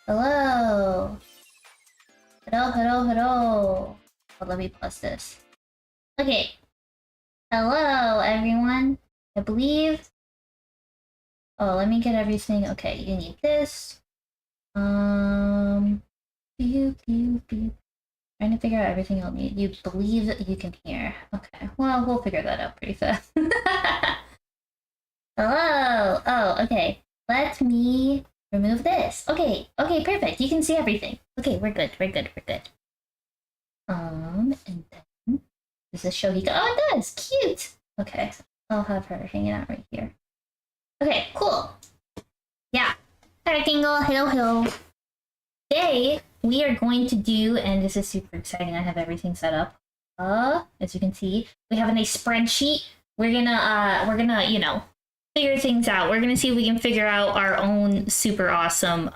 Hello. Hello. Oh, let me pause this. Okay. Hello, everyone. I believe... Oh, let me get everything. Okay, you need this. Trying to figure out everything you'll need. You believe that you can hear. Okay, well, we'll figure that out pretty fast. Hello! Oh, okay. Let me remove this. Okay, perfect. You can see everything. Okay, we're good. And then... Does this show he go? Oh, it does! Cute! Okay, I'll have her hanging out right here. Okay, cool. Yeah. Hi, Rectangle. Hello. Today, we are going to do, and this is super exciting, I have everything set up. As you can see, we have a nice spreadsheet. We're gonna, you know, figure things out. We're gonna see if we can figure out our own super awesome,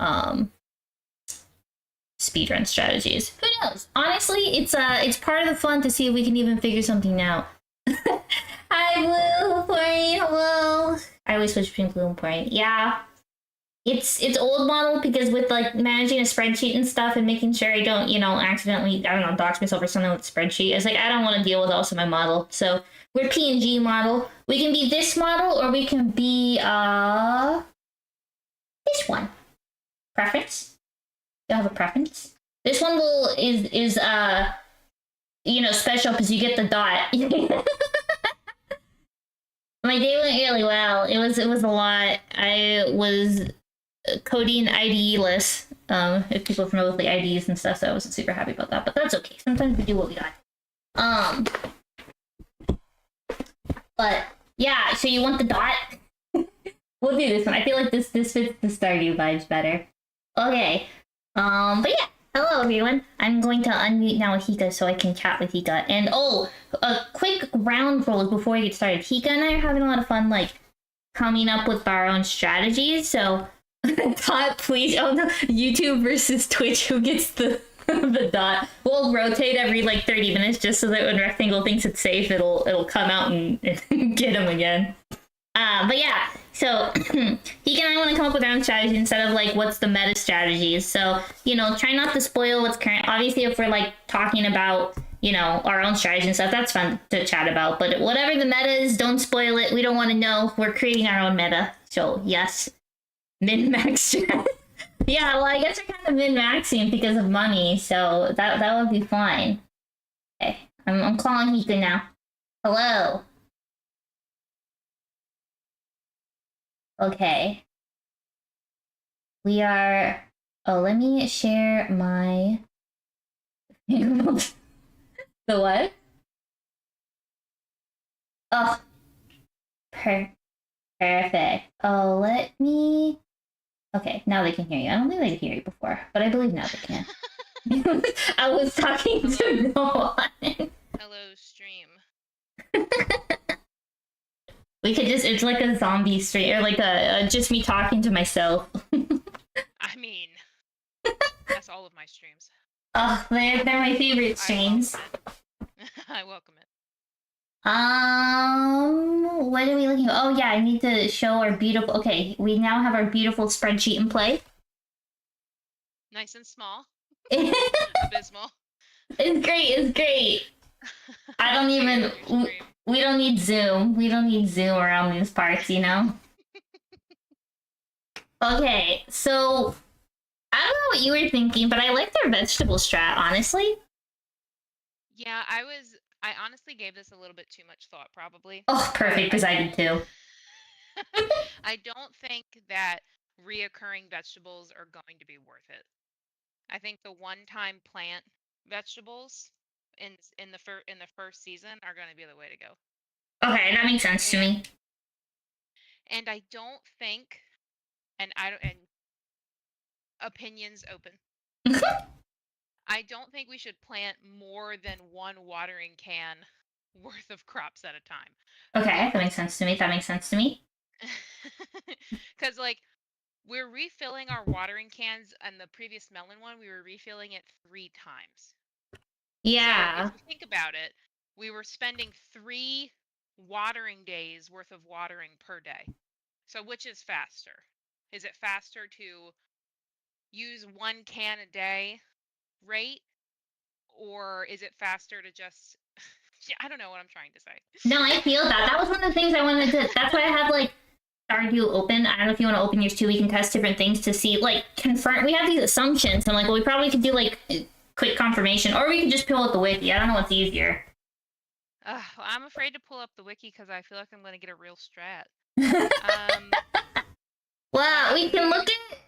speedrun strategies. Who knows? Honestly, it's part of the fun to see if we can even figure something out. Hi, Blue, Porny, hello. I always switch between Blue and Porny. Yeah. It's old model because with like managing a spreadsheet and stuff and making sure I don't, you know, accidentally, I don't know, dox myself or something with the spreadsheet. It's like, I don't want to deal with also my model. So we're PNG model. We can be this model or we can be, this one. Preference? Do you have a preference? This one is you know, special because you get the dot. My day went really well. It was a lot. I was coding IDE-less. If people are familiar with the IDEs and stuff, so I wasn't super happy about that. But that's okay. Sometimes we do what we got. But yeah, so you want the dot? We'll do this one. I feel like this fits the Stardew vibes better. Okay. But yeah. Hello, everyone. I'm going to unmute now with Hika so I can chat with Hika. And oh, a quick round roll before we get started. Hika and I are having a lot of fun, like, coming up with our own strategies. So, dot, please. Oh no, YouTube versus Twitch. Who gets the the dot? We'll rotate every like 30 minutes just so that when Rectangle thinks it's safe, it'll come out and get him again. But yeah, so he and I want to come up with our own strategy instead of like what's the meta strategies. So, you know, try not to spoil what's current. Obviously, if we're like talking about, you know, our own strategy and stuff, that's fun to chat about. But whatever the meta is, don't spoil it. We don't want to know. We're creating our own meta. So yes, min-max. Yeah, well, I guess we're kind of min-maxing because of money. So that would be fine. Okay, I'm calling Hika now. Hello. Okay. We are... Oh, let me share my... The what? Oh. Perfect. Oh, let me... Okay, now they can hear you. I don't think they could hear you before, but I believe now they can. I was talking to no one. Hello, stream. We could just, it's like a zombie stream, or like a just me talking to myself. I mean, that's all of my streams. Oh, they're my favorite streams. I welcome it. What are we looking at? Oh yeah, I need to show our beautiful, okay, we now have our beautiful spreadsheet in play. Nice and small. Abysmal. It's great. I don't even... We don't need Zoom. We don't need Zoom around these parts, you know? Okay, so... I don't know what you were thinking, but I like their vegetable strat, honestly. Yeah, I honestly gave this a little bit too much thought, probably. Oh, perfect, because I did too. I don't think that reoccurring vegetables are going to be worth it. I think the one-time plant vegetables in the first season are going to be the way to go. Okay, that makes sense to me. And I don't think, and opinions open. I don't think we should plant more than one watering can worth of crops at a time. Okay, that makes sense to me. Because like we're refilling our watering cans, and the previous melon one we were refilling it 3 times. Yeah. So if you think about it, we were spending 3 watering days worth of watering per day. So which is faster? Is it faster to use 1 can a day rate, or is it faster to just I don't know what I'm trying to say. No, I feel that. That was one of the things I wanted to. That's why I have like Stardew open. I don't know if you want to open yours too. We can test different things to see, like, confirm. We have these assumptions, and like, well, we probably could do like quick confirmation, or we could just pull out the wiki. I don't know what's easier. Well, I'm afraid to pull up the wiki because I feel like I'm going to get a real strat. Well, we can look at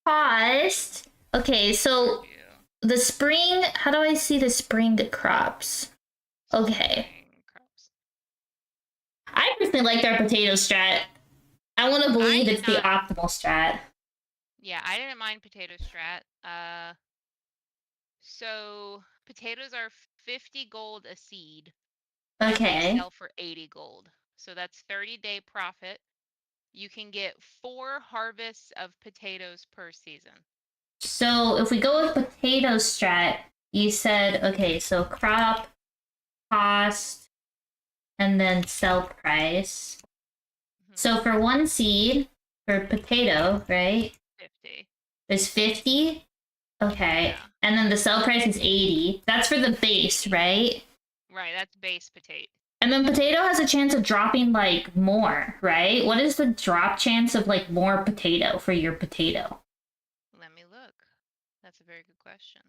cost. Okay, so the spring. How do I see the spring crops? Okay. I personally liked our potato strat. I want to believe it's the optimal strat. Yeah, I didn't mind potato strat. So potatoes are 50 gold a seed. Okay. And they sell for 80 gold. So that's 30-day profit. You can get 4 harvests of potatoes per season. So if we go with potato strat, you said, okay, so crop, cost, and then sell price. So for 1 seed, for potato, right? 50. There's 50? Okay. Yeah. And then the sell price is 80. That's for the base, right? Right, that's base potato. And then potato has a chance of dropping, like, more, right? What is the drop chance of, like, more potato for your potato? Let me look. That's a very good question.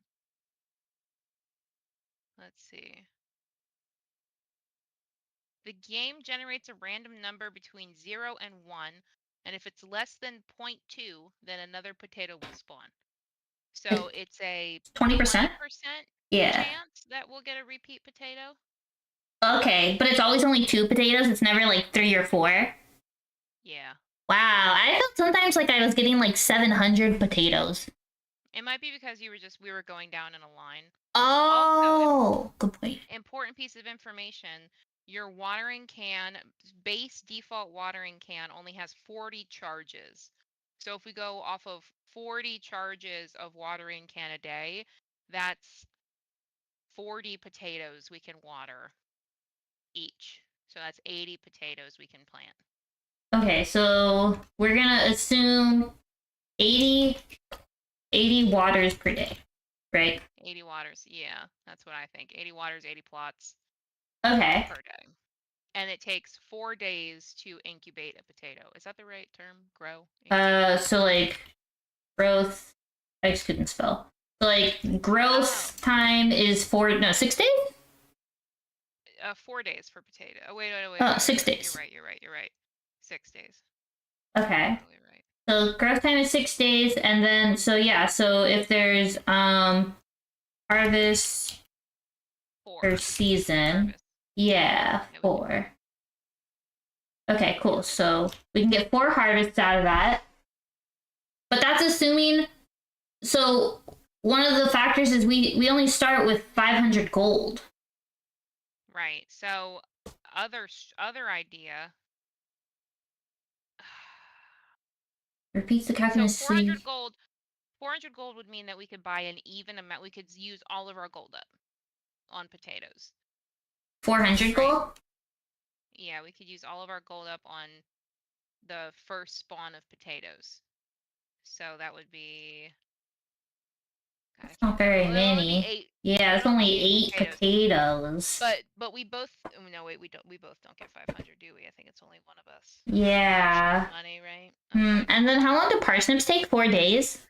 Let's see. The game generates a random number between 0 and 1, and if it's less than 0.2, then another potato will spawn. So it's a 20%? Yeah. Chance that we'll get a repeat potato. Okay, but it's always only 2 potatoes? It's never like 3 or 4? Yeah. Wow, I felt sometimes like I was getting like 700 potatoes. It might be because we were going down in a line. Oh, also, good point. Important piece of information. Your watering can, base default watering can only has 40 charges. So if we go off of 40 charges of watering can a day, that's 40 potatoes we can water each. So that's 80 potatoes we can plant. Okay, so we're gonna assume 80 waters per day, right? 80 waters, yeah, that's what I think. 80 waters, 80 plots. Okay. Per day. And it takes 4 days to incubate a potato. Is that the right term? Grow? Incubate? So like growth, I just couldn't spell. So like growth time is 6 days? 4 days for potato. Oh, wait. Oh, 6 days. You're right. 6 days. Okay. Totally right. So growth time is 6 days, and then so if there's harvest 4 per season, harvest. Yeah, 4. Okay, cool. So we can get 4 harvests out of that, but that's assuming. So one of the factors is we only start with 500 gold. Right. So other idea. Repeats the calculus. So 400 gold. 400 gold would mean that we could buy an even amount. We could use all of our gold up on potatoes. 400 gold? Yeah, we could use all of our gold up on the first spawn of potatoes. So that would be... That's not very many. Yeah, it's only 8 potatoes. But we both... No, wait, we both don't get 500, do we? I think it's only one of us. Yeah. Money, right? Okay. And then how long do parsnips take? 4 days?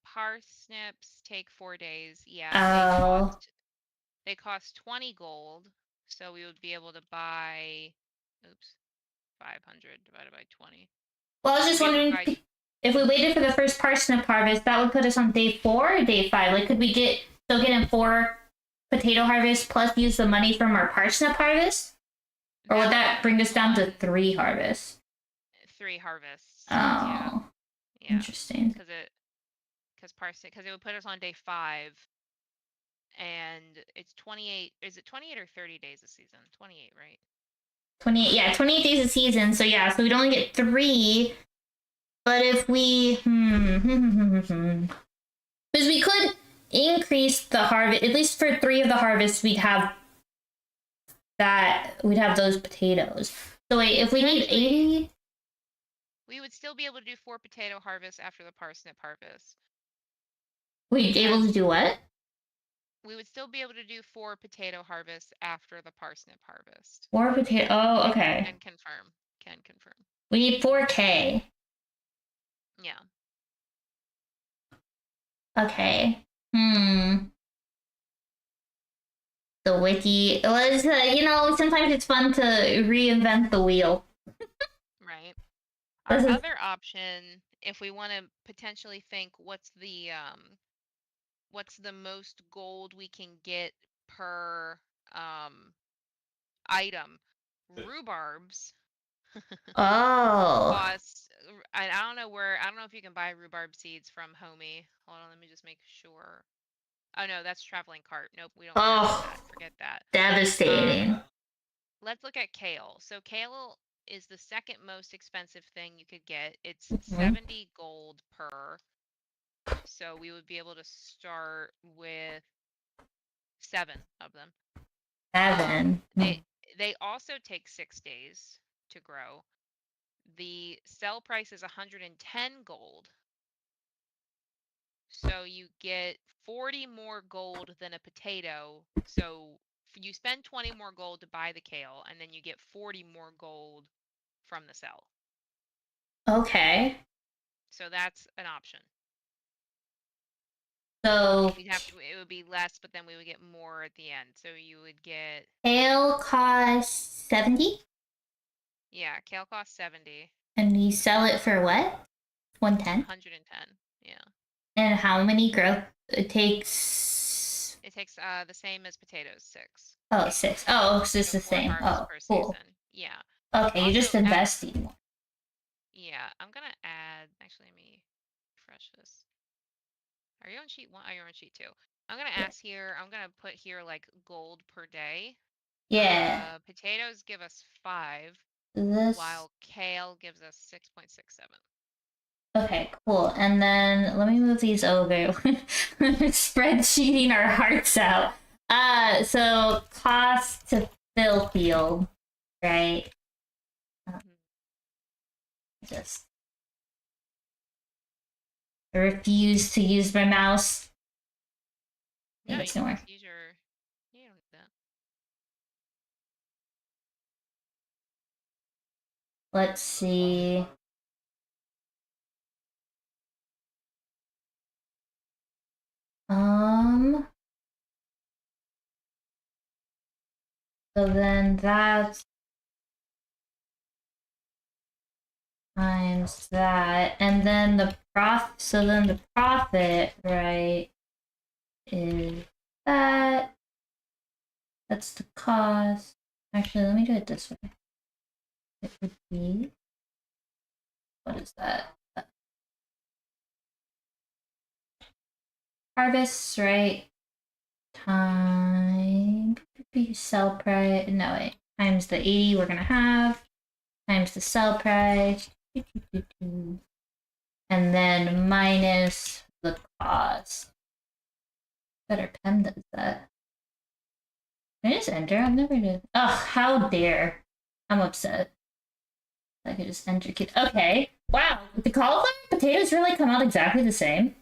Parsnips take 4 days. Yeah. Oh. They cost 20 gold, so we would be able to buy, 500 divided by 20. Well, I was just wondering, if we waited for the first parsnip harvest, that would put us on day 4 or day 5? Like, could we get in 4 potato harvests plus use the money from our parsnip harvest? Or would that bring us down to 3 harvests? 3 harvests. Oh. Yeah. Interesting. Because it would put us on day 5. And it's 28. Is it 28 or 30 days a season? 28, right? 28. Yeah, 28 days a season. So yeah, so we'd only get 3. But if we because we could increase the harvest, at least for 3 of the harvests, we'd have those potatoes. So wait, if we need 80, We would still be able to do 4 potato harvests after the parsnip harvest. Wait, able to do what? We would still be able to do 4 potato harvests after the parsnip harvest. 4 potato. Oh, okay. Can confirm. Can confirm. We need 4K. Yeah. Okay. The wiki was, sometimes it's fun to reinvent the wheel. Right. Our This is- other option, if we want to potentially think what's the most gold we can get per item, rhubarbs Oh. cost. I don't know if you can buy rhubarb seeds from Homey. Hold on, let me just make sure. Oh no, that's traveling cart. Nope, we don't care about that. Forget that. Devastating. Let's look at kale. So kale is the second most expensive thing you could get. It's Mhm. 70 gold per. So we would be able to start with 7 of them. 7. They also take 6 days to grow. The sell price is 110 gold. So you get 40 more gold than a potato. So you spend 20 more gold to buy the kale, and then you get 40 more gold from the sell. Okay. So that's an option. So It would be less, but then we would get more at the end. So you would get kale costs 70, yeah, kale costs 70. and you sell it for what? 110. 110. Yeah. And how many growth it takes? It takes the same as potatoes, 6. Oh, 6. Oh, so it's So the 4 same. harvests Oh, per cool. season. Yeah. Okay, you're just Also, investing more. Yeah, I'm gonna add. Actually, let me refresh this. Are you on sheet 1? Oh, you're on sheet 2. I'm gonna Yeah. ask here. I'm gonna put here like gold per day. Yeah. Potatoes give us 5, This. while kale gives us 6.67. Okay, cool. And then let me move these over. Spreadsheeting our hearts out. So cost to fill field, right? Just I refuse to use my mouse. No, you It's can nowhere. just use your. You don't need that. Let's see. So then that's times that, and then the profit. So then the profit, right, is that. That's the cost. Actually, let me do it this way. It would be. What is that? Harvests, right? Time. Sell price. No, wait. Times the 80 we're gonna have. Times the sell price. And then minus the cost. Better pen does that. Can I just enter? I've never did. Oh, how dare. I'm upset. I could just enter. Okay. Wow. The cauliflower and potatoes really come out exactly the same.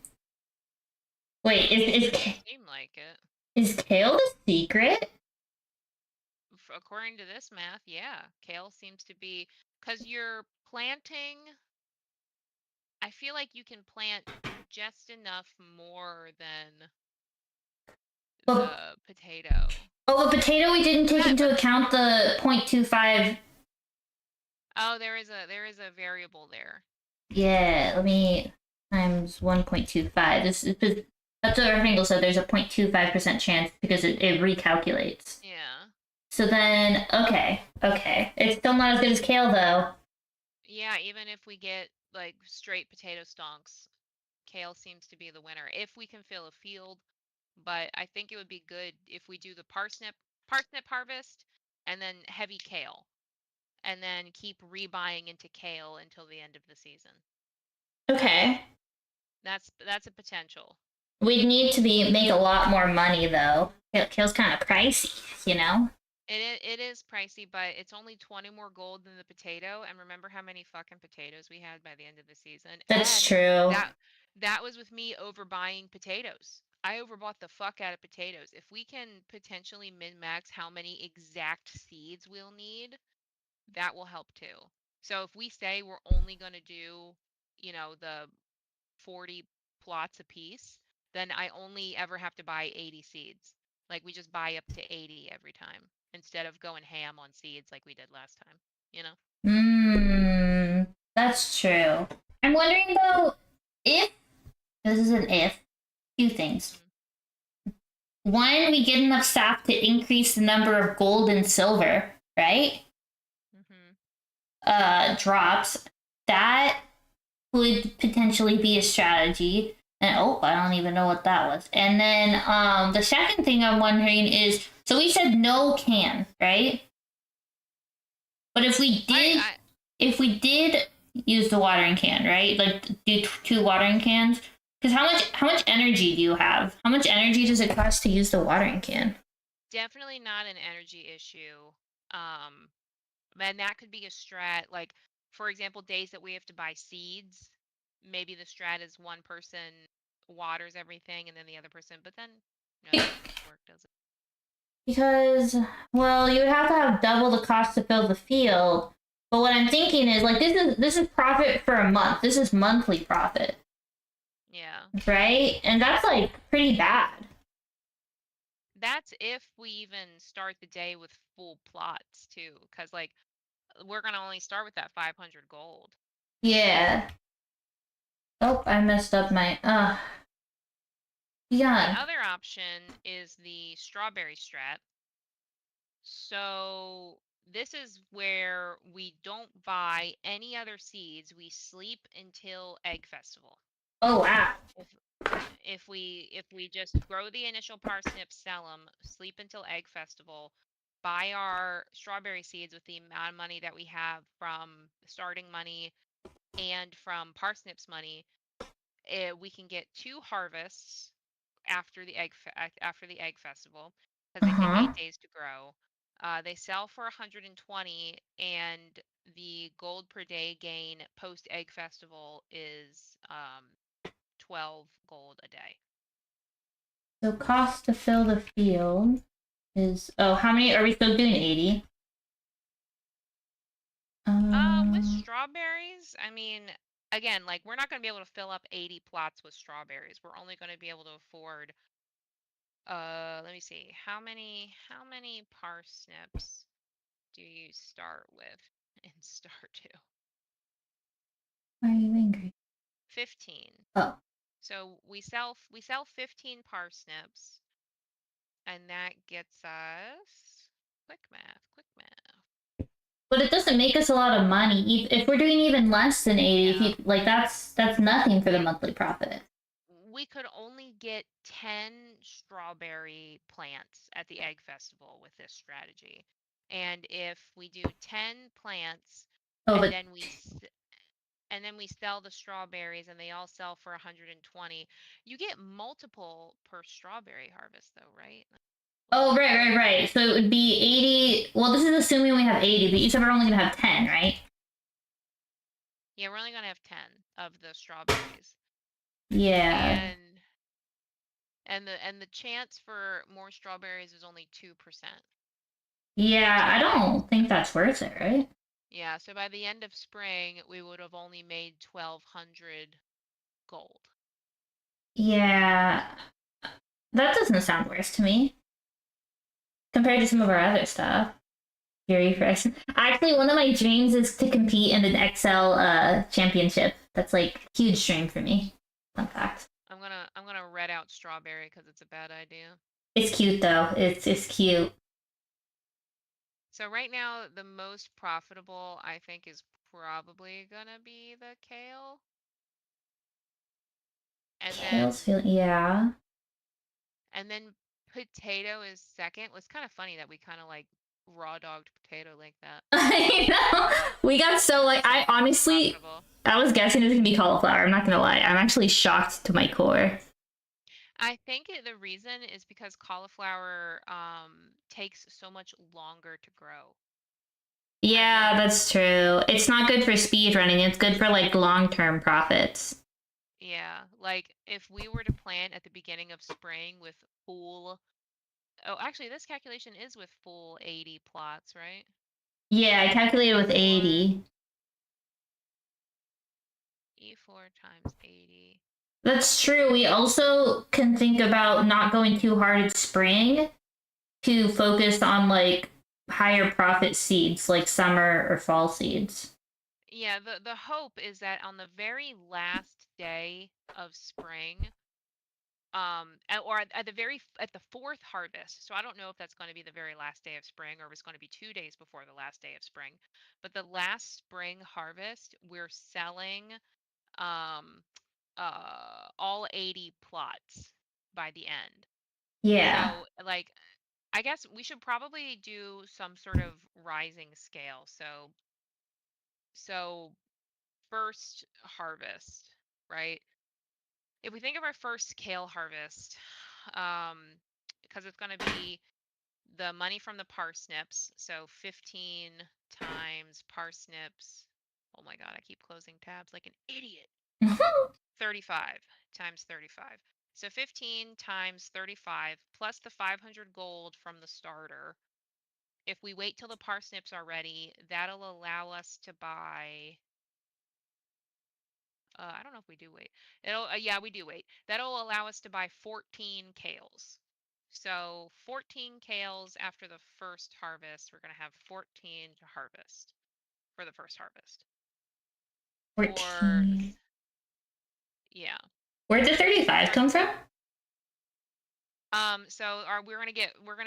Wait, It seemed like it. is kale the secret? According to this math, yeah. Kale seems to be because you're planting. I feel like you can plant just enough more than the potato. Oh, the potato we didn't take into account the 0.25. Oh, there is a variable there. Yeah, let me times 1.25. This is that's what our Fingal said. There's a 0.25% chance because it recalculates. Yeah. So then, okay. It's still not as good as kale though. Yeah, even if we get like straight potato stonks, kale seems to be the winner if we can fill a field. But I think it would be good if we do the parsnip harvest and then heavy kale, and then keep rebuying into kale until the end of the season. Okay. That's a potential. We'd need to make a lot more money though. Kale's kind of pricey, you know? It is pricey, but it's only 20 more gold than the potato. And remember how many fucking potatoes we had by the end of the season? That's And true. that was with me overbuying potatoes. I overbought the fuck out of potatoes. If we can potentially min-max how many exact seeds we'll need, that will help too. So if we say we're only going to do, the 40 plots a piece, then I only ever have to buy 80 seeds. Like we just buy up to 80 every time instead of going ham on seeds like we did last time, you know? That's true. I'm wondering though, if this is an if, two things. One, we get enough staff to increase the number of gold and silver, right? Drops. That would potentially be a strategy. And I don't even know what that was. And then the second thing I'm wondering is, so we said no can, right? But if we did use the watering can, right? Like do 2 watering cans, because how much energy do you have? How much energy does it cost to use the watering can? Definitely not an energy issue. And that could be a strat. Like, for example, days that we have to buy seeds, maybe the strat is one person waters everything and then the other person, but then that doesn't work, does it? Because, well, you would have to have double the cost to fill the field. But what I'm thinking is, like, this is profit for a month. This is monthly profit. Yeah. Right? And that's, like, pretty bad. That's if we even start the day with full plots, too. Because, like, we're going to only start with that 500 gold. Yeah. Oh, I messed up my... Yeah. The other option is the strawberry strat. So this is where we don't buy any other seeds. We sleep until Egg Festival. Oh, wow. If we just grow the initial parsnips, sell them, sleep until Egg Festival, buy our strawberry seeds with the amount of money that we have from starting money and from parsnips money, we can get 2 harvests after the egg festival because they take 8 days to grow. They sell for 120, and the gold per day gain post egg festival is 12 gold a day. So cost to fill the field is... Oh, how many? Are we still doing 80? With strawberries, I mean, again, like we're not going to be able to fill up 80 plots with strawberries. We're only going to be able to afford let me see. How many parsnips do you start with in Stardew? Why are you angry? 15. Oh. So we sell 15 parsnips, and that gets us quick math. But it doesn't make us a lot of money. If we're doing even less than 80, like that's nothing for the monthly profit. We could only get 10 strawberry plants at the egg festival with this strategy. And if we do 10 plants, and then we sell the strawberries and they all sell for 120, you get multiple per strawberry harvest though, right? Oh, right. So it would be 80. Well, this is assuming we have 80, but you said we're only going to have 10, right? Yeah, we're only going to have 10 of the strawberries. Yeah. And the chance for more strawberries is only 2%. Yeah, I don't think that's worth it, right? Yeah, so by the end of spring, we would have only made 1,200 gold. Yeah. That doesn't sound worse to me. Compared to some of our other stuff. Very fresh. Actually, one of my dreams is to compete in an Excel championship. That's like a huge dream for me. Fun fact. I'm gonna red out strawberry because it's a bad idea. It's cute though. It's cute. So right now, the most profitable I think is probably gonna be the kale. And Kale's yeah. And then potato is second. It's kind of funny that we kind of like raw dogged potato like that. I know. We got so like I honestly I was guessing it was gonna be cauliflower. I'm not gonna lie. I'm actually shocked to my core. I think the reason is because cauliflower takes so much longer to grow. Yeah, that's true. It's not good for speed running. It's good for like long-term profits. Yeah, like if we were to plant at the beginning of spring with full, oh, actually this calculation is with full 80 plots, right? Yeah, I calculated with E4, 80. E4 times 80. That's true. We also can think about not going too hard at spring to focus on like higher profit seeds like summer or fall seeds. Yeah, the hope is that on the very last day of spring, or at the at the fourth harvest. So I don't know if that's going to be the very last day of spring or if it's going to be 2 days before the last day of spring. But the last spring harvest, we're selling um all 80 plots by the end. Yeah. So like I guess we should probably do some sort of rising scale. So first harvest, right? If we think of our first kale harvest, because it's going to be the money from the parsnips, so 15 times parsnips. Oh my God, I keep closing tabs like an idiot. 35 times 35. So 15 times 35 plus the 500 gold from the starter. If we wait till the parsnips are ready, that'll allow us to buy. I don't know if we do wait. It'll, yeah, we do wait. That'll allow us to buy 14 kales. So 14 kales after the first harvest. We're going to have 14 to harvest for the first harvest. For, 14. yeah. Where did 35 come from? So we're gonna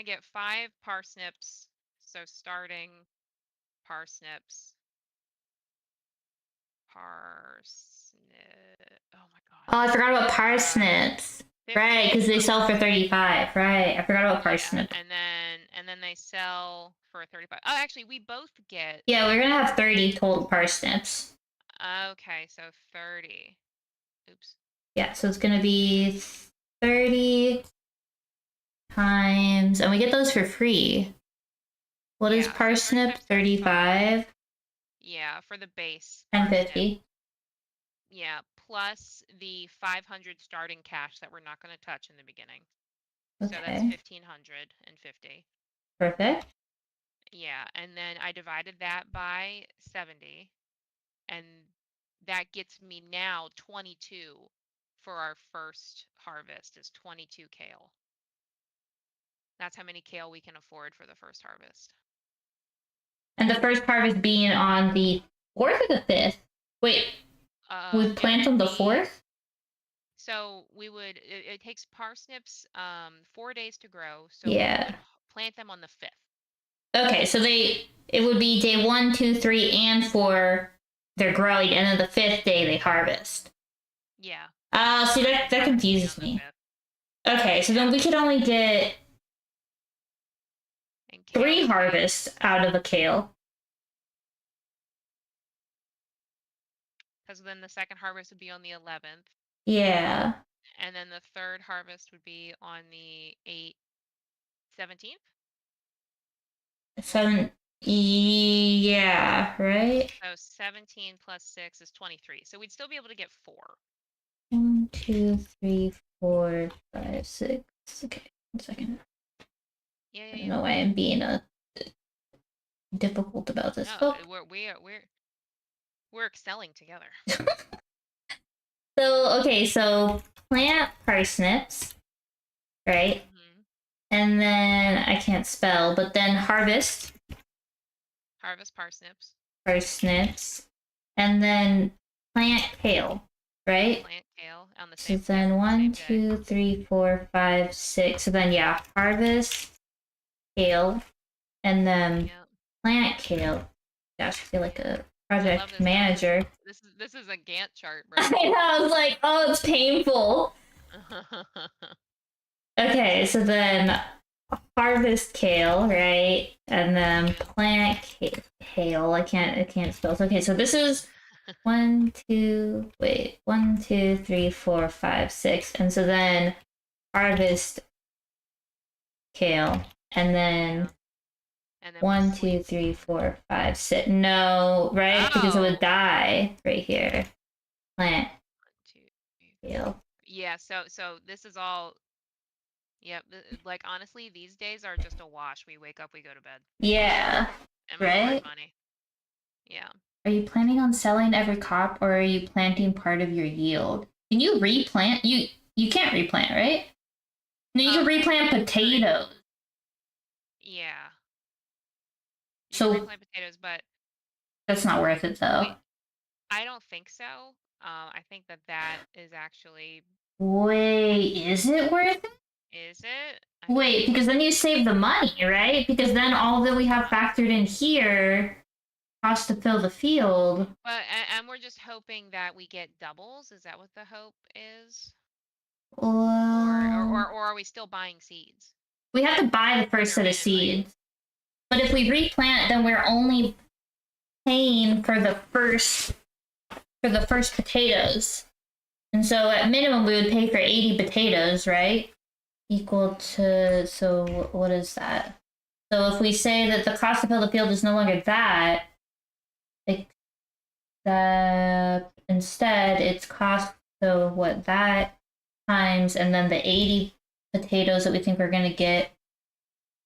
get 5 parsnips. So starting parsnips. Parsnip. Oh my Oh, I gosh. forgot about parsnips. Right, because they 15. sell for 35. Right, I forgot about Yeah, parsnip. and then they sell for 35. Oh, actually, we both get. Yeah, we're gonna have 30 total parsnips. Okay, so 30. Oops. Yeah, so it's gonna be 30 times, and we get those for free. What is Yeah, so 30 parsnip? times 35. 35 Yeah, for the base and parsnip. 50. Yeah, plus the 500 starting cash that we're not going to touch in the beginning. So that's Okay, 1550. perfect. Yeah, and then I divided that by 70, and that gets me now 22 for our first harvest is 22 kale. That's how many kale we can afford for the first harvest. And the first harvest being on the 4th or the 5th? Wait, we It plant would on the be 4th? so we would it takes parsnips 4 days to grow, so we Yeah. would plant them on the 5th. Okay, so it would be day 1, 2, 3, and 4 they're growing, and then the 5th day they harvest. Yeah. See, And that then harvest would be confuses on the me. 5th. Okay, so then Yeah. we could only get And kale 3 would be harvests out of a kale. because then the second harvest would be on the 11th, Yeah. and then the third harvest would be on the 17th. 7. Yeah, right? So 17 plus 6 is 23. So we'd still be able to get 4. 1, 2, 3, 4, 5, 6. Okay, 1 second. Yeah, I yeah, don't yeah. know why I'm being difficult about this. No, Oh. we're excelling together. So, okay, so plant parsnips, right? Mm-hmm. And then I can't spell, but then harvest Harvest parsnips. parsnips, and then plant kale, right? Plant kale on the So same. then Yep, 1, same day. 2, 3, 4, 5, 6. So then yeah, harvest kale, and then Yep. plant kale. Gosh, I feel like a I love project this. manager. This is a Gantt chart, bro. I know, I was like, oh, it's painful. Okay, so then harvest kale, right? And then plant kale. I can't spell. Okay, so this is 1, 2, 3, 4, 5, 6. And so then harvest kale, and then And then 1, 2, 3, 4, 5, 6. No, right? Because it would die right here. Plant 1, 2, 3, 4. kale. Yeah. So this is all. Yep. Like honestly, these days are just a wash. We wake up, we go to bed. Yeah. And we Right? hoard money. Yeah. Are you planning on selling every crop, or are you planting part of your yield? Can you replant? You can't replant, right? No, you can replant potatoes. Yeah. You So can replant potatoes, but that's not worth it, though. I don't think so. I think that is actually. Wait, is it worth it? Is it? Wait, because then you save the money, right? Because then all that we have factored in here costs to fill the field. But and we're just hoping that we get doubles. Is that what the hope is? Well, Or are we still buying seeds? we have to buy the first set of seeds. But if we replant, then we're only paying for the first potatoes. And so at minimum we would pay for 80 potatoes, right? Equal to, so what is that? So if we say that the cost to fill the field is no longer that, instead it's cost, so what, that times, and then the 80 potatoes that we think we're going to get,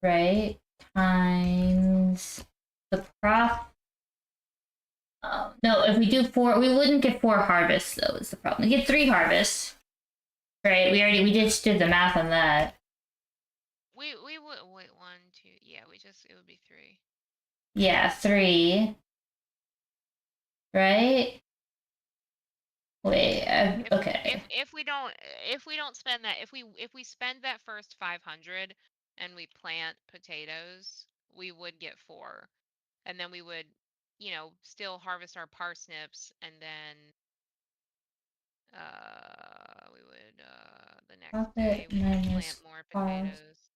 right, times the profit. No, if we do 4, we wouldn't get 4 harvests, though, is the problem. We get 3 harvests, right? We just did the math on that. We would wait 1, 2. Yeah, it would be 3. Yeah, 3. Right? Wait, okay. If we don't spend that, if we spend that first 500 and we plant potatoes, we would get 4, and then we would, still harvest our parsnips, and then we would the next Profit day we would minus plant more potatoes.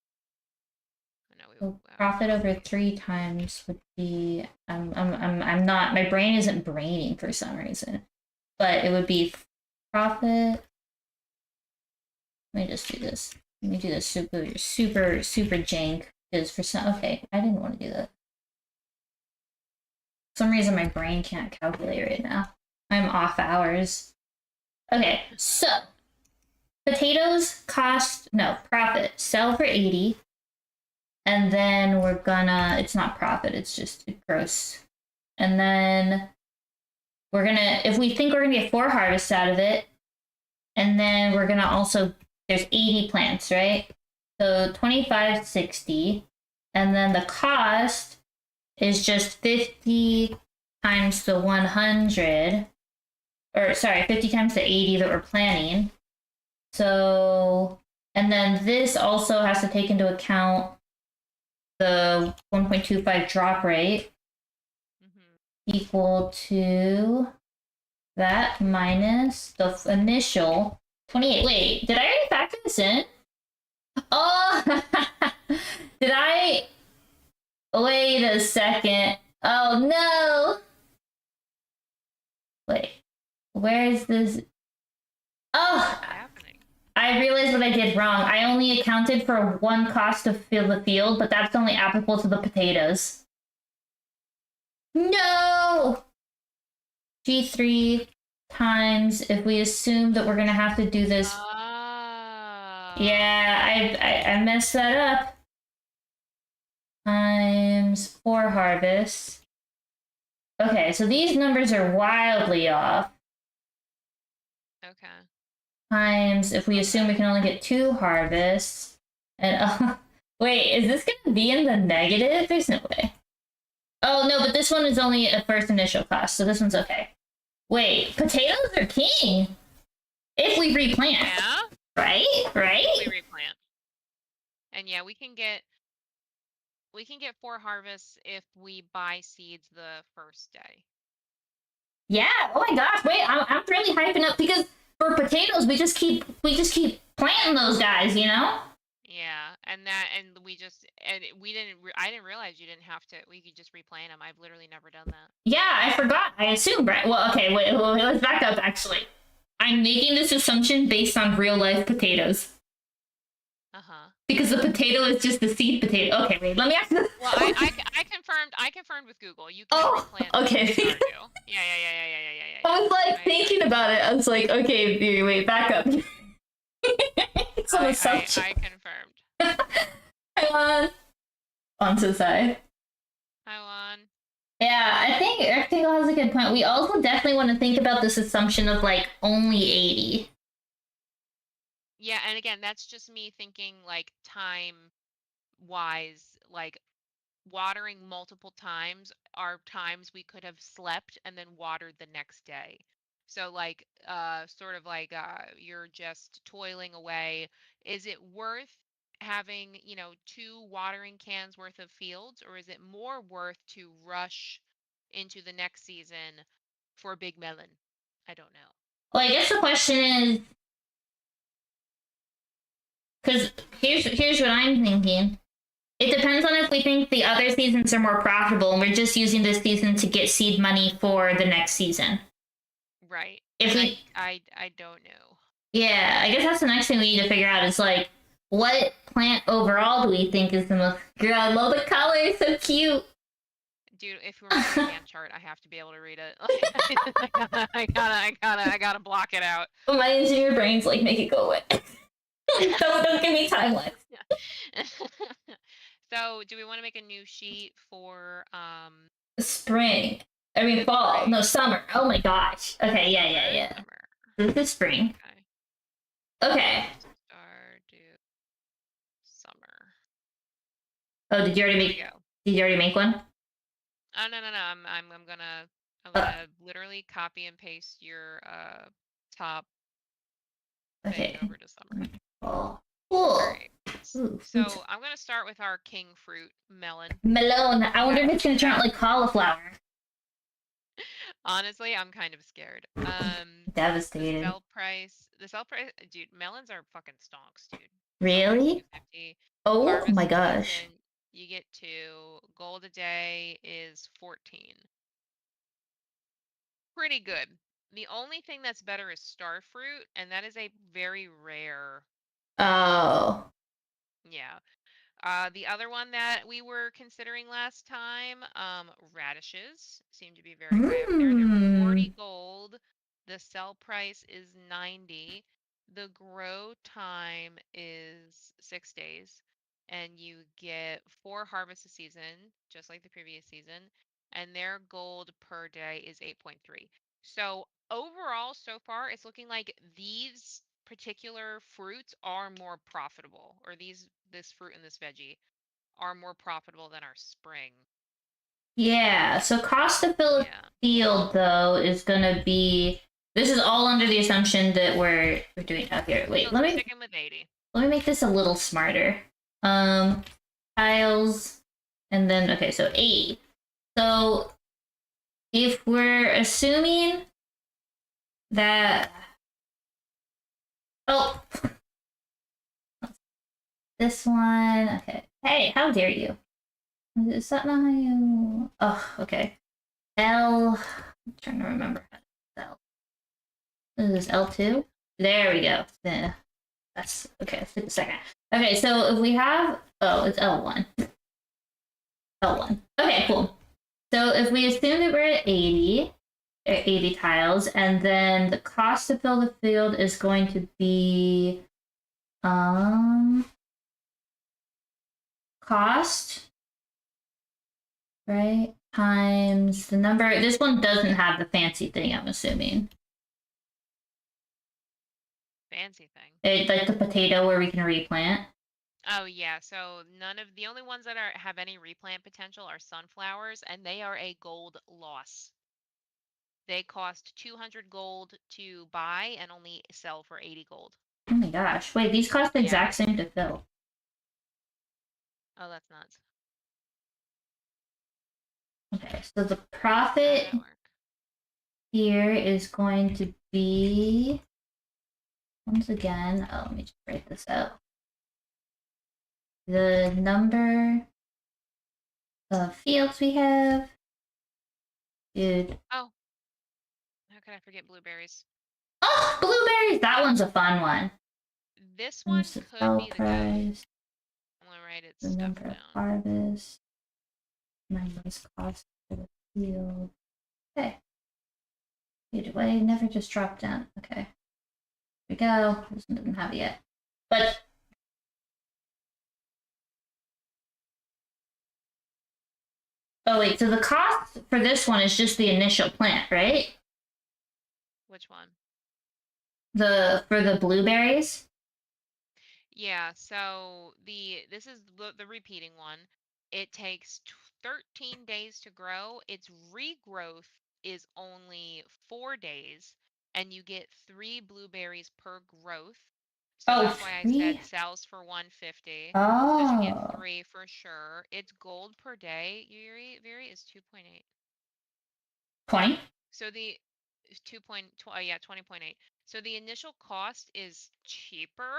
So profit over 3 times would be, I'm not, my brain isn't braining for some reason, but it would be profit. Let me just do this. Let me do this super jank, because for some, okay, I didn't want to do that. For some reason my brain can't calculate right now. I'm off hours. Okay, so potatoes profit, sell for 80. And then we're gonna, it's not profit, it's just gross. And then we're gonna, if we think we're gonna get 4 harvests out of it, and then we're gonna also, there's 80 plants, right? So 2560, and then the cost is just 50 times the 100, or sorry, 50 times the 80 that we're planning. So, and then this also has to take into account the 1.25 drop rate, equal to that minus the initial 28. Wait, did I already factor this in? Oh, did I? Wait a second. Oh no. Wait, where is this? Oh, I realized what I did wrong. I only accounted for 1 cost to fill the field, but that's only applicable to the potatoes. No! G3 times, if we assume that we're gonna have to do this. Yeah, I messed that up. Times 4 harvests. Okay, so these numbers are wildly off. Okay. Times, if we assume we can only get 2 harvests, and wait, is this gonna be in the negative? There's no way. Oh no, but this one is only a first initial cost, so this one's okay. Wait, potatoes are king if we replant. Yeah. Right? If we replant. And yeah, we can get 4 harvests if we buy seeds the first day. Yeah. Oh my gosh. Wait, I'm really hyping up because for potatoes, we just keep planting those guys, you know? Yeah, I didn't realize you didn't have to. We could just replant them. I've literally never done that. Yeah, I forgot. I assumed, right? Well, okay, wait, let's back up. Actually, I'm making this assumption based on real life potatoes. Because the potato is just the seed potato. Okay, wait, let me ask this. Well, I confirmed with Google. You can replant okay. Stardew. Yeah. I was like thinking about it. I was like, okay, wait, back up. It's an assumption. I confirmed. Hang on to the side. Hi, Juan. Yeah, I think Rectangle has a good point. We also definitely want to think about this assumption of like only 80. Yeah, and again, that's just me thinking like time wise, like watering multiple times are times we could have slept and then watered the next day. So like sort of like you're just toiling away. Is it worth having, 2 watering cans worth of fields, or is it more worth to rush into the next season for a big melon? I don't know. Well, I guess the question is, because here's what I'm thinking. It depends on if we think the other seasons are more profitable and we're just using this season to get seed money for the next season. Right. If And we, I don't know. yeah, I guess that's the next thing we need to figure out is like, what plant overall do we think is the most? Girl, I love the color, it's so cute. Dude, if we're making a Gantt chart, I have to be able to read it. I gotta block it out. My engineer brain's like, make it go away. don't give me timelines. So, do we want to make a new sheet for Spring. I mean fall. Spring. No, summer. Oh my gosh. Okay, yeah. Summer. This is spring. Okay. Stardew summer. Oh, did you already make one? Oh no. I'm gonna literally copy and paste your top thing over to summer. Oh. Cool. Right. So I'm gonna start with our king fruit, melon. Melon. I wonder if it's gonna turn out like cauliflower. Honestly, I'm kind of scared. Devastated. The sell price, dude. Melons are fucking stonks, dude. Really? Oh Harvest my gosh. season, you get 2. Gold a day is 14. Pretty good. The only thing that's better is star fruit, and that is a very rare. Oh. Yeah. The other one that we were considering last time, radishes seem to be very high up there. They're 40 gold. The sell price is 90. The grow time is 6 days. And you get 4 harvests a season, just like the previous season. And their gold per day is 8.3. So overall, so far, it's looking like these particular fruits are more profitable, or this fruit and this veggie are more profitable than our spring. Yeah, so cost to fill a field though is gonna be. This is all under the assumption that we're doing out here. Wait, so let me stick with 80. Let me make this a little smarter. Tiles, and then okay, so 80. So if we're assuming that this one, okay. Hey, how dare you? Is that not how you? Oh, okay. I'm trying to remember how to spell. Is this L2? There we go. Yeah. That's okay. Let's take a second. Okay, so if we have, it's L1. L1. Okay, cool. So if we assume that we're at 80 tiles, and then the cost to fill the field is going to be, cost, right, times the number. This one doesn't have the fancy thing, I'm assuming. Fancy thing. It's like the potato where we can replant. Oh yeah, so the only ones that have any replant potential are sunflowers, and they are a gold loss. They cost 200 gold to buy and only sell for 80 gold. Oh my gosh. Wait, these cost the exact same to fill. Oh, that's nuts. Okay, so the profit here is going to be, once again, let me just write this out. The number of fields we have. Dude. Oh. How could I forget blueberries? Oh, blueberries! That one's a fun one. This one could be the goat. write its the stuff number of down. harvests, minus cost for the field. Okay. Either way, never just drop down. Okay. Here we go. This one doesn't have it yet. But oh wait, so the cost for this one is just the initial plant, right? Which one? For the blueberries? Yeah, so this is the repeating one. It takes 13 days to grow. Its regrowth is only 4 days, and you get 3 blueberries per growth. So Oh, that's why I 3? said sells for 150. Because you get Oh. 3 for sure. Its gold per day, Yuri, Viri, is 2.8. 20? So the 20.8. So the initial cost is cheaper.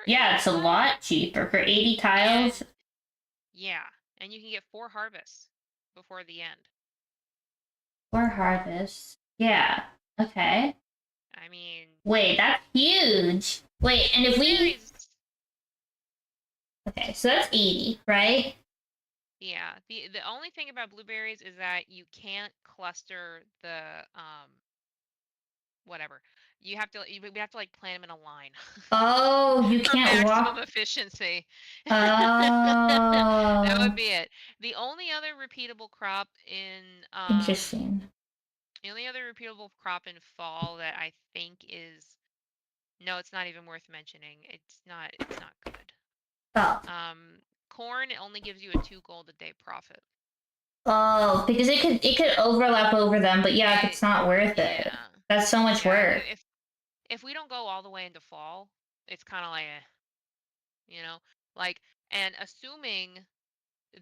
Yeah, it's a lot cheaper for 80 tiles. And yeah, and you can get 4 harvests before the end. 4 harvests. Yeah. Okay. I mean, Wait, that's huge. Wait, and if we... blueberries. Okay, so that's 80, right? Yeah, the only thing about blueberries is that you can't cluster the whatever. We have to like plant them in a line Oh, you for can't maximum walk. efficiency. That would Oh, be it. The only other repeatable crop in interesting. the only other repeatable crop in fall that I think is no, it's not even worth mentioning. It's not good. Oh, Corn only gives you a 2 gold a day profit. oh, because it could overlap over them, but yeah, if it's not worth it, Yeah. that's so much Yeah, work. if we don't go all the way into fall, it's kind of like you know, like, and assuming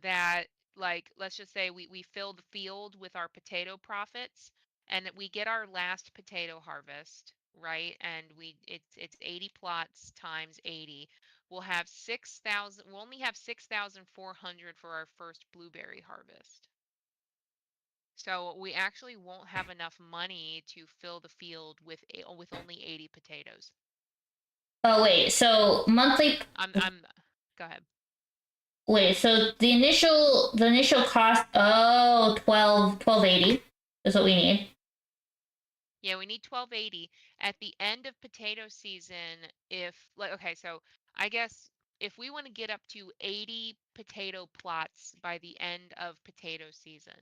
that, like, let's just say we fill the field with our potato profits and that we get our last potato harvest, right? And it's 80 plots times 80. We'll have 6,000, we'll only have 6,400 for our first blueberry harvest. So we actually won't have enough money to fill the field with only 80 potatoes. Oh wait, so monthly. Go ahead. Wait, so the initial cost. Oh, 1280 is what we need. Yeah, we need 1280 at the end of potato season. If like, okay, so I guess if we want to get up to 80 potato plots by the end of potato season,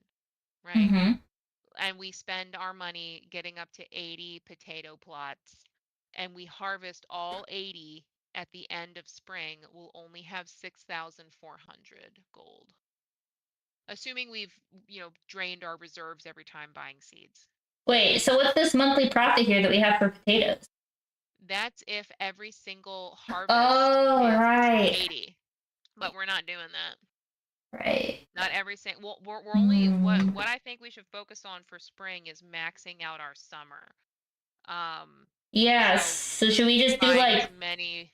right? Mm-hmm. And we spend our money getting up to 80 potato plots and we harvest all 80 at the end of spring, we'll only have 6,400 gold. Assuming we've, drained our reserves every time buying seeds. Wait, so what's this monthly profit here that we have for potatoes? That's if every single harvest Oh, is right. 80. But we're not doing that. Right. Not every single. Well, we're only Mm. what I think we should focus on for spring is maxing out our summer. Yes. So So should we just do buying as many.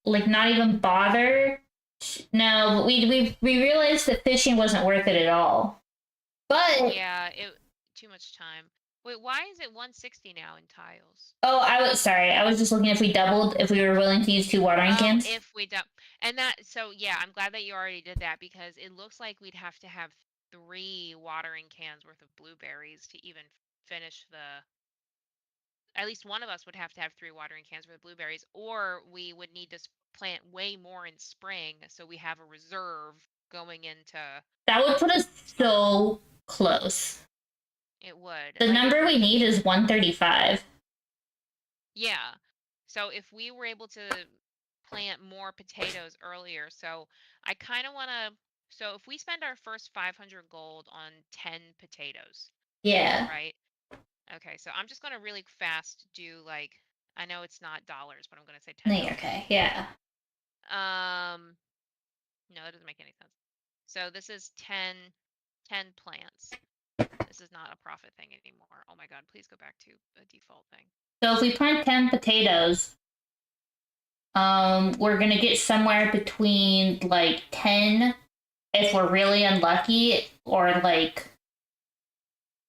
like not even bother? No, but we realized that fishing wasn't worth it at all. But Yeah, it too much time. Wait, why is it 160 now in tiles? oh, I was sorry. I was just looking if we were willing to use 2 watering Oh, cans. if we don't. And that, so yeah, I'm glad that you already did that because it looks like we'd have to have 3 watering cans worth of blueberries to even finish at least one of us would have to have 3 watering cans worth of blueberries, or we would need to plant way more in spring so we have a reserve going into That would put us summer. so close. It would. The Like number we need is 135. yeah. So if we were able to plant more potatoes earlier, so I kind of want to. So if we spend our first 500 gold on 10 potatoes, Yeah. right? Okay, so I'm just going to really fast do like, I know it's not dollars, but I'm going to say No, $10. you're okay. Yeah. No, that doesn't make any sense. So this is 10 plants. This is not a profit thing anymore. Oh my God, please go back to a default thing. So if we plant 10 potatoes, we're gonna get somewhere between like 10 if we're really unlucky, or like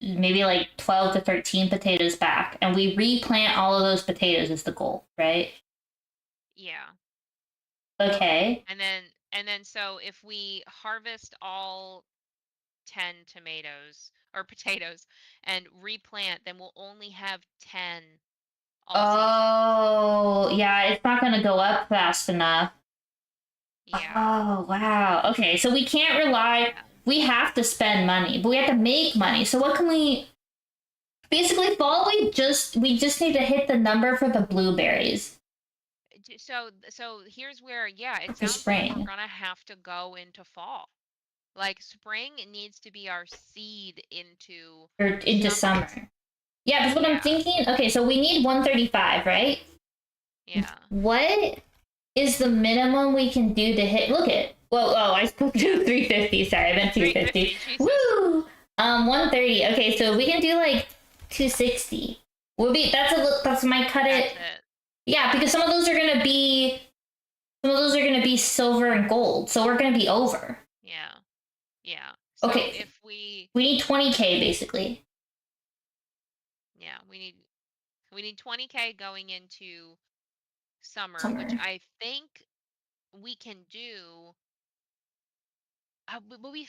maybe like 12 to 13 potatoes back, and we replant all of those potatoes is the goal, right? Yeah. Okay. And then And then so if we harvest all 10 tomatoes or potatoes and replant, then we'll only have 10 all season. Oh, yeah, it's not going to go up fast enough. Yeah. Oh, wow. Okay, so we can't rely. We have to spend money, but we have to make money. So what can we? Basically, fall. We just need to hit the number for the blueberries So here's where, yeah, it for sounds like we're spring gonna have to go into fall. Like spring needs to be our seed into or into summer. Yeah, that's what I'm Yeah. thinking. Okay, so we need 135, right? Yeah. What is the minimum we can do to hit? Look at. Whoa, I spoke to 350. Sorry, I meant 250. 350, Woo! 130. Okay, so we can do like 260. We'll be. That's my cut it. That's it. Yeah, because some of those are gonna be silver and gold, so we're gonna be over. Yeah. Yeah. So Okay. if we need 20K basically. Yeah, we need 20K going into summer, which Summer. I think we can do. But we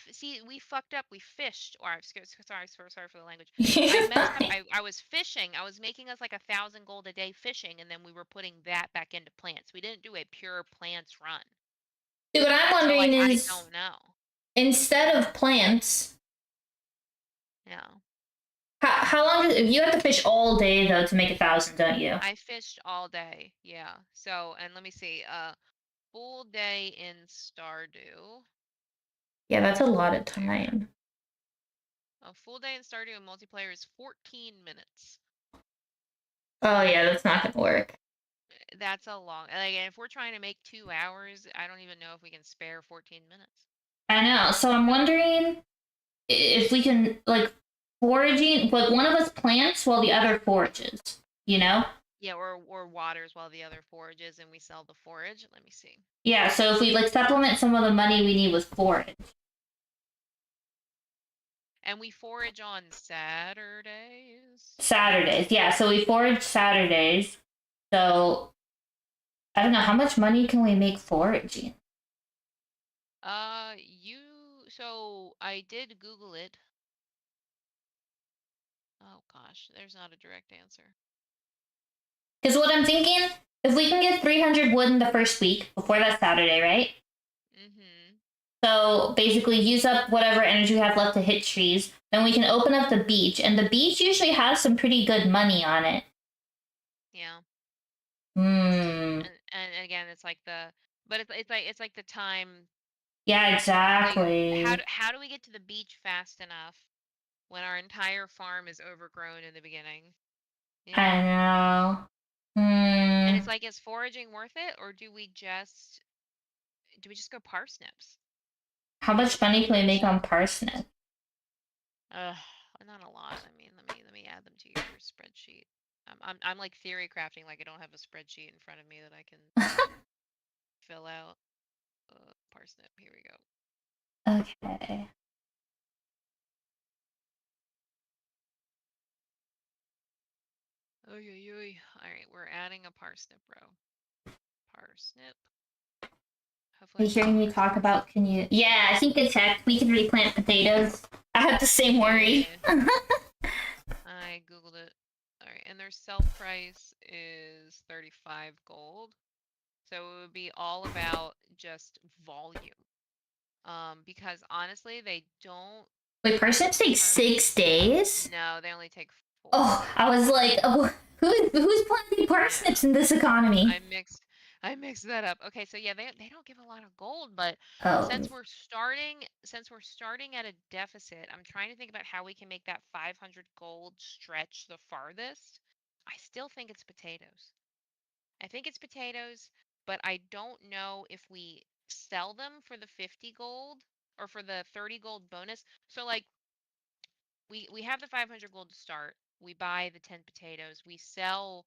fucked up. We fished. Or sorry for the language. I messed up. I was fishing. I was making us like 1,000 gold a day fishing, and then we were putting that back into plants. We didn't do a pure plants run. Dude, what I'm wondering so, like, is, I don't know. instead of plants, Yeah. how long does you have to fish all day though to make 1,000, don't you? I fished all day. Yeah. So, and let me see. Full day in Stardew. Yeah, that's a lot of time. A full day in Stardew and multiplayer is 14 minutes. Oh yeah, that's not gonna work. That's a long. Like, if we're trying to make 2 hours, I don't even know if we can spare 14 minutes. I know. So I'm wondering if we can like foraging, like one of us plants while the other forages. You know? Yeah, or waters while the other forages, and we sell the forage. Let me see. Yeah. So if we like supplement some of the money we need with forage. And we forage on Saturdays. Saturdays, yeah. So we forage Saturdays. So I don't know how much money can we make foraging. So I did Google it. Oh gosh, there's not a direct answer. Because what I'm thinking, if we can get 300 wood in the first week before that Saturday, right? Mm-hmm. So basically, use up whatever energy we have left to hit trees. Then we can open up the beach, and the beach usually has some pretty good money on it. Yeah. Hmm. And again, it's like it's like the time. Yeah, exactly. Like, how do we get to the beach fast enough when our entire farm is overgrown in the beginning? You know? I know. And it's Hmm. like, is foraging worth it, or do we just go parsnips? How much money can we make on parsnip? Not a lot. I mean, let me add them to your spreadsheet. I'm like theory crafting, like I don't have a spreadsheet in front of me that I can fill out. Parsnip. Here we go. Okay. Oy, oy, oy. All right, we're adding a parsnip row. Parsnip. Are you hearing me talk about, can you? Yeah, I think it's heck. We can replant potatoes. I have the same worry. Yeah. I Googled it. All right, and their sell price is 35 gold. So it would be all about just volume. Because honestly, they don't. Wait, parsnips take 6 days? No, they only take 4. Oh, I was like, oh, who's planting parsnips in this economy? I mixed that up. Okay, so yeah, they don't give a lot of gold, but Oh. since we're starting at a deficit, I'm trying to think about how we can make that 500 gold stretch the farthest. I still think it's potatoes. I think it's potatoes, but I don't know if we sell them for the 50 gold or for the 30 gold bonus. So like we have the 500 gold to start. We buy the 10 potatoes. We sell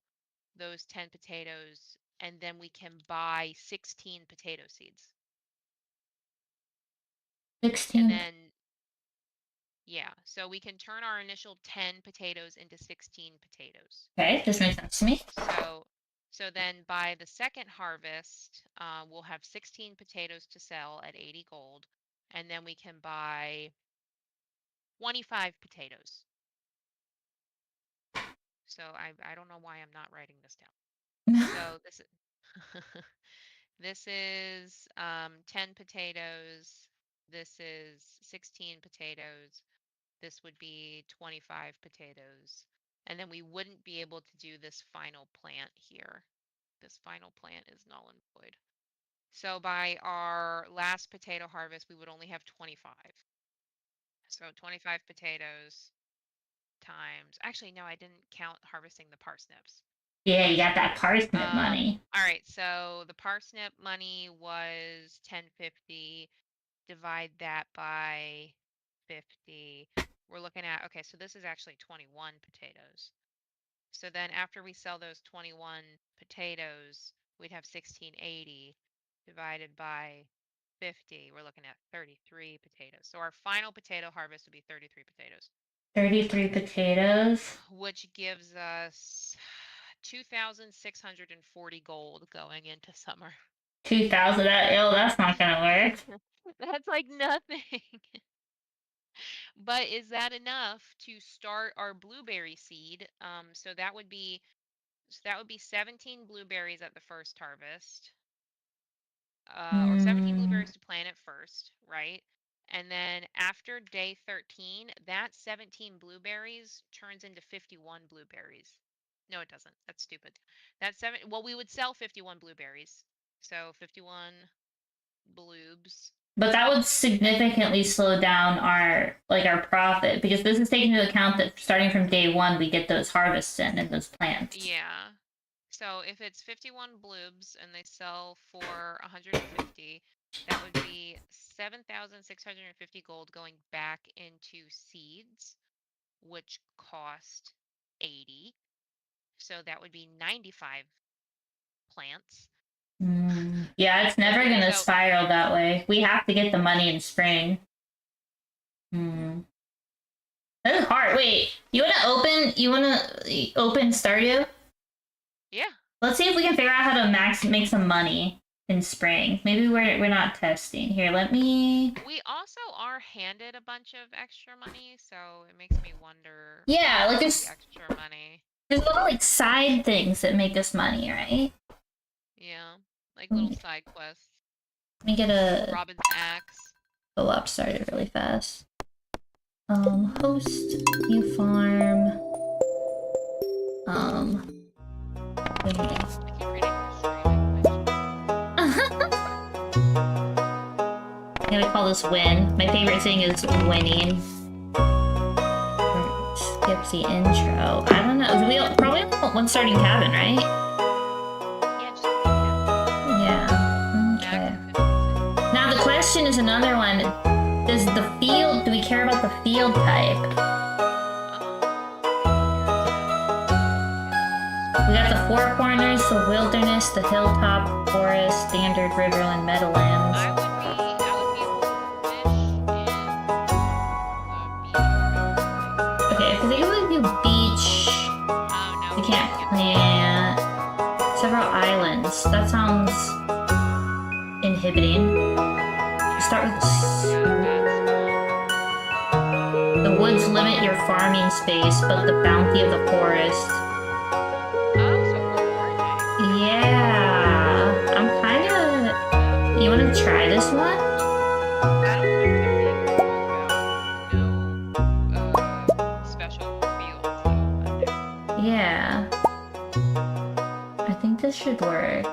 those 10 potatoes, and then we can buy 16 potato seeds. 16. And then, yeah, so we can turn our initial 10 potatoes into 16 potatoes. Okay, this makes sense to me. So then by the second harvest, we'll have 16 potatoes to sell at 80 gold. And then we can buy 25 potatoes. So I don't know why I'm not writing this down. So this is 10 potatoes. This is 16 potatoes. This would be 25 potatoes. And then we wouldn't be able to do this final plant here. This final plant is null and void. So by our last potato harvest, we would only have 25. So 25 potatoes times, actually, no, I didn't count harvesting the parsnips. Yeah, you got that parsnip money. All right, so the parsnip money was 1050. Divide that by 50. We're looking at, okay, so this is actually 21 potatoes. So then after we sell those 21 potatoes, we'd have 1680 divided by 50. We're looking at 33 potatoes. So our final potato harvest would be 33 potatoes. 33 potatoes. Which gives us 2,640 gold going into summer. 2,000. That's not gonna work. That's like nothing. But is that enough to start our blueberry seed? So that would be 17 blueberries at the first harvest. Or 17 blueberries to plant at first, right? And then after day 13, that 17 blueberries turns into 51 blueberries. No, it doesn't. That's stupid. Well, we would sell 51 blueberries. So 51 bloobs. But that would significantly slow down our profit, because this is taking into account that starting from day one we get those harvests in and those plants. Yeah. So if it's 51 bloobs and they sell for 150, that would be 7,650 gold going back into seeds, which cost 80. So that would be 95 plants. Yeah, it's never gonna spiral that way. We have to get the money in spring. That is hard. Wait, you wanna open Stardew? Yeah. Let's see if we can figure out how to make some money in spring. Maybe we're not testing. Here, let me... We also are handed a bunch of extra money, so it makes me wonder... Yeah, like there's... extra money. There's little, side things that make us money, right? Yeah, like little side quests. Let me get a... Robin's axe. Go up started really fast. Host, new farm. I keep reading streaming. I'm gonna call this win. My favorite thing is winning. Skips the intro. I don't know. We probably only want one starting cabin, right? Yeah, just yeah. Okay. Now the question is another one. Do we care about the field type? We got the Four Corners, the Wilderness, the Hilltop, Forest, Standard, Riverland, Meadowlands. I would be fish in the beach. Okay, because they would do beach. Oh no. We can't plant several islands. That sounds inhibiting. Start with the woods limit your farming space, but the bounty of the forest. Yeah, I'm kind of... You want to try this one? I don't remember there being no special fields. Yeah. I think this should work.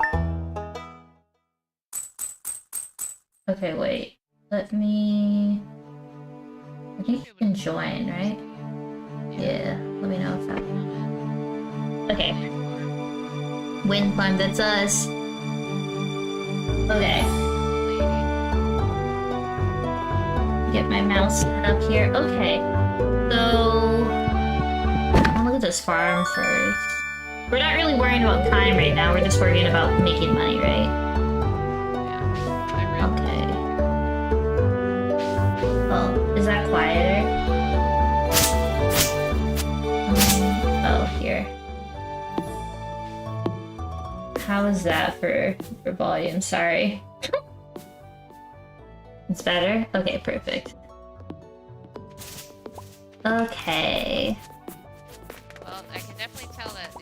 Okay, wait. Let me... I think you can join, right? Yeah, let me know if that... Okay. Wind farm, that's us. Okay. Get my mouse set up here. Okay. So... I'll look at this farm first. We're not really worrying about time right now, we're just worrying about making money, right? Okay. Oh, is that quieter? Oh, here. How is that for volume? Sorry. It's better? Okay, perfect. Okay. Well, I can definitely tell that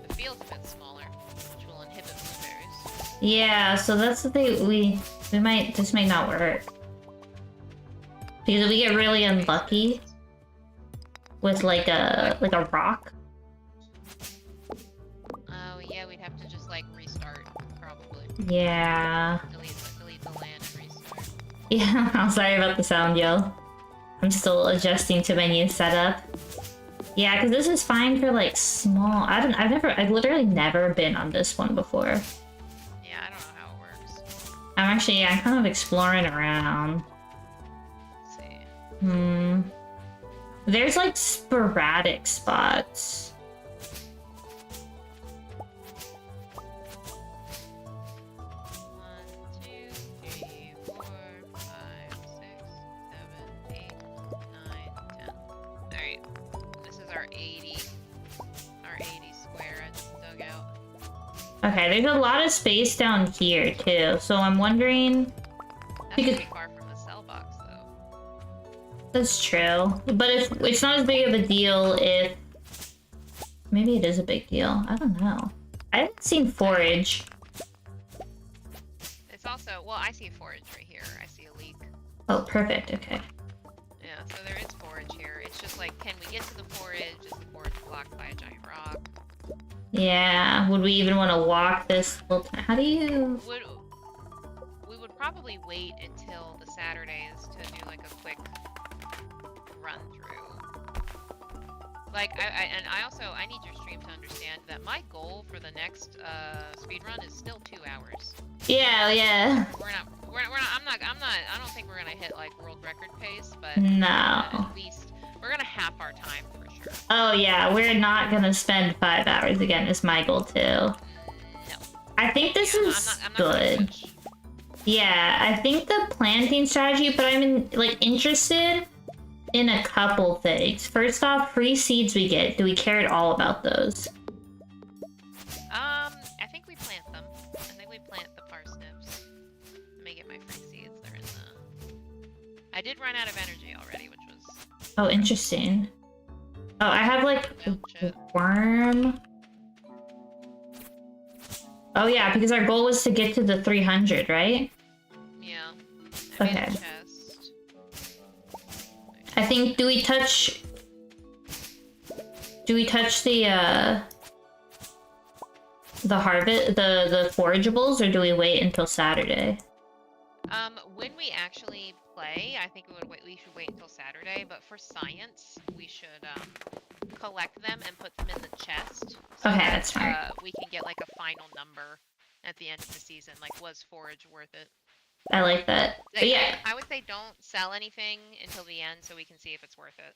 the field's a bit smaller, which will inhibit blueberries. Yeah, so that's the thing. We might, this might not work. Because if we get really unlucky with like a rock. Oh yeah, we'd have to just like restart, probably. Yeah. Delete the land and restart. Yeah, I'm sorry about the sound, yo. I'm still adjusting to my new setup. Yeah, because this is fine for like small. I've literally never been on this one before. Yeah, I don't know how it works. I'm kind of exploring around. Let's see. There's like sporadic spots. One, two, three, 4, 5, 6, 7, 8, 9, 10. Alright. This is our 80 square I just dug out. Okay, there's a lot of space down here too, so I'm wondering. That's Because pretty far from the cell box though. that's true, but if it's not as big of a deal, if maybe it is a big deal. I don't know. I haven't seen forage. It's also, well, I see forage right here. I see a leak. Oh, perfect. Okay. Yeah, so there is forage here. It's just like, can we get to the forage? Is the forage blocked by a giant rock? Yeah. Would we even want to walk this whole time? How do you? We would probably wait until the Saturdays to do like a quick run through. Like, I need your stream to understand that my goal for the next speed run is still 2 hours. Yeah. Yeah. I don't think we're gonna hit like world record pace, but No. at least we're gonna half our time for sure. Oh yeah, we're not gonna spend 5 hours again. Is my goal too. No. I think this is I'm not good. Yeah, I think the planting strategy, but I'm interested in a couple things. First off, free seeds we get. Do we care at all about those? I think we plant them. I think we plant the parsnips. Let me get my free seeds. They're in the. I did run out of energy already, which was. Oh, interesting. Oh, I have like a worm. Oh yeah, because our goal was to get to the 300, right? Yeah. Okay. Made a chest. I think, do we touch the harvest, the forageables, or do we wait until Saturday? When we actually play, I think we should wait until Saturday, but for science, we should, collect them and put them in the chest. So Okay, that, that's fine. we can get, like, a final number at the end of the season. Like, was forage worth it? I like that. But Like, yeah. I would say don't sell anything until the end so we can see if it's worth it.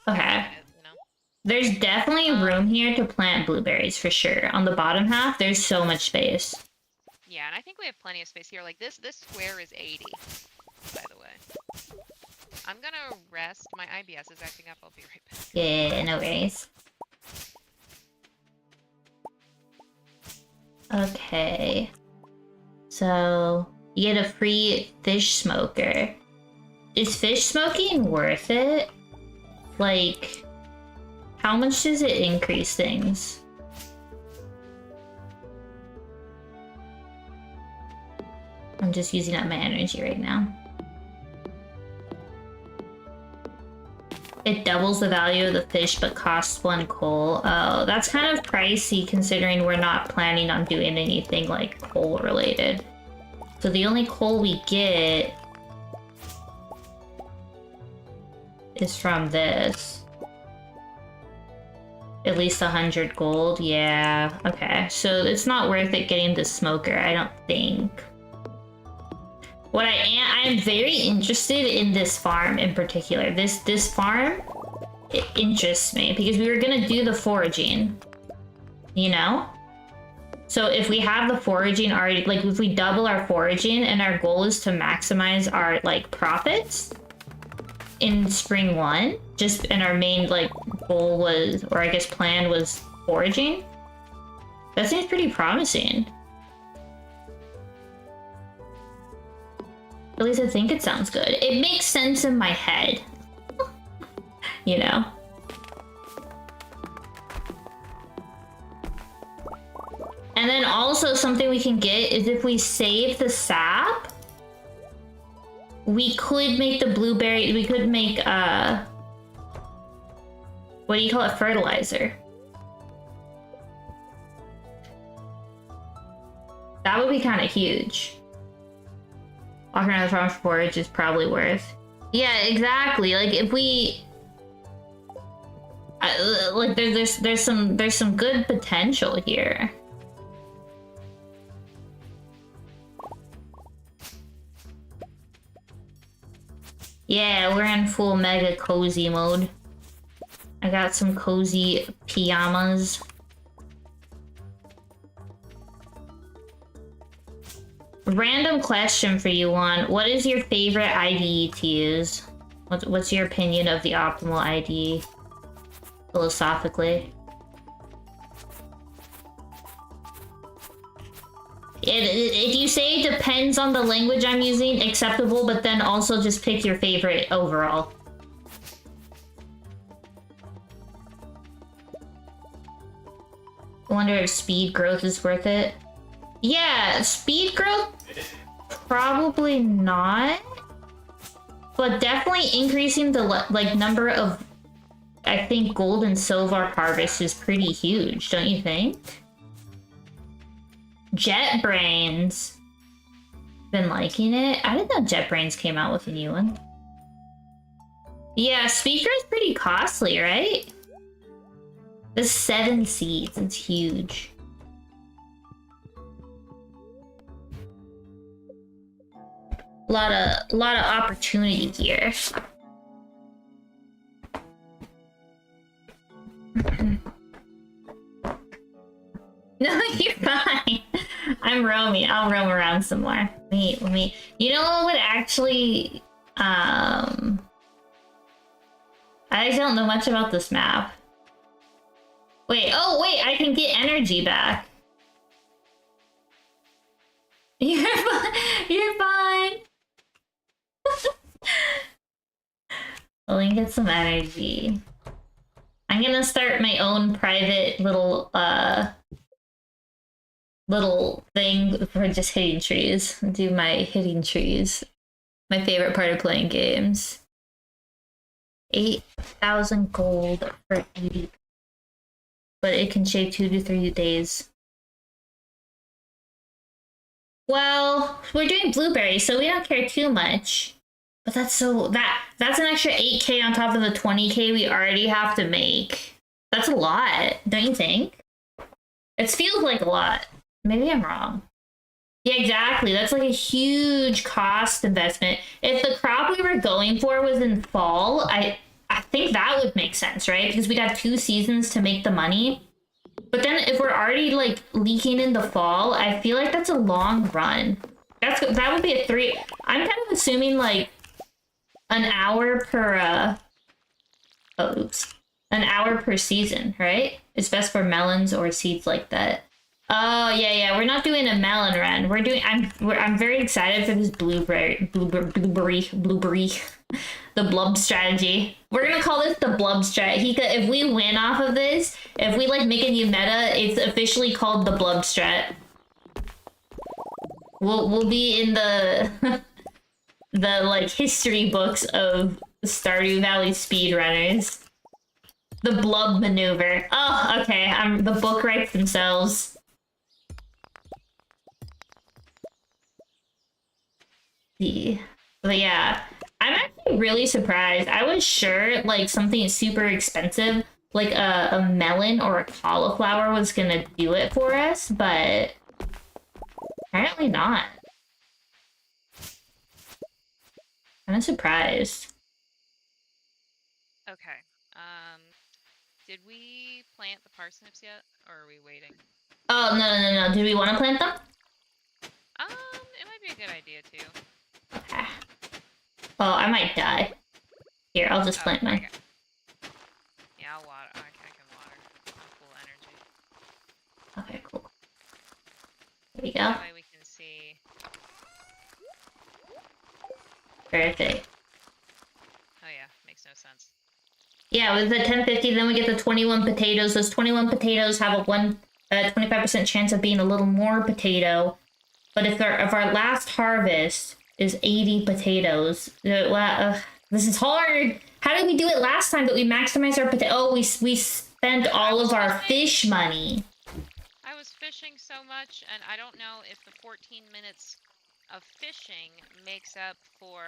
Okay. You know? There's definitely room here to plant blueberries for sure. On the bottom half, there's so much space. Yeah, and I think we have plenty of space here. Like, this square is 80, by the way. I'm gonna rest. My IBS is acting up. I'll be right back. Yeah, no worries. Okay. So, you get a free fish smoker. Is fish smoking worth it? Like, how much does it increase things? I'm just using up my energy right now. It doubles the value of the fish but costs 1 coal. Oh, that's kind of pricey considering we're not planning on doing anything like coal related. So the only coal we get is from this. At least 100 gold, yeah. Okay, so it's not worth it getting the smoker, I don't think. What I am very interested in this farm in particular. This farm, it interests me because we were gonna do the foraging, you know? So if we have the foraging already, like if we double our foraging and our goal is to maximize our like profits in spring 1, and our main like goal was, or I guess plan was foraging, That seems pretty promising. At least I think it sounds good. It makes sense in my head. You know? And then also something we can get is if we save the sap, we could make the blueberry, we could make, what do you call it? Fertilizer. That would be kind of huge. Walking around the farm for forage is probably worth. Yeah, exactly. Like if we, like there's some good potential here. Yeah, we're in full mega cozy mode. I got some cozy pajamas. Random question for you, Juan. What is your favorite IDE to use? What's your opinion of the optimal IDE, philosophically? If you say it depends on the language I'm using, acceptable, but then also just pick your favorite overall. I wonder if speed growth is worth it. Yeah, speed growth, probably not. But definitely increasing the like number of, I think, gold and silver harvest is pretty huge, don't you think? JetBrains. Been liking it. I didn't know JetBrains came out with a new one. Yeah, speaker is pretty costly, right? The 7 seeds, it's huge. Lot of opportunity here. No, you're fine. I'm roaming. I'll roam around some more. Let me. You know what would actually, I don't know much about this map. Wait, oh wait, I can get energy back. You're fine. You're fine. Let me get some energy. I'm gonna start my own private little thing for just hitting trees. Do my hitting trees. My favorite part of playing games. 8,000 gold for 80. But it can shave 2 to 3 days. Well, we're doing blueberries, so we don't care too much. But that's an extra 8k on top of the 20k we already have to make. That's a lot, don't you think? It feels like a lot. Maybe I'm wrong. Yeah, exactly. That's like a huge cost investment. If the crop we were going for was in fall, I think that would make sense, right? Because we'd have 2 seasons to make the money. But then if we're already like leaking in the fall, I feel like that's a long run. That would be a 3. I'm kind of assuming like an hour per an hour per season, right? It's best for melons or seeds like that. Oh yeah, we're not doing a melon run. I'm very excited for this blueberry, the blub strategy. We're gonna call this the blub strat. If we win off of this, if we like make a new meta, it's officially called the blub strat. We'll be in the the like history books of Stardew Valley speedrunners. The blub maneuver. Oh, okay. The book writes themselves. But yeah, I'm actually really surprised. I was sure like something super expensive, like a melon or a cauliflower was gonna do it for us, but apparently not. I'm surprised. Okay. Did we plant the parsnips yet, or are we waiting? Oh, no. Did we want to plant them? It might be a good idea too. Okay. Oh, I might die. Here, I'll just plant mine. Yeah, I'll water. I can water. I'm full energy. Okay, cool. There you go. That way we can see. Perfect. Oh yeah, makes no sense. Yeah, with the 1050, then we get the 21 potatoes. Those 21 potatoes have a 25% chance of being a little more potato. But if our last harvest is 80 potatoes, this is hard. How did we do it last time that we maximized our potato? Oh, we spent all of our fish money. I was fishing so much, and I don't know if the 14 minutes of fishing makes up for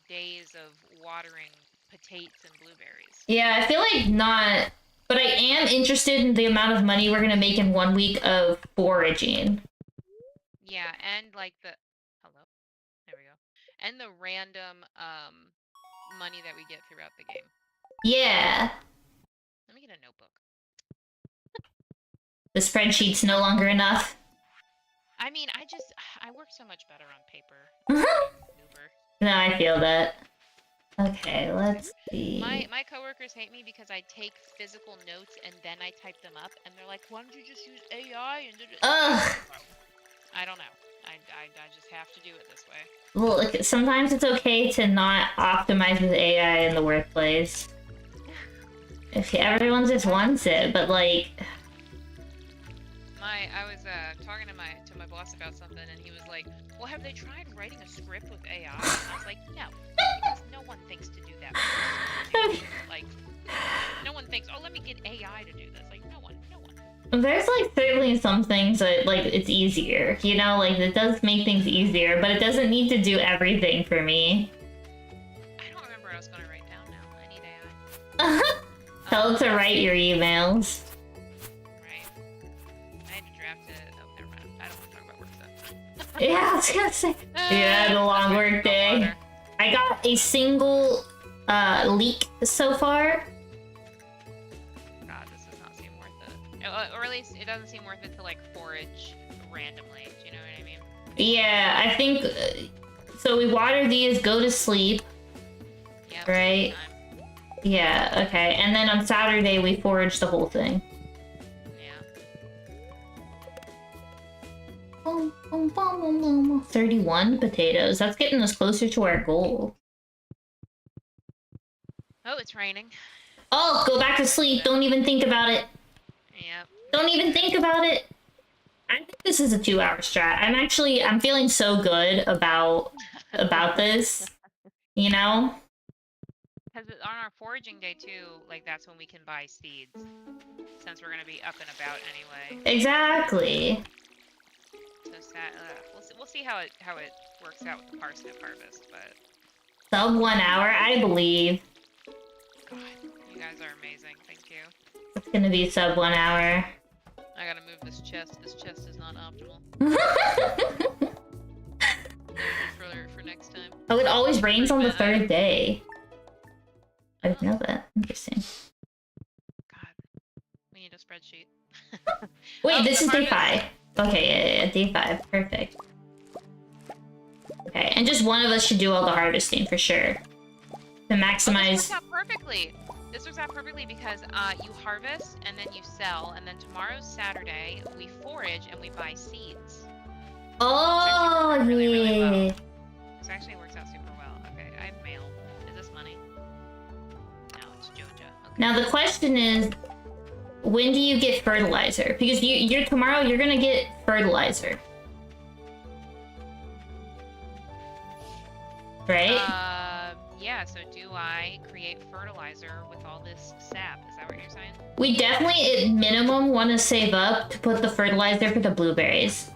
days of watering potatoes and blueberries. Yeah, I feel like not, but I am interested in the amount of money we're gonna make in 1 week of foraging. Yeah, and like hello, there we go, and the random money that we get throughout the game. Yeah. Let me get a notebook. The spreadsheet's no longer enough. I mean, I work so much better on paper. No, I feel that. Okay, let's see. My coworkers hate me because I take physical notes and then I type them up, and they're like, "Why don't you just use AI?" And ugh. I don't know. I just have to do it this way. Well, look, sometimes it's okay to not optimize with AI in the workplace. If everyone just wants it, but like. I was talking to my boss about something, and he was like, "Well, have they tried writing a script with AI?" And I was like, "No, because no one thinks to do that. Like, no one thinks, oh, let me get AI to do this. Like, no one. There's like certainly some things that like it's easier, you know, like it does make things easier, but it doesn't need to do everything for me. I don't remember what I was gonna write down now. I need AI. Tell it to write your emails. Yeah, I was gonna say. Yeah, the long work day. I got a single leak so far. God, this does not seem worth it. Or at least it doesn't seem worth it to like forage randomly. Do you know what I mean? Yeah, I think. So we water these, go to sleep. Yep, right? Yeah, okay. And then on Saturday we forage the whole thing. 31 potatoes. That's getting us closer to our goal. Oh, it's raining. Oh, go back to sleep. Don't even think about it. Yep. Don't even think about it. I think this is a 2-hour strat. I'm feeling so good about this. You know? Because on our foraging day too, like that's when we can buy seeds. Since we're gonna be up and about anyway. Exactly. So we'll see how it works out with the parsnip harvest, but sub 1 hour, I believe. God, you guys are amazing. Thank you. It's gonna be sub 1 hour. I gotta move this chest. This chest is not optimal. for next time. Oh, it always rains on the 3rd day. I didn't know that. Interesting. God, we need a spreadsheet. Wait, this is day 5. Okay, yeah, day 5. Perfect. Okay, and just one of us should do all the harvesting for sure. To maximize. This works out perfectly. This works out perfectly because you harvest and then you sell, and then tomorrow's Saturday we forage and we buy seeds. Oh, yeah. Really well. This actually works out super well. Okay, I have mail. Is this money? No, it's Joja. Okay. Now the question is, when do you get fertilizer? Because you're tomorrow you're gonna get fertilizer. Right? Yeah, so do I create fertilizer with all this sap? Is that what you're saying? We definitely, at minimum, want to save up to put the fertilizer for the blueberries.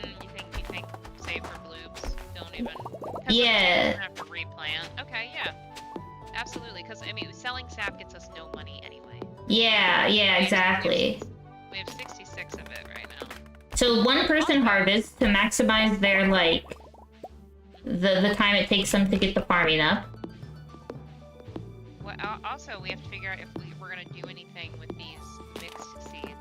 You think save for bloobs? Don't even... Yeah. Don't have to replant. Okay, yeah. Absolutely, because, I mean, selling sap gets us no money anyway. Yeah, exactly. We have 66 of it right now. So one person harvests to maximize their, like, the time it takes them to get the farming up. Well, also, we have to figure out if we're going to do anything with these mixed seeds.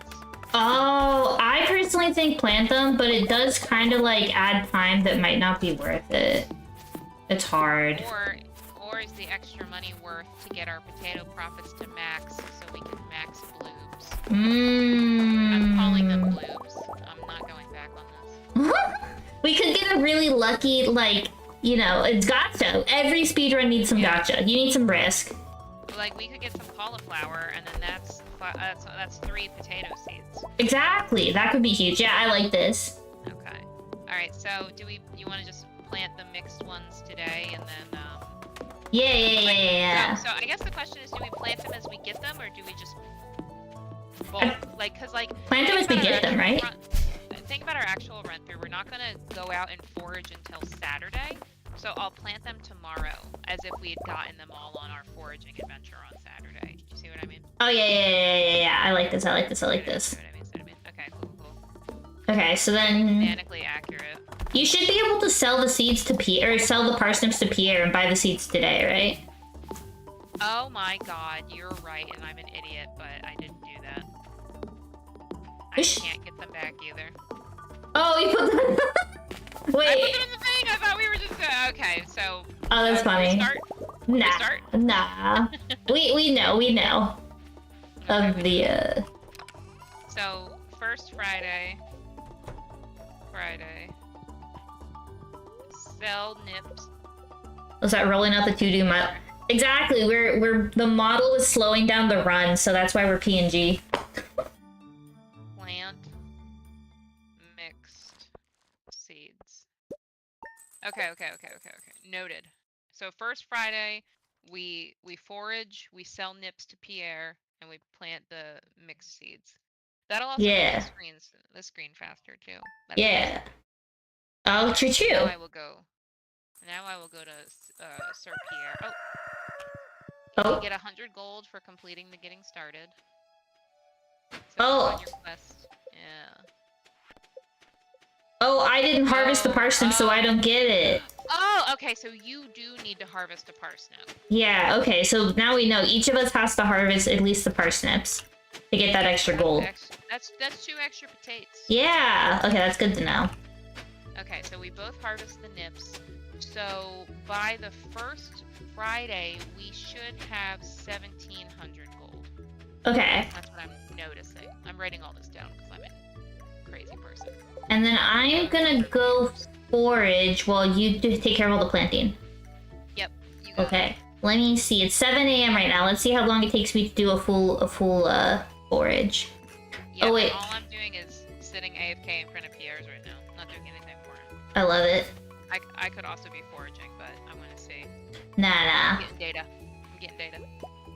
Oh, I personally think plant them, but it does kind of, like, add time that might not be worth it. It's hard. Or is the extra money worth to get our potato profits to max so we can max bloobs? I'm calling them bloobs. I'm not going back back on this. We could get a really lucky, like, you know, it's gotcha. Every speedrun needs some gotcha. You need some risk. Like, we could get some cauliflower, and then that's 3 potato seeds. Exactly. That could be huge. Yeah, I like this. Okay. All right. So, you want to just plant the mixed ones today, and then Yeah. So I guess the question is, do we plant them as we get them, or do we just plant them as we get them, right? Think about our actual run through. We're not gonna go out and forage until Saturday, so I'll plant them tomorrow, as if we had gotten them all on our foraging adventure on Saturday. Do you see what I mean? Oh yeah. I like this. See what I mean? Okay, cool. Okay, so then Semantically accurate. you should be able to sell the seeds to Pierre, or sell the parsnips to Pierre and buy the seeds today, right? Oh my god, you're right, and I'm an idiot, but I didn't do that. I can't get them back either. Oh, you put them. Wait. I put them in the thing. I thought we were just okay. So. Oh, that's funny. Start. Nah. we know. Okay. Of the So first Friday. Sell nips. Was that rolling out the to-do model? Exactly. We're the model is slowing down the run, so that's why we're PNG. Plant mixed seeds. Okay. Noted. So first Friday, we forage, we sell nips to Pierre, and we plant the mixed seeds. That'll also make the screen faster too. Yeah. Oh, true. Now I will go to Sir Pierre. You get 100 gold for completing the getting started. So on your quest. Yeah. Oh, I didn't harvest the parsnip, so I don't get it. Oh, okay, so you do need to harvest a parsnip. Yeah, okay, so now we know each of us has to harvest at least the parsnips to get that extra gold. That's 2 extra potatoes. Yeah, okay, that's good to know. Okay, so we both harvest the nips. So by the first Friday, we should have 1,700 gold. Okay. That's what I'm noticing. I'm writing all this down because I'm a crazy person. And then I'm gonna go forage while you take care of all the planting. Yep. You go. Okay. Let me see. It's 7 a.m. right now. Let's see how long it takes me to do a full forage. Yeah, oh wait. All I'm doing is sitting AFK in front of Pierre's right now. Not doing anything for him. I love it. I could also be foraging, but I'm gonna see. Nah. I'm getting data.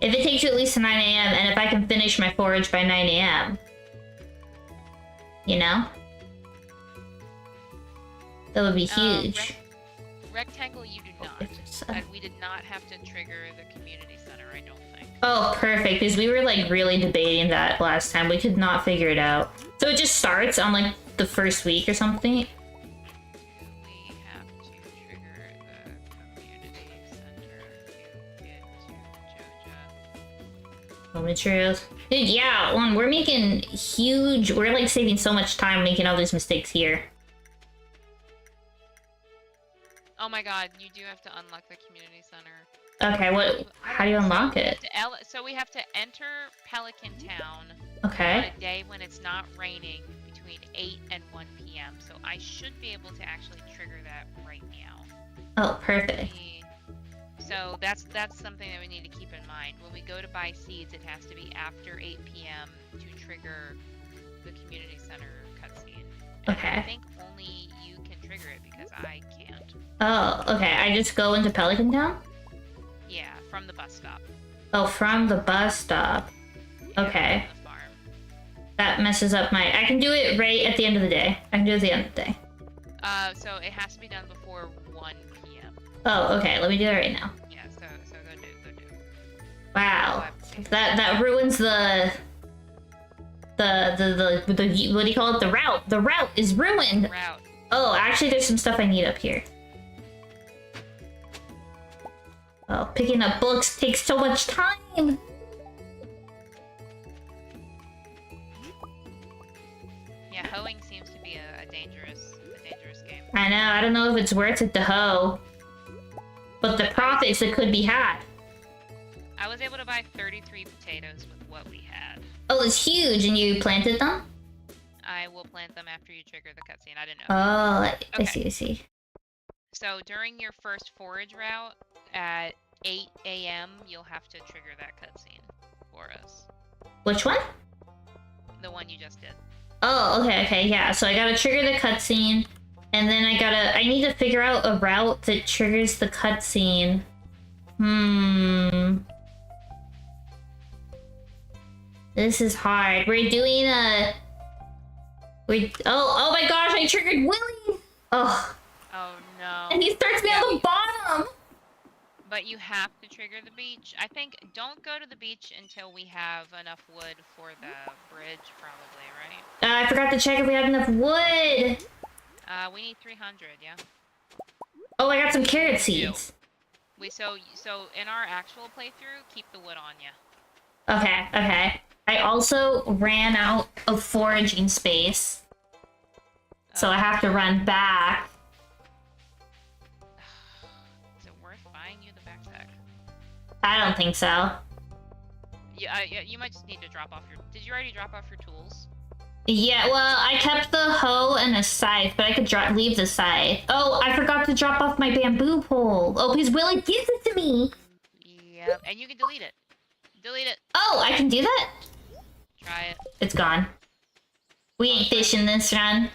If it takes you at least to 9 a.m. and if I can finish my forage by 9 a.m. You know? That would be huge. Rectangle, you do not. We did not have to trigger the community center, I don't think. Oh, perfect, because we were like really debating that last time. We could not figure it out. So it just starts on like the first week or something? We have to trigger the community center to get to Joja. Materials. Dude, yeah, we're making huge... We're like saving so much time making all these mistakes here. Oh my god, you do have to unlock the community center. Okay, how do you unlock it? So we have to enter Pelican Town Okay. on a day when it's not raining between 8 and 1 p.m. So I should be able to actually trigger that right now. Oh, perfect. So that's something that we need to keep in mind. When we go to buy seeds, it has to be after 8 p.m. to trigger the community center cutscene. Okay. I think only you can trigger it because I can't. Oh, okay. I just go into Pelican Town? Yeah, from the bus stop. Oh, from the bus stop. Yeah, okay. from the farm. That messes up my... I can do it right at the end of the day. I can do it at the end of the day. So it has to be done before 1 p.m. Oh, okay. Let me do it right now. Yeah, so go do it. Wow. That ruins the what do you call it? The route. The route is ruined. Route. Oh, actually, there's some stuff I need up here. Oh, picking up books takes so much time. Yeah, hoeing seems to be a dangerous game. I know. I don't know if it's worth it to hoe, but the profits that could be had. I was able to buy 33 potatoes with what we had. Oh, it's huge, and you planted them? I will plant them after you trigger the cutscene. I didn't know. Oh, Okay. I see, I see. So during your first forage route at 8 a.m., you'll have to trigger that cutscene for us. Which one? The one you just did. Oh, okay, yeah. So I gotta trigger the cutscene, and then I need to figure out a route that triggers the cutscene. This is hard. We're doing a... Oh my gosh, I triggered Willy! Oh. Oh no. And he starts me on the bottom! But you have to trigger the beach. I think don't go to the beach until we have enough wood for the bridge, probably, right? I forgot to check if we had enough wood! We need 300, yeah? Oh, I got some carrot seeds. So in our actual playthrough, keep the wood on you. Okay. I also ran out of foraging space. So I have to run back. Is it worth buying you the backpack? I don't think so. Yeah, you might just need to drop off your... Did you already drop off your tools? Yeah, well, I kept the hoe and a scythe, but I could leave the scythe. Oh, I forgot to drop off my bamboo pole. Oh, because Willy gives it to me. Yeah, and you can delete it. Delete it. Oh, I can do that? Try it. It's gone. We ain't fishing this run.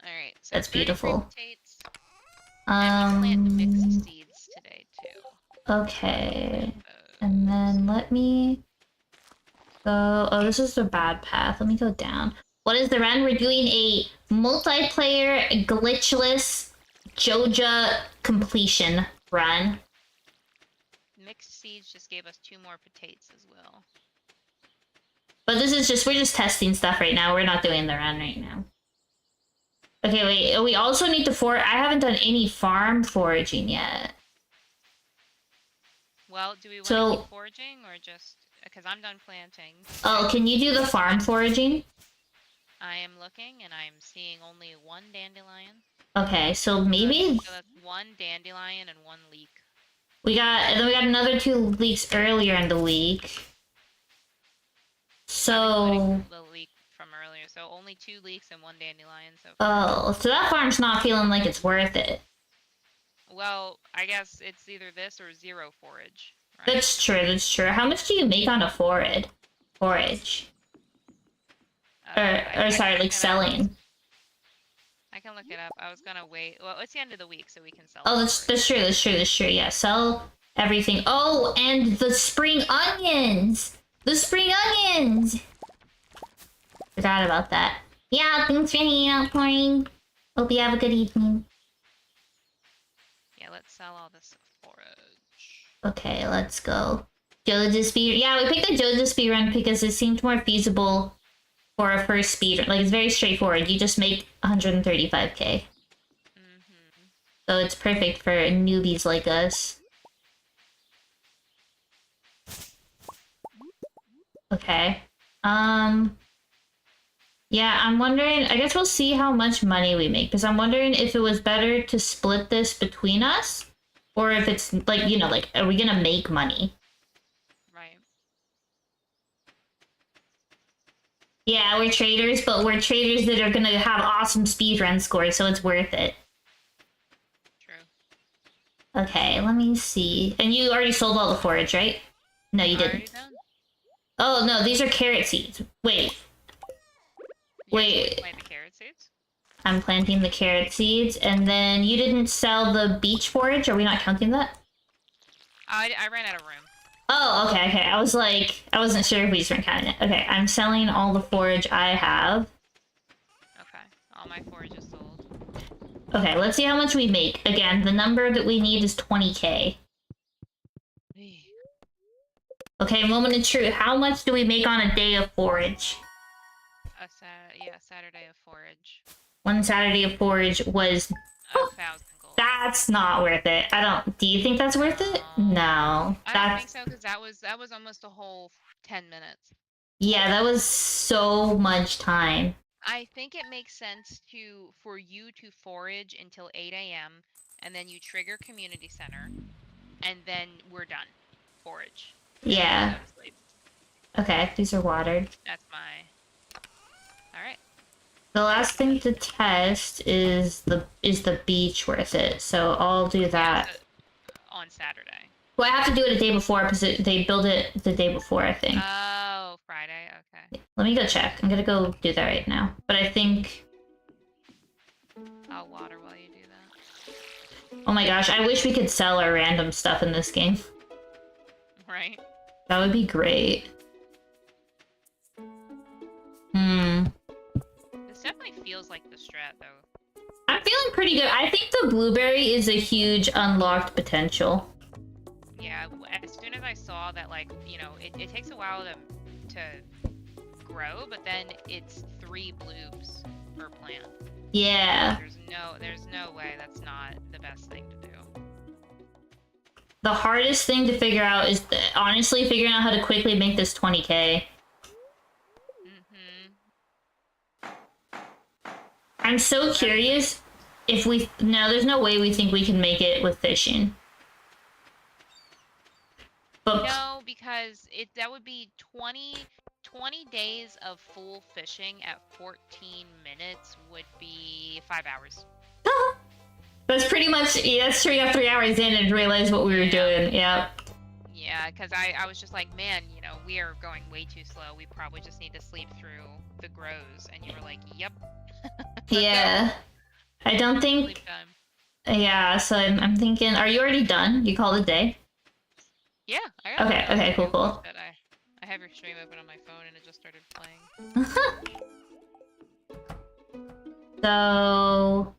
Alright, so that's beautiful. And we plant mixed seeds today, too. Okay. And then let me go... Oh, this is the bad path. Let me go down. What is the run? We're doing a multiplayer, glitchless, Joja completion run. Mixed seeds just gave us 2 more potatoes as well. But this is just... We're just testing stuff right now. We're not doing the run right now. Okay, wait. We also need to I haven't done any farm foraging yet. Well, do we want to keep foraging or just... Because I'm done planting. Oh, can you do the farm foraging? I am looking, and I am seeing only 1 dandelion. Okay, so maybe... So that's 1 dandelion and 1 leek. Then we got another 2 leeks earlier in the week. So... The leek from earlier, so only 2 leeks and 1 dandelion so far. Oh, so that farm's not feeling like it's worth it. Well, I guess it's either this or 0 forage. Right? That's true. How much do you make on a forage? Sorry, like selling. I can look it up. I was gonna wait. Well, it's the end of the week, so we can sell. Oh, that's true. Yeah, sell everything. Oh, and the spring onions! Forgot about that. Yeah, thanks for hanging out, Corey. Hope you have a good evening. Yeah, let's sell all this forage. Okay, let's go. Joja speed. Yeah, we picked the Joja speedrun because it seemed more feasible for a first speedrun. Like, it's very straightforward. You just make 135k. So it's perfect for newbies like us. Okay. Yeah, I'm wondering... I guess we'll see how much money we make. Because I'm wondering if it was better to split this between us. Or if it's, like, you know, like, are we gonna make money? Right. Yeah, we're traders, but we're traders that are gonna have awesome speedrun scores, so it's worth it. True. Okay, let me see. And you already sold all the forage, right? No, you didn't. Oh, no, these are carrot seeds. Wait. Plant the carrot seeds? I'm planting the carrot seeds, and then you didn't sell the beach forage? Are we not counting that? I ran out of room. Oh, okay. I was like, I wasn't sure if we just weren't counting it. Okay, I'm selling all the forage I have. Okay, all my forage is sold. Okay, let's see how much we make. Again, the number that we need is 20k. Okay, moment of truth. How much do we make on a day of forage? Saturday of forage. 1 Saturday of forage was 1,000 gold. That's not worth it. Do you think that's worth it? No. I don't think so, because that was almost a whole 10 minutes. Yeah, that was so much time. I think it makes sense for you to forage until 8 a.m. and then you trigger community center, and then we're done. Forage. Yeah. Okay, these are watered. That's my... Alright. The last thing to test is the beach worth it. So I'll do that. On Saturday. Well, I have to do it a day before because they build it the day before, I think. Oh, Friday. Okay. Let me go check. I'm gonna go do that right now. But I think. I'll water while you do that. Oh my gosh! I wish we could sell our random stuff in this game. Right. That would be great. Hmm. This definitely feels like the strat, though. I'm feeling pretty good. I think the blueberry is a huge unlocked potential. Yeah, as soon as I saw that, like, you know, it takes a while to grow, but then it's 3 bloops per plant. Yeah. There's no way that's not the best thing to do. The hardest thing to figure out is honestly figuring out how to quickly make this 20k. I'm so curious if we... No, there's no way we think we can make it with fishing. But... No, because that would be 20 days of full fishing at 14 minutes would be 5 hours. That's pretty much... Yeah, that's true. We got 3 hours in and realized what we were doing. Yeah. Yeah, because I was just like, man, you know, we are going way too slow. We probably just need to sleep through the grows. And you were like, yep. Yeah. I don't think... Sleep time. Yeah, so I'm thinking... Are you already done? You called it a day? Yeah. I got Okay, cool. I have your stream open on my phone and it just started playing. So...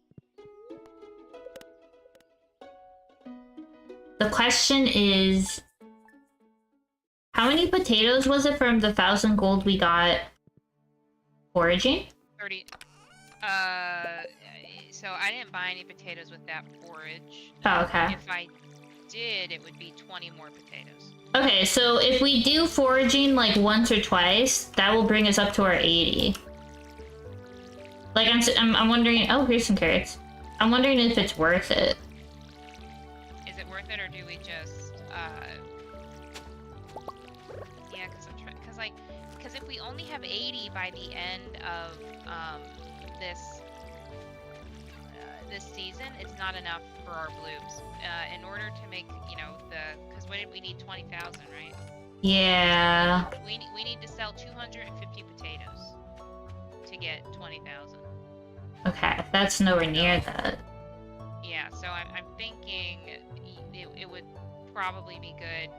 The question is... How many potatoes was it from the 1,000 gold we got foraging? 30. So I didn't buy any potatoes with that forage. Oh, okay. If I did, it would be 20 more potatoes. Okay, so if we do foraging like once or twice, that will bring us up to our 80. Like I'm wondering. Oh, here's some carrots. I'm wondering if it's worth it. Is it worth it, or do we just? Yeah, because if we only have 80 by the end of this season, it's not enough for our bloops. In order to make, you know, because what did we need? 20,000, right? Yeah. We need to sell 250 potatoes to get 20,000. Okay, that's nowhere near that. Yeah, so I'm thinking it would probably be good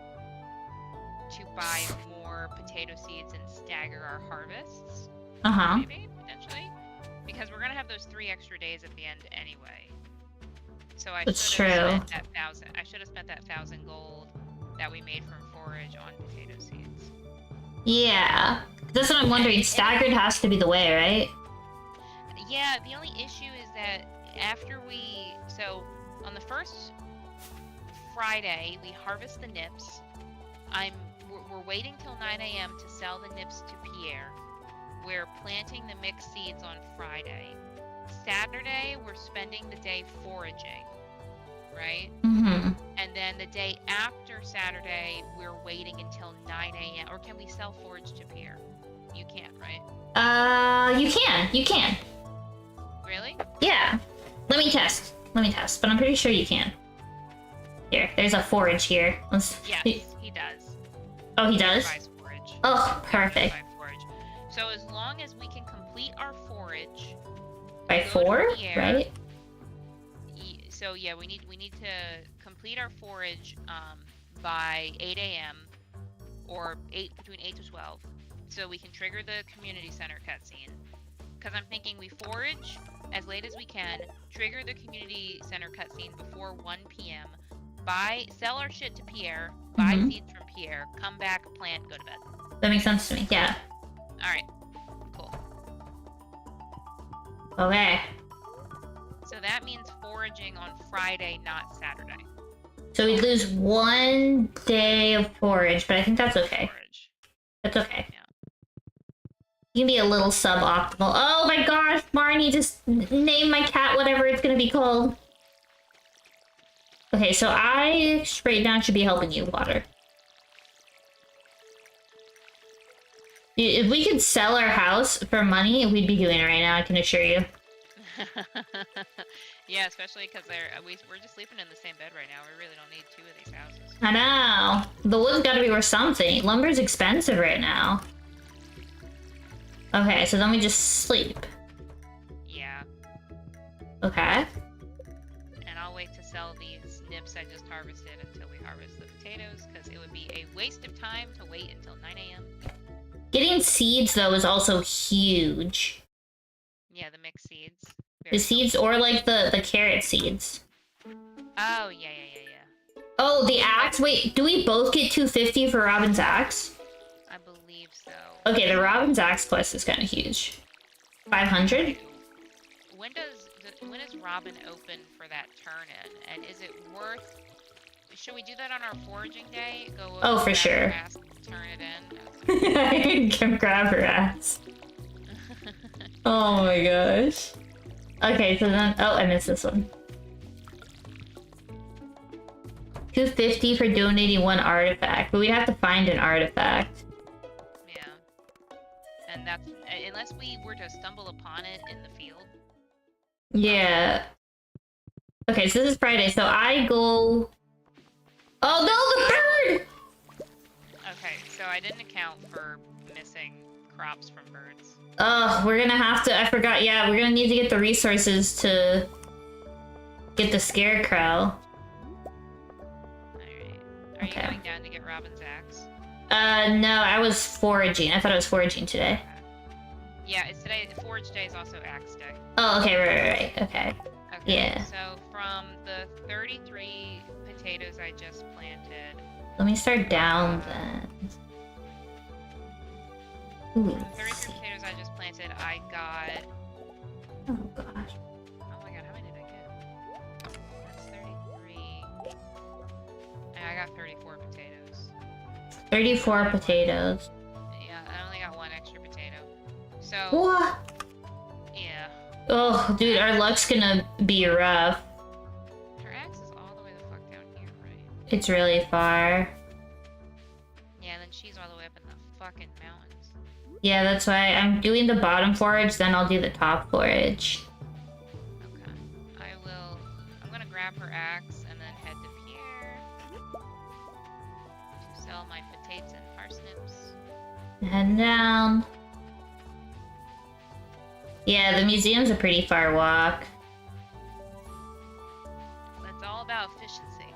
to buy more potato seeds and stagger our harvests. Maybe, potentially. Because we're gonna have those 3 extra days at the end anyway. So I should have spent that 1,000. I should have spent that 1,000 gold that we made from forage on potato seeds. Yeah, that's what I'm wondering. Staggered has to be the way, right? Yeah. The only issue is that after on the first Friday we harvest the nips. We're waiting till 9 a.m. to sell the nips to Pierre. We're planting the mixed seeds on Friday. Saturday, we're spending the day foraging, right? Mm-hmm. And then the day after Saturday, we're waiting until 9 a.m. Or can we sell forage to Pierre? You can't, right? You can. Really? Yeah. Let me test, but I'm pretty sure you can. Here, there's a forage here. Yes, he does. Oh, he does? Forage. Oh, perfect. So as long as we can complete our forage by 4, right? So yeah, we need to complete our forage by 8 a.m. or between 8 to 12, so we can trigger the community center cutscene. Because I'm thinking we forage as late as we can, trigger the community center cutscene before 1 p.m. Sell our shit to Pierre, buy seeds from Pierre, come back, plant, go to bed. That makes sense to me. Yeah. Alright, cool. Okay. So that means foraging on Friday, not Saturday. So we lose 1 day of forage, but I think that's okay. That's okay. Yeah. You can be a little suboptimal. Oh my gosh, Marnie, just name my cat whatever it's gonna be called. Okay, so I straight down should be helping you water. If we could sell our house for money, we'd be doing it right now, I can assure you. Yeah, especially because we're just sleeping in the same bed right now. We really don't need 2 of these houses. I know. The wood's gotta be worth something. Lumber's expensive right now. Okay, so then we just sleep. Yeah. Okay. And I'll wait to sell these nips I just harvested until we harvest the potatoes, because it would be a waste of time to wait until 9 a.m. Getting seeds, though, is also huge. Yeah, the mixed seeds. The seeds, or like the carrot seeds. Oh, yeah. Oh, the axe? Wait, do we both get 250 for Robin's axe? I believe so. Okay, the Robin's axe quest is kind of huge. 500? When is Robin open for that turn-in? And is it worth... Should we do that on our foraging day? Go over Oh, for sure. ask, turn it in? I can grab her ass. Oh my gosh. Okay, so then... Oh, I missed this one. 250 for donating 1 artifact, but we'd have to find an artifact. Yeah. And that's... Unless we were to stumble upon it in the field. Yeah. Okay, so this is Friday, so I go... Oh no, the bird! Okay, so I didn't account for missing crops from birds. Oh, we're gonna have to... I forgot, yeah, we're gonna need to get the resources to... get the scarecrow. Alright. Are you going down to get Robin's axe? No, I was foraging. I thought I was foraging today. Yeah, it's today. Forage day is also axe day. Oh, okay, right. Okay. Okay. Yeah. So from the 33 potatoes I just planted. Let me start down then. Ooh. 33 potatoes I just planted, I got... Oh gosh. Oh my god, how many did I get? That's 33... And I got 34 potatoes. 34 potatoes. Yeah, I only got 1 extra potato. So... What? Yeah. Oh, dude, our luck's gonna be rough. Her axe is all the way the fuck down here, right? It's really far. Yeah, and then she's all the way up in the fucking mountains. Yeah, that's why I'm doing the bottom forage, then I'll do the top forage. Okay. I'm gonna grab her axe and then head to Pierre to sell my potatoes and parsnips. Head down. Yeah, the museum's a pretty far walk. It's all about efficiency.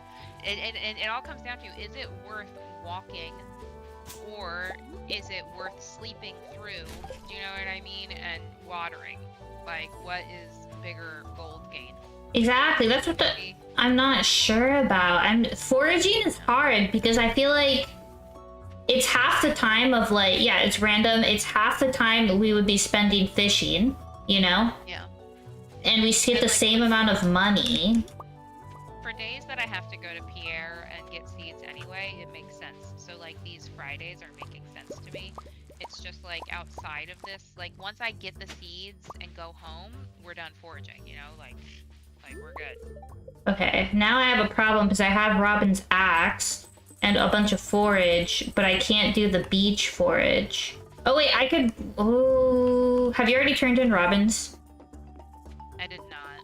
It all comes down to, is it worth walking or is it worth sleeping through, do you know what I mean, and watering? Like, what is bigger gold gain? Exactly, that's what I'm not sure about. Foraging is hard because I feel like it's half the time of like, yeah, it's random. It's half the time we would be spending fishing, you know? Yeah. And we get the same amount of money. For days that I have to go to Pierre and get seeds anyway, it makes sense. So like these Fridays are making sense to me. It's just like outside of this, like once I get the seeds and go home, we're done foraging, you know? Like we're good. Okay, now I have a problem because I have Robin's axe and a bunch of forage, but I can't do the beach forage. Oh wait, I could... Oh, have you already turned in Robin's? I did not.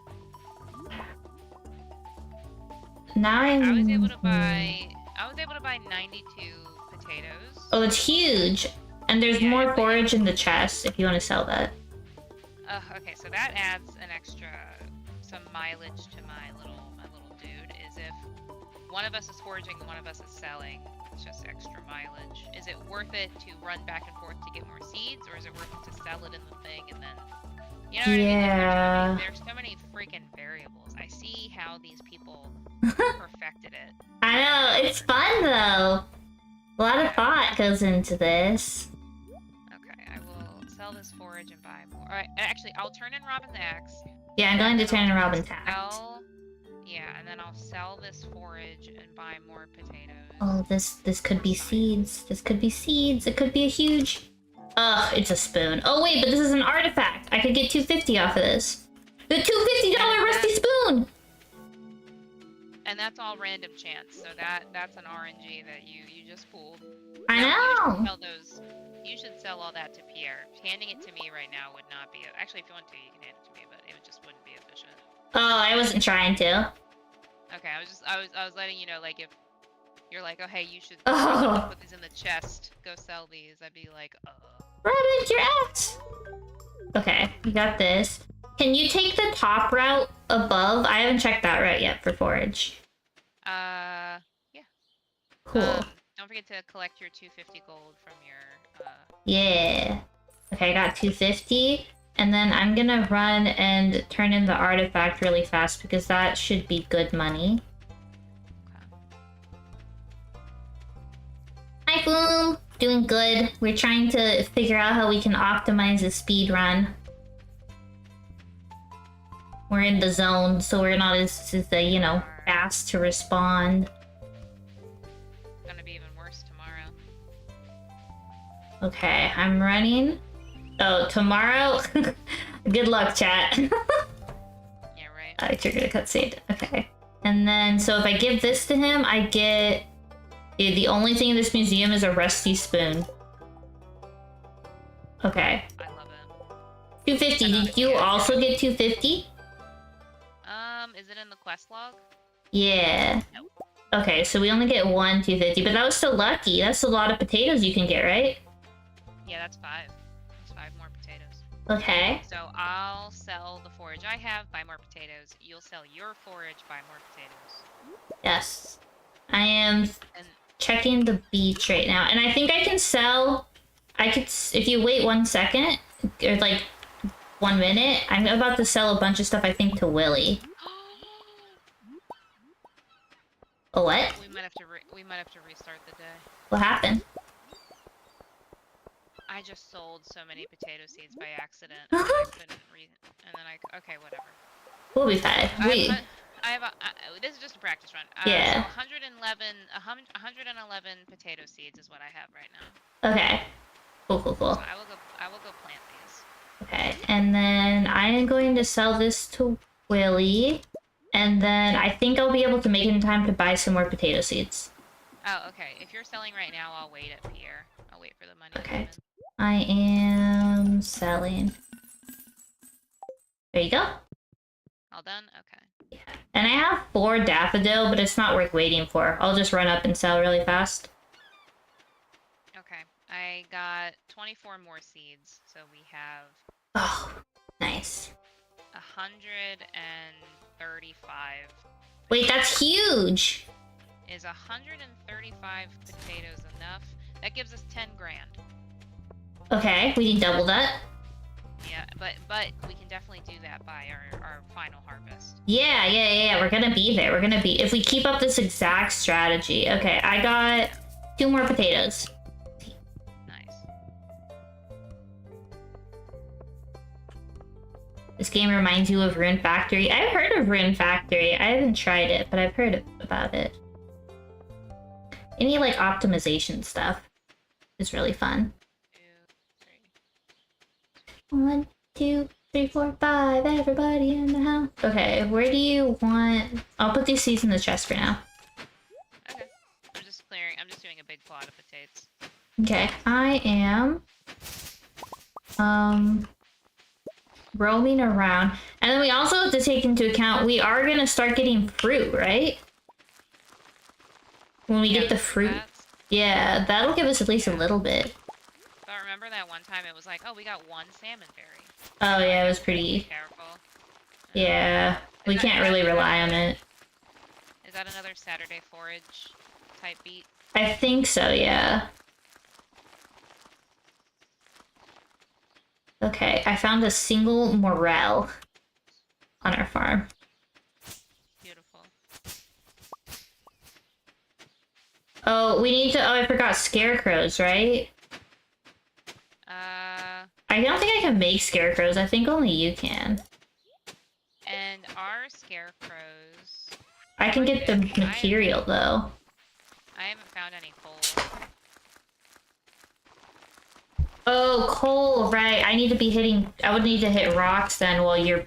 Now I was able to buy 92 potatoes. Oh, it's huge. And there's more forage in the chest if you want to sell that. Okay, so that adds an extra some mileage to my little dude. Is if one of us is foraging and one of us is selling, it's just extra mileage. Is it worth it to run back and forth to get more seeds, or is it worth it to sell it in the thing and then, you know what I mean? There's so many freaking variables. I see how these people perfected it. I know, it's fun though. A lot of thought goes into this. Okay, I will sell this forage and buy more. Alright, actually, I'll turn in Robin's axe. Yeah, I'm going to turn in Robin's axe. Yeah, and then I'll sell this forage and buy more potatoes. Oh, this could be seeds. This could be seeds. It could be a huge... Ugh, it's a spoon. Oh wait, but this is an artifact. I could get 250 off of this. The $250 rusty spoon! And that's all random chance, so that's an RNG that you just pulled. I know! You should sell all that to Pierre. Handing it to me right now would not be. Actually, if you want to, you can hand it to me, but it just wouldn't be efficient. Oh, I wasn't trying to. Okay, I was letting you know, like, if you're like, oh hey, you should put these in the chest, go sell these. I'd be like, Rabbit, your ass. Okay, we got this. Can you take the top route above? I haven't checked that route yet for forage. Yeah. Cool. Don't forget to collect your 250 gold from your, Yeah. Okay, I got 250. And then I'm gonna run and turn in the artifact really fast because that should be good money. Okay. Hi, Boom! Doing good. We're trying to figure out how we can optimize the speed run. We're in the zone, so we're not as you know, fast to respond. It's gonna be even worse tomorrow. Okay, I'm running. Oh, tomorrow? Good luck, chat. Yeah, right. I triggered a cutscene. Okay. And then, so if I give this to him, I get... The only thing in this museum is a rusty spoon. Okay. I love it. 250. Did you also get 250? Is it in the quest log? Yeah. Nope. Okay, so we only get one 250, but that was still lucky. That's a lot of potatoes you can get, right? Yeah, that's 5. That's 5 more potatoes. Okay. So I'll sell the forage I have, buy more potatoes. You'll sell your forage, buy more potatoes. Yes. I am And checking the beach right now. And I think I can sell... I could... If you wait 1 second, or like 1 minute, I'm about to sell a bunch of stuff, I think, to Willy. Oh, what? we might have to restart the day. What happened? I just sold so many potato seeds by accident, and then I couldn't okay, whatever. We'll be fine. This is just a practice run. Yeah. So 111 potato seeds is what I have right now. Okay. Cool. So I will go plant these. Okay, and then I am going to sell this to Willy, and then I think I'll be able to make it in time to buy some more potato seeds. Oh, okay. If you're selling right now, I'll wait at Pierre. I'll wait for the money. Okay. I am selling. There you go. All done? Okay. Yeah. And I have 4 daffodil, but it's not worth waiting for. I'll just run up and sell really fast. Okay. I got 24 more seeds, so we have... Oh, nice. 135. Wait, that's huge! Is 135 potatoes enough? That gives us 10 grand. Okay, we need double that. Yeah, but we can definitely do that by our final harvest. Yeah. We're gonna be there. We're gonna be... If we keep up this exact strategy. Okay, I got 2 more potatoes. Nice. This game reminds you of Rune Factory. I've heard of Rune Factory. I haven't tried it, but I've heard about it. Any, like, optimization stuff is really fun. 1, 2, 3, 4, 5. Everybody in the house. Okay, where do you want... I'll put these seeds in the chest for now. Okay. I'm just doing a big plot of potatoes. Okay, I am... roaming around. And then we also have to take into account, we are gonna start getting fruit, right? When we get the fruit. That's... Yeah, that'll give us at least a little bit. But remember that one time it was like, oh, we got 1 salmon berry. Oh yeah, it was pretty... Be careful. Yeah, we can't really rely on it. Is that another Saturday forage type beat? I think so, yeah. Okay, I found a single morel on our farm. Beautiful. Oh, we need to... Oh, I forgot scarecrows, right? I don't think I can make scarecrows. I think only you can. And our scarecrows... I can get the material, though. I haven't found any coal. Oh, coal, right. I need to be hitting... I would need to hit rocks then while you're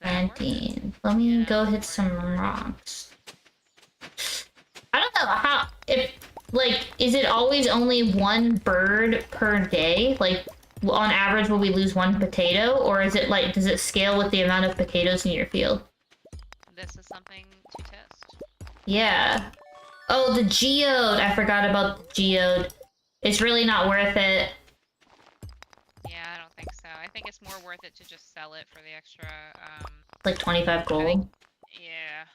planting. Let me go hit some rocks. I don't know how... like, is it always only one bird per day? Like, on average, will we lose one potato? Or is it like, does it scale with the amount of potatoes in your field? This is something to test. Yeah. Oh, the geode! I forgot about the geode. It's really not worth it. Yeah, I don't think so. I think it's more worth it to just sell it for the extra, Like 25 gold. yeah.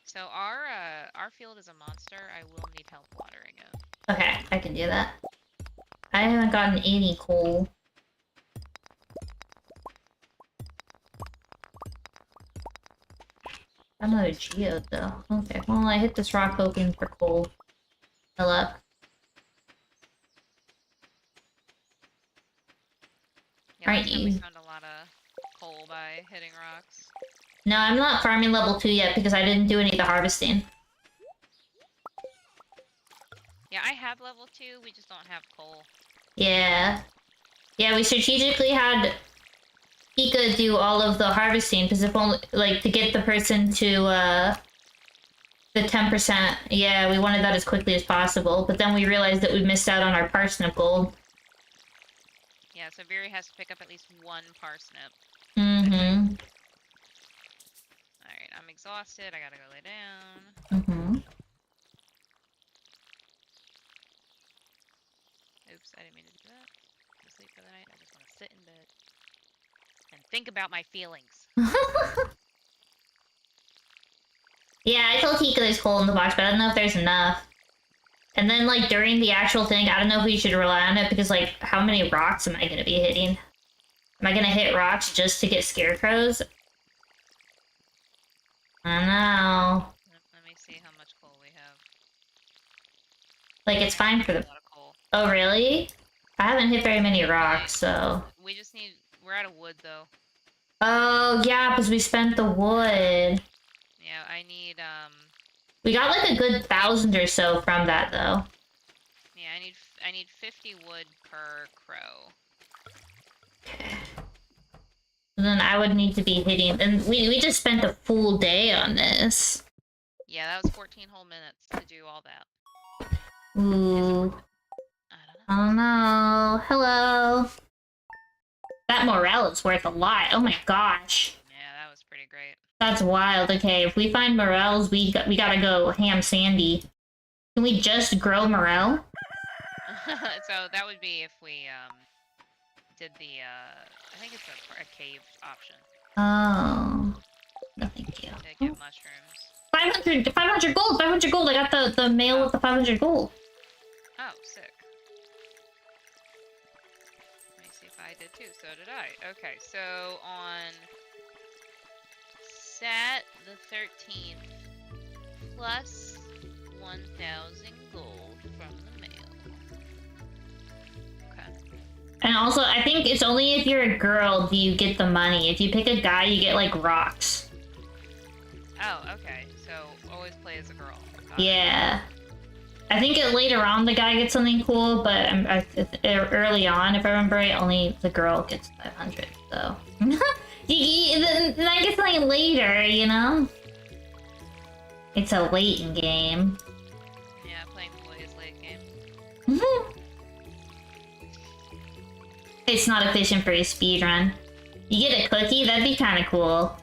So our field is a monster. I will need help watering it. Okay, I can do that. I haven't gotten any coal. Another geode though. Okay, well I hit this rock hoping for coal. No luck. Yeah, Alright, last time we you. found a lot of coal by hitting rocks. No, I'm not farming level 2 yet because I didn't do any of the harvesting. Yeah, I have level 2, we just don't have coal. Yeah. Yeah, we strategically had Pika do all of the harvesting because if only, like, to get the person to, the 10%, yeah, we wanted that as quickly as possible, but then we realized that we missed out on our parsnip gold. Yeah, so Viri has to pick up at least one parsnip. Mm-hmm. Alright, I'm exhausted, I gotta go lay down. Mm-hmm. Oops, I didn't mean to do that. Go sleep for the night, I just want to sit in bed. And think about my feelings. Yeah, I told Tika there's coal in the box, but I don't know if there's enough. And then, like, during the actual thing, I don't know if we should rely on it, because, like, how many rocks am I gonna be hitting? Am I gonna hit rocks just to get scarecrows? I don't know. Let me see how much coal we have. Like, it's fine for the... A lot of coal. Oh, really? I haven't hit very many rocks, so... We just need... We're out of wood, though. Oh, yeah, because we spent the wood. Yeah, I need, We got, like, a good 1,000 or so from that, though. Yeah, I need 50 wood per crow. Okay. And then I would need to be hitting... And we just spent a full day on this. Yeah, that was 14 whole minutes to do all that. Ooh. I don't know. Hello. That morel is worth a lot. Oh my gosh. Yeah, that was pretty great. That's wild. Okay, if we find morels, we gotta go ham sandy. Can we just grow morel? So that would be if we did the I think it's a cave option. Oh. No, thank you. To get mushrooms. 500 gold! 500 gold! I got the mail with the 500 gold. Oh, sick. Let me see if I did too. So did I. Okay, so on Sat the 13th plus 1,000 gold from the mail. Okay. And also, I think it's only if you're a girl do you get the money. If you pick a guy, you get, like, rocks. Oh, okay. So always play as a girl. Yeah. I think later on the guy gets something cool, but early on, if I remember right, only the girl gets 500, so... then I get something later, you know? It's a late in game. Yeah, playing boys late game. It's not efficient for a speedrun. You get a cookie, that'd be kind of cool.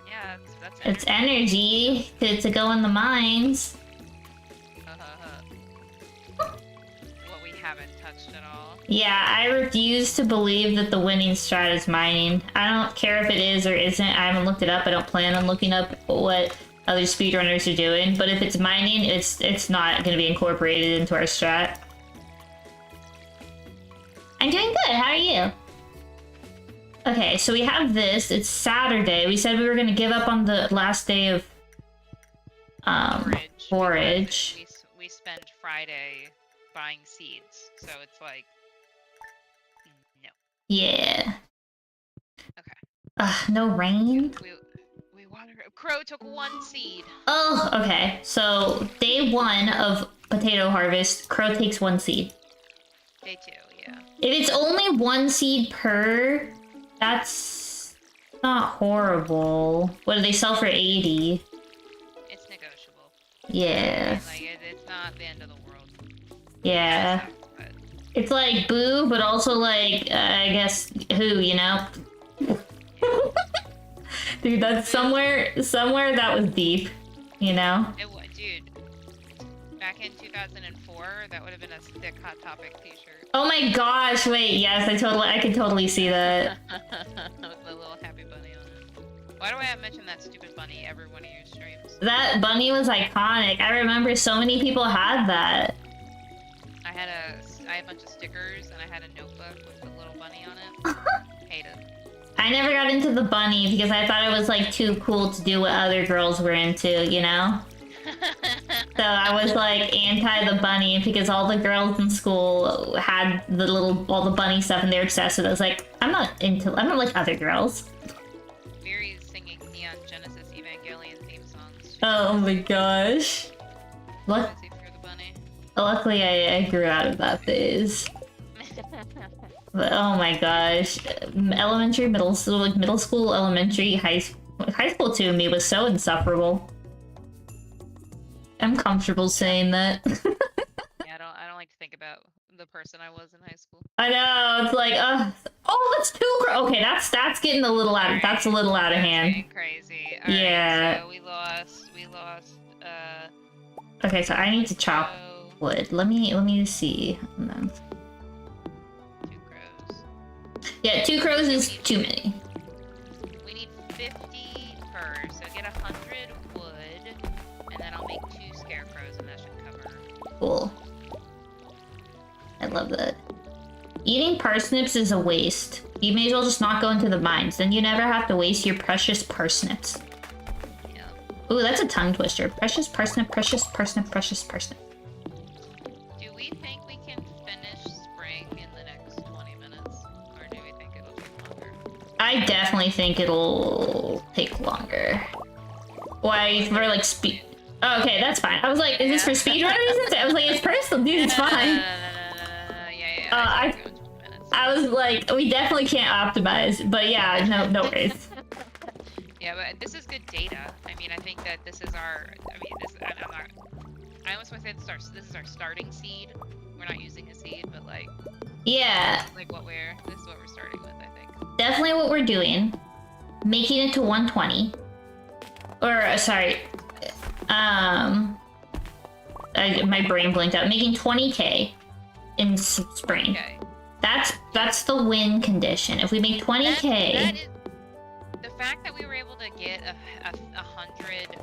Yeah, that's It's energy to go in the mines. What we haven't touched at all. Yeah, I refuse to believe that the winning strat is mining. I don't care if it is or isn't. I haven't looked it up. I don't plan on looking up what other speedrunners are doing. But if it's mining, it's not going to be incorporated into our strat. I'm doing good. How are you? Okay, so we have this. It's Saturday. We said we were going to give up on the last day of forage. We spent Friday buying seeds, so it's like no. Yeah. Okay. No rain? We watered. Crow took 1 seed. Oh, okay. So day 1 of potato harvest, Crow takes 1 seed. Day 2, yeah. If it's only 1 seed per, that's not horrible. What do they sell for 80? It's negotiable. Yeah. Like it's not the end of the world. Yeah. But It's like boo, but also like I guess who, you know? Dude, that's somewhere that was deep, you know? Dude, back in 2004, that would have been a sick Hot Topic t-shirt. Oh my gosh, wait, yes, I could totally see that. With the little happy bunny on it. Why do I mention that stupid bunny every one of your streams? That bunny was iconic. I remember so many people had that. I had a bunch of stickers and I had a notebook with the little bunny on it. Hate it. I never got into the bunny because I thought it was like too cool to do what other girls were into, you know? So I was like anti the bunny because all the girls in school had all the bunny stuff and they were obsessed with it. I was like, I'm not like other girls. Viri's singing Neon Genesis Evangelion theme songs. Oh my gosh. Luckily I grew out of that phase. But oh my gosh. Elementary, middle school, elementary, high school to me was so insufferable. I'm comfortable saying that. Yeah, I don't like to think about the person I was in high school. I know, it's like, oh, that's too okay, that's getting a little out of, that's a little out of hand. Crazy. Yeah. Right, so we lost, okay, so I need to chop wood. Let me see. Hold on. 2 crows. Yeah, 2 crows is too many. We need 50 furs, so get 100 wood, and then I'll make 2 scarecrows, and that should cover. Cool. I love that. Eating parsnips is a waste. You may as well just not go into the mines. Then you never have to waste your precious parsnips. Yeah. Ooh, that's a tongue twister. Precious parsnip, precious parsnip, precious parsnip. Do we think we can finish spring in the next 20 minutes? Or do we think it'll take longer? I definitely think it'll take longer. Why, for like speed... Oh, okay, that's fine. I was like, is this for speedrun reasons? I was like, it's personal, dude, it's fine. No. Yeah. I was like, we definitely can't optimize, but yeah, no worries. Yeah, but this is good data. I mean, I think that this is our. I mean, I'm not. I almost want to say this is our starting seed. We're not using a seed, but like. Yeah. Like this is what we're starting with, I think. Definitely what we're doing. Making it to 120. Or sorry. My brain blinked out. Making 20k in spring. Okay. That's the win condition. If we make 20k. That is, the fact that we were able to get 100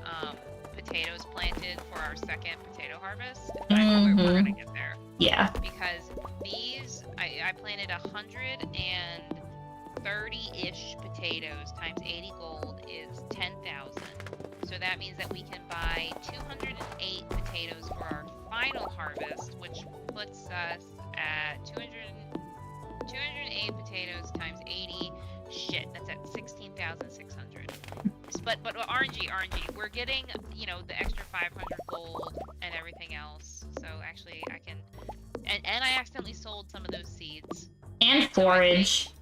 potatoes planted for our second potato harvest, I think we're gonna get there. Yeah. Because these, I planted 130-ish potatoes times 80 gold is 10,000. So that means that we can buy 208 potatoes for our final harvest, which puts us at 208 potatoes times 80. Shit, that's at 16,600. But RNG, we're getting, the extra 500 gold and everything else. So actually, I can, and I accidentally sold some of those seeds. And forage.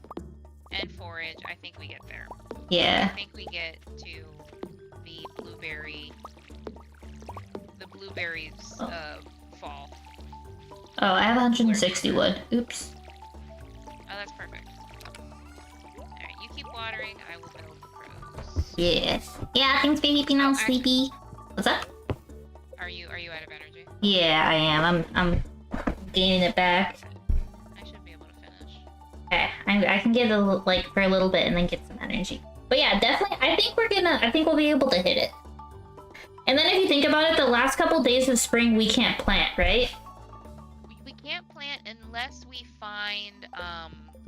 And forage. I think we get there. Yeah. I think we get to the blueberries fall. Oh, I have 160 wood. Oops. Oh, that's perfect. Alright, you keep watering, I will build the crows. Yes. Yeah, things be keeping all sleepy. What's up? Are you out of energy? Yeah, I am. I'm gaining it back. I should be able to finish. Okay, I can get for a little bit and then get some energy. But yeah, definitely, I think we'll be able to hit it. And then if you think about it, the last couple days of spring, we can't plant, right? We can't plant unless we find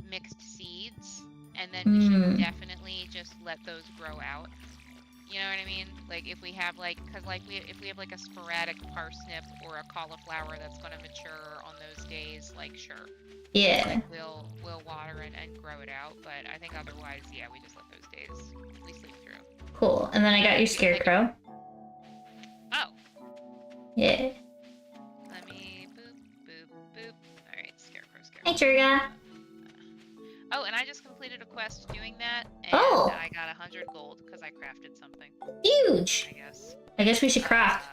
mixed seeds, and then we should definitely just let those grow out. You know what I mean? Like if we have if we have like a sporadic parsnip or a cauliflower that's going to mature on those days, like sure. Yeah. Like, we'll water and grow it out, but I think otherwise, yeah, we just let those days we sleep through. Cool. And then I got your scarecrow. Oh. Yeah. Let me boop. Alright, scarecrow. Hey, Churga. Oh, and I just completed a quest doing that, and I got 100 gold because I crafted something. Huge. I guess. I guess we should craft.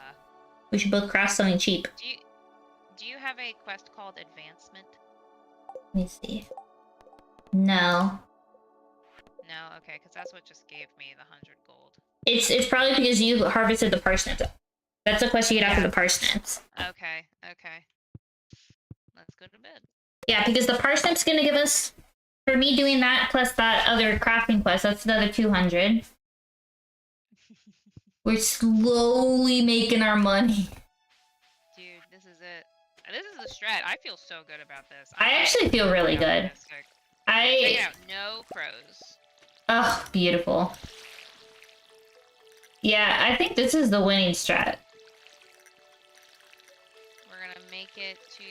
We should both craft something cheap. Do you have a quest called Advancement? Let me see. No. No, okay, because that's what just gave me the 100 gold. It's probably because you harvested the parsnips. That's a quest you get after the parsnips. Okay. Let's go to bed. Yeah, because the parsnip's gonna give us, for me doing that plus that other crafting quest, that's another 200. We're slowly making our money. Dude, this is it. This is the strat. I feel so good about this. I actually feel really good. Check it out. No crows. Oh, beautiful. Yeah, I think this is the winning strat. We're gonna make it to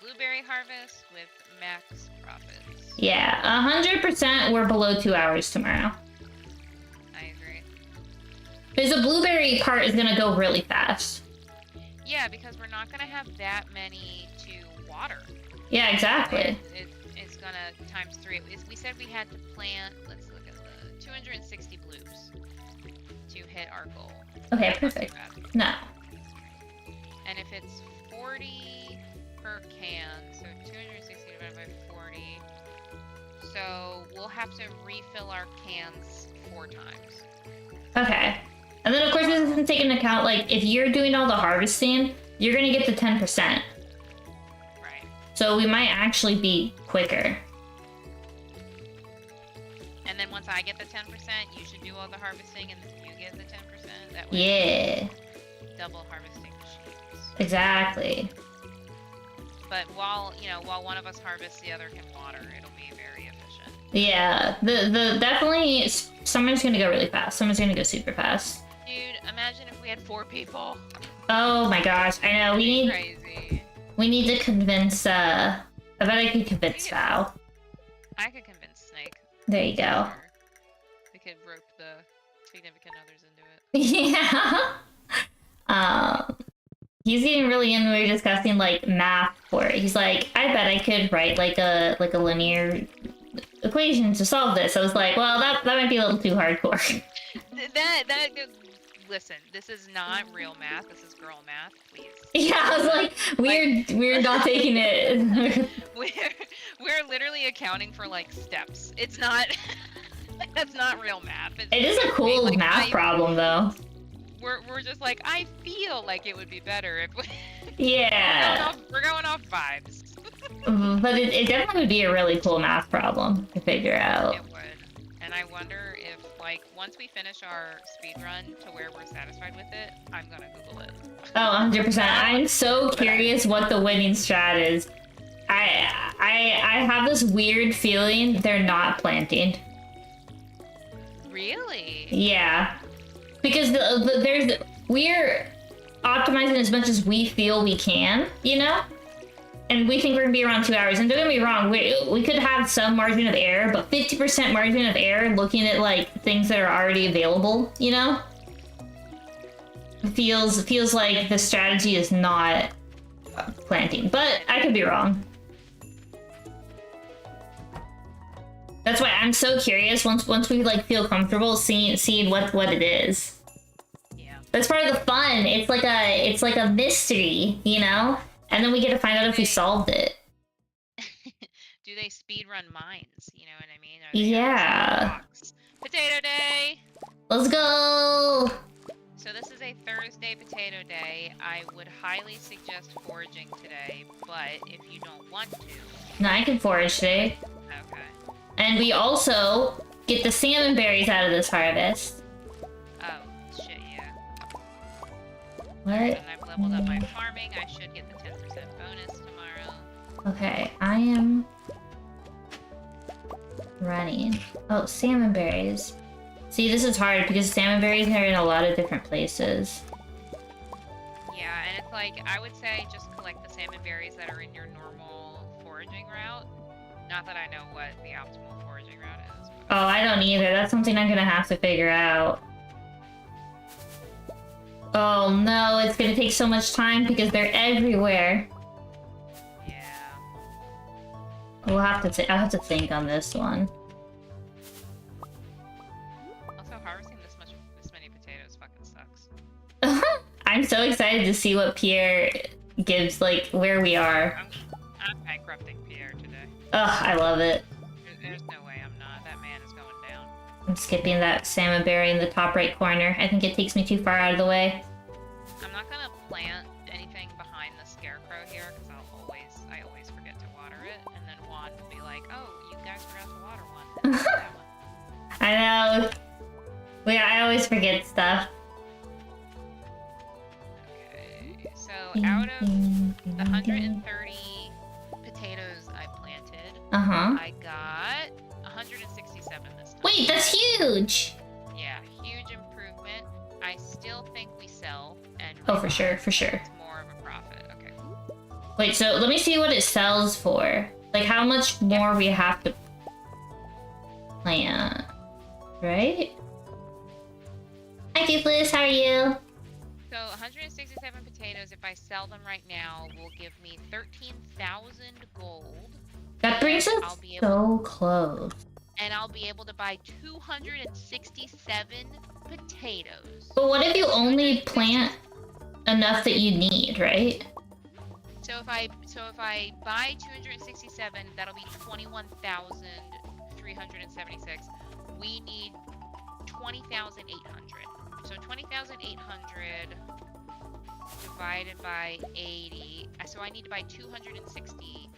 blueberry harvest with max profits. Yeah, 100% we're below 2 hours tomorrow. I agree. Because the blueberry part is gonna go really fast. Yeah, because we're not gonna have that many to water. Yeah, exactly. It's gonna times 3. We said we had to plant, let's look at the 260 blues to hit our goal. Okay, perfect. No. And if it's 40 per can, so 260 divided by 40. So we'll have to refill our cans 4 times. Okay. And then of course this doesn't take into account, like, if you're doing all the harvesting, you're gonna get the 10%. Right. So we might actually be quicker. And then once I get the 10%, you should do all the harvesting and then you get the 10%. That way Yeah. double harvesting machines. Exactly. But while one of us harvests, the other can water. It'll be very efficient. Yeah. The definitely summer's gonna go really fast. Summer's gonna go super fast. Dude, imagine if we had 4 people. Oh my gosh, I know. Crazy. We need to convince I bet I could convince Val. I could convince Snake. There you go. We could rope the significant others into it. Yeah. He's getting really into, we were discussing like math for it. He's like, I bet I could write like a linear equation to solve this. I was like, well, that might be a little too hardcore. Listen, this is not real math. This is girl math, please. Yeah, I was like, we're not taking it. we're literally accounting for like steps. It's not. That's not real math. It is a cool like, math problem though. We're just like, I feel like it would be better if we... Yeah. we're going off vibes. But it definitely would be a really cool math problem to figure out. It would. And I wonder if, like, once we finish our speedrun to where we're satisfied with it, I'm gonna Google it. Oh, 100%. I'm so curious what the winning strat is. I have this weird feeling they're not planting. Really? Yeah. Because we're optimizing as much as we feel we can, you know? And we think we're gonna be around 2 hours. And don't get me wrong, we could have some margin of error, but 50% margin of error looking at like things that are already available, you know? Feels like the strategy is not planting, but I could be wrong. That's why I'm so curious once we like feel comfortable seeing what it is. Yeah. That's part of the fun. It's like a mystery, you know? And then we get to find out if we solved it. Do they speedrun mines? You know what I mean? Yeah. Potato day! Let's go! So this is a Thursday potato day. I would highly suggest foraging today, but if you don't want to... No, I can forage today. Okay. And we also get the salmon berries out of this harvest. Oh, shit, yeah. What? And I've leveled up my farming. I should get the 10% bonus tomorrow. Okay, I am running. Oh, salmon berries. See, this is hard because salmon berries are in a lot of different places. Yeah, and it's like, I would say just collect the salmon berries that are in your normal foraging route. Not that I know what the optimal foraging route is. Oh, I don't either. That's something I'm gonna have to figure out. Oh no, it's gonna take so much time because they're everywhere. Yeah. I'll have to think on this one. Also, harvesting this many potatoes fucking sucks. so excited to see what Pierre gives, like, where we are. I'm bankrupting Pierre today. Ugh, I love it. There's no way I'm not. That man is going down. I'm skipping that salmon berry in the top right corner. I think it takes me too far out of the way. I'm not gonna plant anything behind the scarecrow here because I always forget to water it, and then Juan will be like, "Oh, you guys forgot to water one." And then that one. I know. I always forget stuff. Okay, so out of the 130 potatoes I planted, I got 167 this time. Wait, that's huge! Yeah, huge improvement. I still think we sell, and Oh, for sure, for sure. it's more of a profit. Okay. Wait, so let me see what it sells for. Like, how much more we have to plant, right? Hi, Toothless, how are you? So 167 potatoes, if I sell them right now, will give me 13,000 gold. That brings us so close. And I'll be able to buy 267 potatoes. But what if you only plant enough that you need, right? So if I buy 267, that'll be 21,376. We need 20,800. So 20,800 divided by 80. So I need to buy 260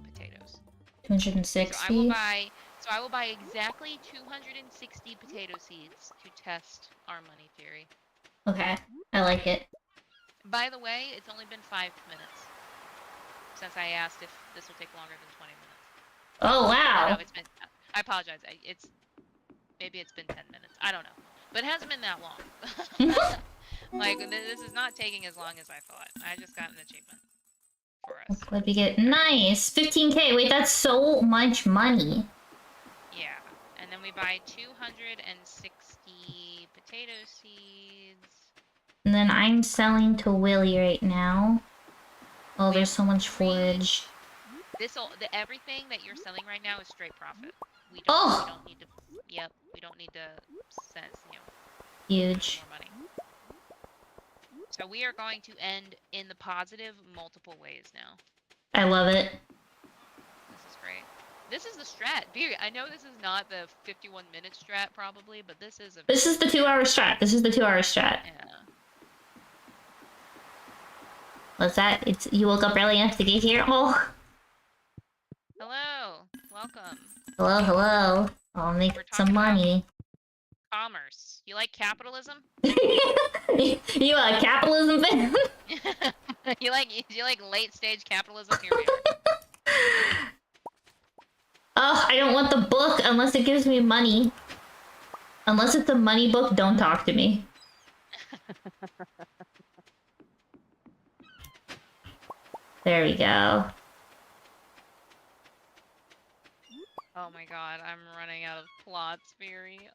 potatoes. 260? So I will buy exactly 260 potato seeds to test our money theory. Okay, I like it. By the way, it's only been 5 minutes since I asked if this will take longer than 20 minutes. Oh, wow. No, I apologize. Maybe it's been 10 minutes. I don't know. But it hasn't been that long. Like, this is not taking as long as I thought. I just got an achievement for us. What we get? Nice! 15k! Wait, that's so much money. Yeah. And then we buy 260 potato seeds. And then I'm selling to Willy right now. Oh, there's so much forage. Everything that you're selling right now is straight profit. We don't need to. Yep, we don't need to sense, Huge. more money. So we are going to end in the positive multiple ways now. I love it. This is great. This is the strat. I know this is not the 51-minute strat probably, but this is the 2-hour strat. This is the 2-hour strat. Yeah. What's that? You woke up early enough to get here? Oh. Hello. Welcome. Hello. I'll make some money. Commerce. You like capitalism? You a capitalism fan? you like late stage capitalism? Here we are. Oh, I don't want the book unless it gives me money. Unless it's a money book, don't talk to me. There we go. Oh my god, I'm running out of plots, Fury.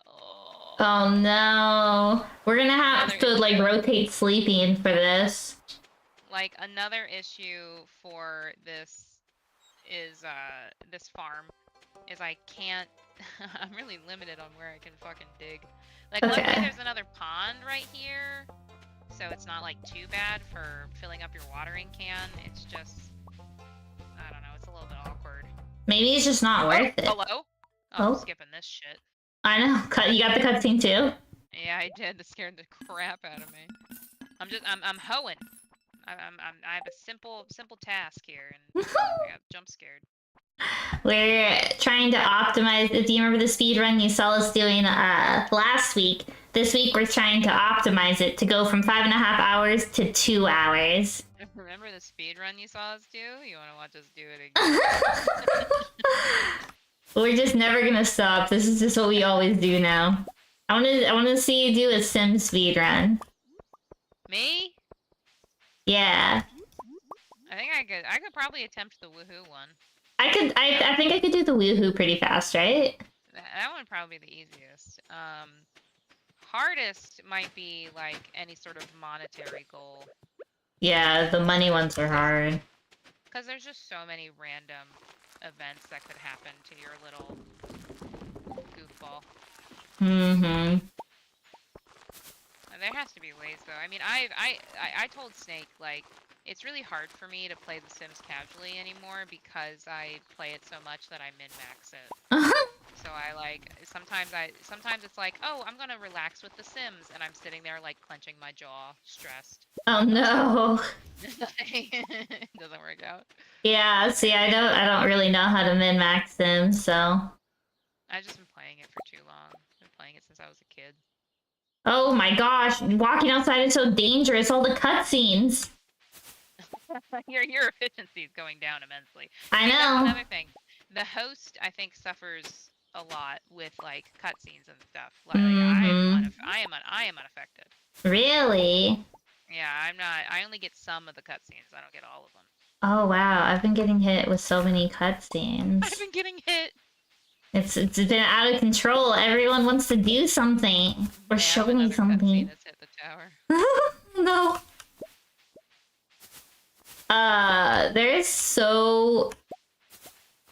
Oh no. We're gonna have to, like, rotate sleeping for this. Like, another issue for this is, this farm, is I can't... I'm really limited on where I can fucking dig. Like, luckily there's another pond right here, so it's not, like, too bad for filling up your watering can. It's just... I don't know, it's a little bit awkward. Maybe it's just not worth it. Hello? Oh, I'm skipping this shit. I know. You got the cutscene too? Yeah, I did. That scared the crap out of me. I'm hoeing. I have a simple task here, and I got jump scared. We're trying to optimize. Do you remember the speed run you saw us doing last week? This week we're trying to optimize it to go from 5.5 hours to 2 hours. Remember the speed run you saw us do? You want to watch us do it again? We're just never gonna stop. This is just what we always do now. I wanna see you do a sim speed run. Me? Yeah. I think I could probably attempt the woohoo one. I think I could do the woohoo pretty fast, right? That one would probably be the easiest. Hardest might be like any sort of monetary goal. Yeah, the money ones are hard. Because there's just so many random events that could happen to your little goofball. Mm-hmm. has to be ways though. I mean, I told Snake like it's really hard for me to play The Sims casually anymore because I play it so much that I min-max it. So I like sometimes it's like, oh, I'm gonna relax with The Sims, and I'm sitting there like clenching my jaw, stressed. Oh no. It doesn't work out. Yeah, see, I don't really know how to min-max them, so. I've just been playing it for too long. I've been playing it since I was a kid. Oh my gosh, walking outside is so dangerous. All the cutscenes. Your efficiency is going down immensely. I See, know. that's another thing. The host, I think, suffers a lot with like cutscenes and stuff. Like I am unaffected. Really? Yeah, I'm not. I only get some of the cutscenes. I don't get all of them. Oh wow, I've been getting hit with so many cutscenes. I've been getting hit. It's been out of control. Everyone wants to do something or show me something. That's hit the tower. No. There's so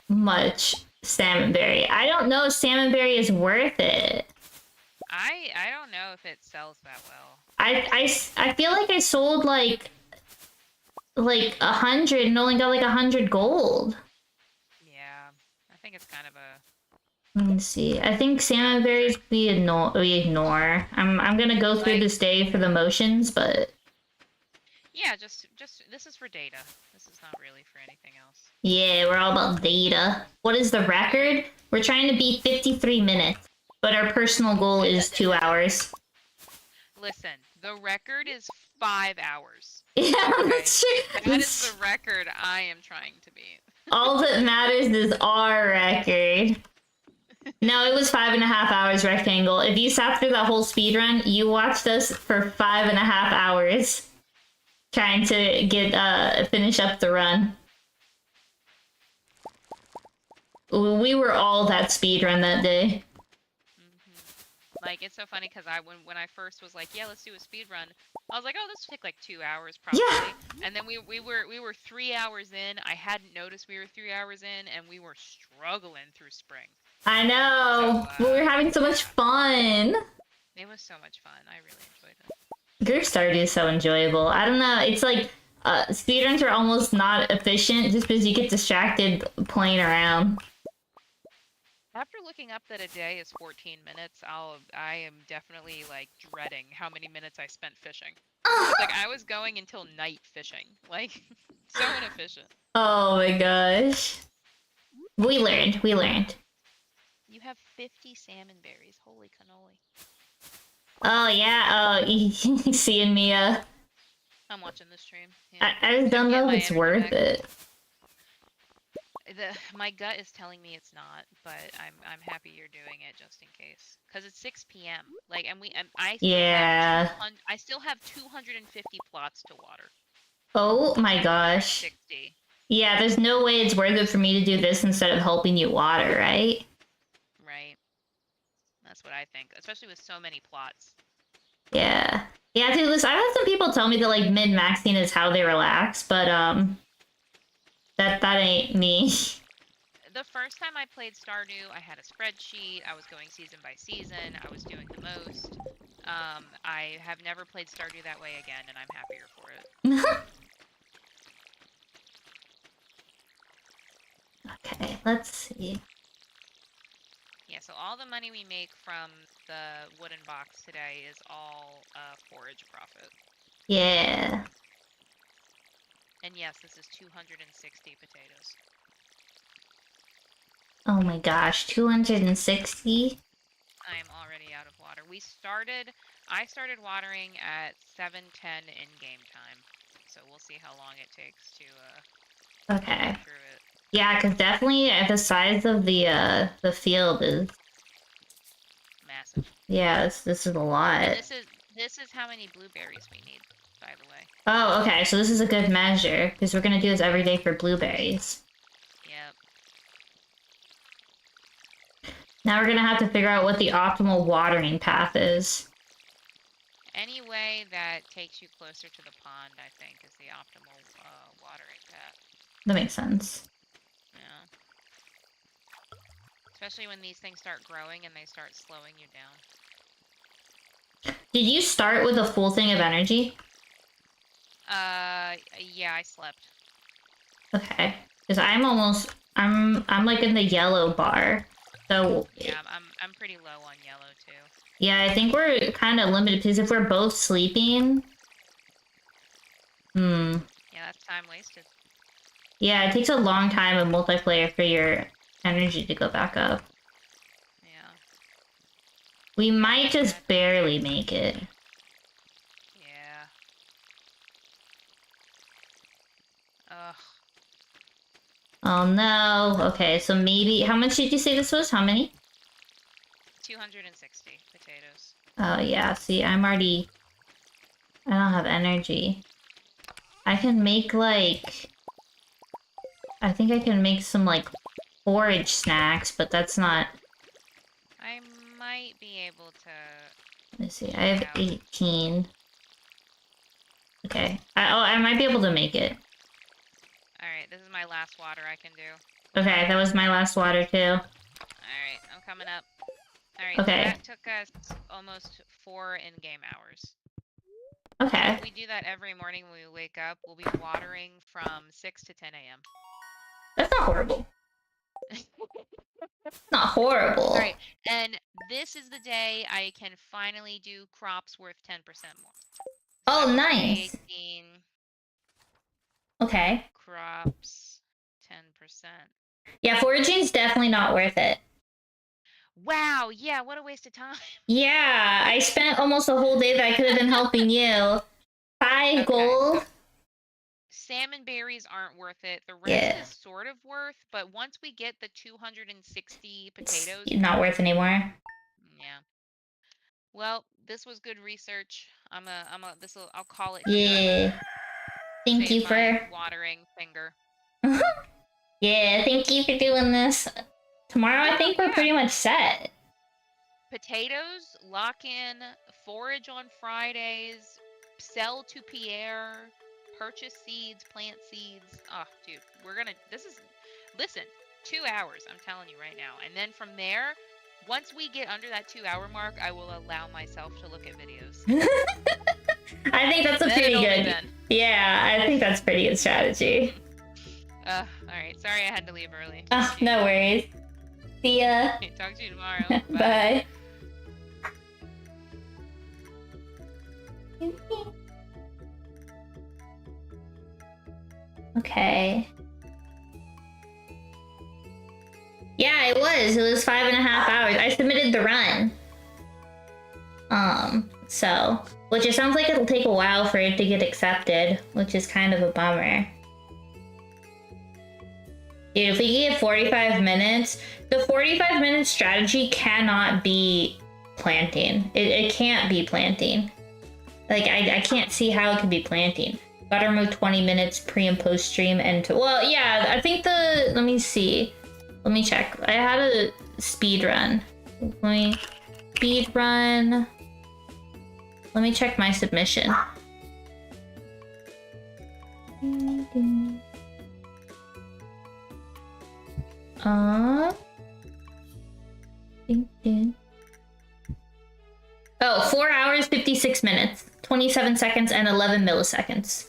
much salmonberry. I don't know if salmonberry is worth it. I don't know if it sells that well. I feel like I sold like 100 and only got like 100 gold. Yeah, I think it's kind of a. Let me see. I think salmonberries we ignore. I'm gonna go through this day for the motions, but. Yeah, just this is for data. This is not really for anything else. Yeah, we're all about data. What is the record? We're trying to beat 53 minutes, but our personal goal is 2 hours. Listen, the record is 5 hours. Yeah, okay? that's true. That is the record I am trying to beat. All that matters is our record. No, it was 5.5 hours rectangle. If you sat through that whole speed run, you watched us for 5.5 hours trying to get finish up the run. We were all that speed run that day. Like, it's so funny because when I first was like, yeah, let's do a speed run, I was like, oh, this will take like 2 hours probably. Yeah. And then we were 3 hours in. I hadn't noticed we were 3 hours in, and we were struggling through spring. I know. So, we were having so much fun. It was so much fun. I really enjoyed it. Group Stardew is so enjoyable. I don't know. It's like speedruns are almost not efficient just because you get distracted playing around. After looking up that a day is 14 minutes, I am definitely like dreading how many minutes I spent fishing. Like I was going until night fishing. Like so inefficient. Oh my gosh. We learned. You have 50 salmon berries. Holy cannoli. Oh yeah. Oh, seeing me. I'm watching the stream. Yeah. I just don't know if it's worth it. My gut is telling me it's not, but I'm happy you're doing it just in case. Cause it's 6 p.m. Like, I still have 250 plots to water. Oh my gosh. 60. Yeah, there's no way it's worth it for me to do this instead of helping you water, right? Right. That's what I think, especially with so many plots. Yeah. Yeah, dude, listen, I've had some people tell me that, like, min-maxing is how they relax, but, that ain't me. The first time I played Stardew, I had a spreadsheet, I was going season by season, I was doing the most. I have never played Stardew that way again, and I'm happier for it. Okay, let's see. Yeah, so all the money we make from the wooden box today is all forage profit. Yeah. And yes, this is 260 potatoes. Oh my gosh, 260? I am already out of water. I started watering at 7:10 in game time. So we'll see how long it takes to okay. get through it. Yeah, because definitely the size of the field is massive. Yeah, this is a lot. And this is how many blueberries we need, by the way. Oh, okay, so this is a good measure, because we're gonna do this every day for blueberries. Yep. Now we're gonna have to figure out what the optimal watering path is. Any way that takes you closer to the pond, I think, is the optimal watering path. That makes sense. Yeah. Especially when these things start growing and they start slowing you down. Did you start with a full thing of energy? Yeah, I slept. Okay. Because I'm like in the yellow bar. So Yeah, I'm pretty low on yellow too. yeah, I think we're kind of limited because if we're both sleeping, Yeah, that's time wasted. yeah, it takes a long time in multiplayer for your energy to go back up. Yeah. We might just barely make it. Yeah. Ugh. Oh no. Okay, so maybe how much did you say this was? How many? 260 potatoes. Oh yeah, see, I don't have energy. I can make like I think I can make some like forage snacks, but that's not. I might be able to. Let me see. I have 18. Okay. I might be able to make it. Alright, this is my last water I can do. Okay, that was my last water too. Alright, I'm coming up. Alright, Okay. so that took us almost 4 in-game hours. Okay. If we do that every morning when we wake up, we'll be watering from 6 to 10 a.m. That's not horrible. Not horrible. Alright, and this is the day I can finally do crops worth 10% more. So Oh, nice. Okay. Crops, 10%. Yeah, foraging's definitely not worth it. Wow, yeah, what a waste of time. Yeah, I spent almost a whole day that I could have been helping you. 5 gold. Salmon berries aren't worth it. The rest is sort of worth, but once we get the 260 potatoes, It's not worth anymore. Yeah. Well, this was good research. I'll call it here. Yeah. Thank you for watering finger. Yeah, thank you for doing this. Tomorrow I think we're pretty much set. Potatoes, lock in, forage on Fridays, sell to Pierre, purchase seeds, plant seeds. Oh, dude, listen, 2 hours, I'm telling you right now. And then from there, once we get under that 2-hour mark, I will allow myself to look at videos. I think that's a pretty good. Yeah, I think that's pretty good strategy. Alright, sorry I had to leave early. No worries. See ya. Talk to you tomorrow. Bye. Okay. Yeah, it was. It was 5.5 hours. I submitted the run. So, which it sounds like it'll take a while for it to get accepted, which is kind of a bummer. Dude, if we get 45 minutes, the 45-minute strategy cannot be planting. It can't be planting. Like, I can't see how it could be planting. Gotta remove 20 minutes pre and post stream and well, yeah, I think let me see. Let me check. I had a speed run. Let me speed run. Let me check my submission. Oh, 4 hours, 56 minutes, 27 seconds, and 11 milliseconds.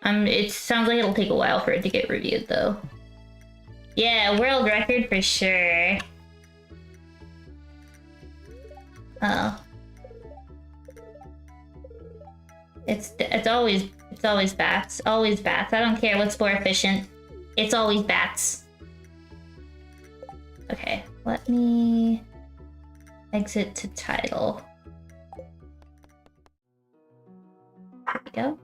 It sounds like it'll take a while for it to get reviewed, though. Yeah, world record for sure. Oh. It's always bats. Always bats. I don't care what's more efficient. It's always bats. Okay, let me exit to title. There we go.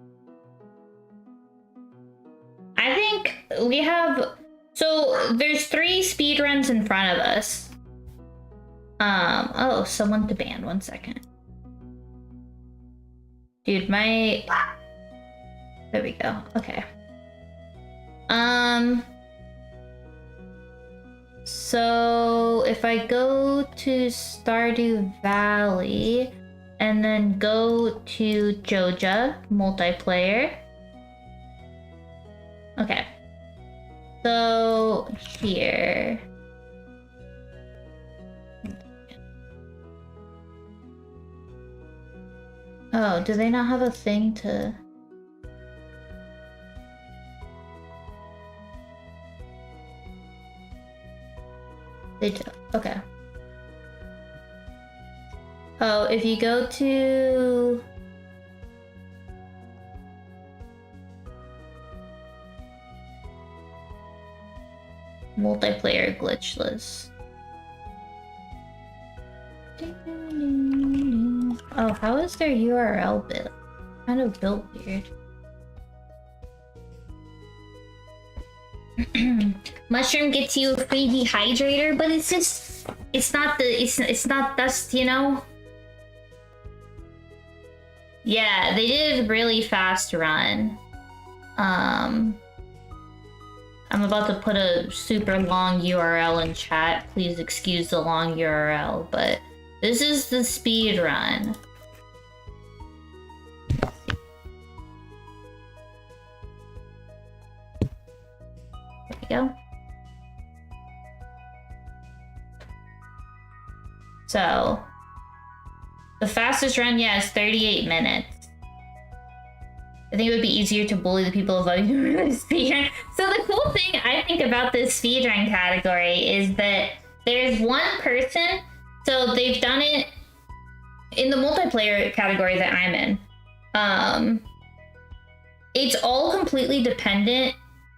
I think we have... So, there's 3 speedruns in front of us. Oh, someone to ban. 1 second. Dude, there we go. Okay. So, if I go to Stardew Valley, and then go to Joja, multiplayer. Okay. So, here. Oh, do they not have a thing to... They do. Okay. Oh, if you go to... multiplayer glitchless. Oh, how is their URL built? Kind of built weird. Mushroom gets you a free dehydrator, but it's just, it's not dust, you know? Yeah, they did a really fast run. I'm about to put a super long URL in chat. Please excuse the long URL, but this is the speed run. There we go. So, the fastest run, yeah, is 38 minutes. I think it would be easier to bully the people avoiding the speedrun. So the cool thing I think about this speedrun category is that there's one person, so they've done it in the multiplayer category that I'm in. It's all completely dependent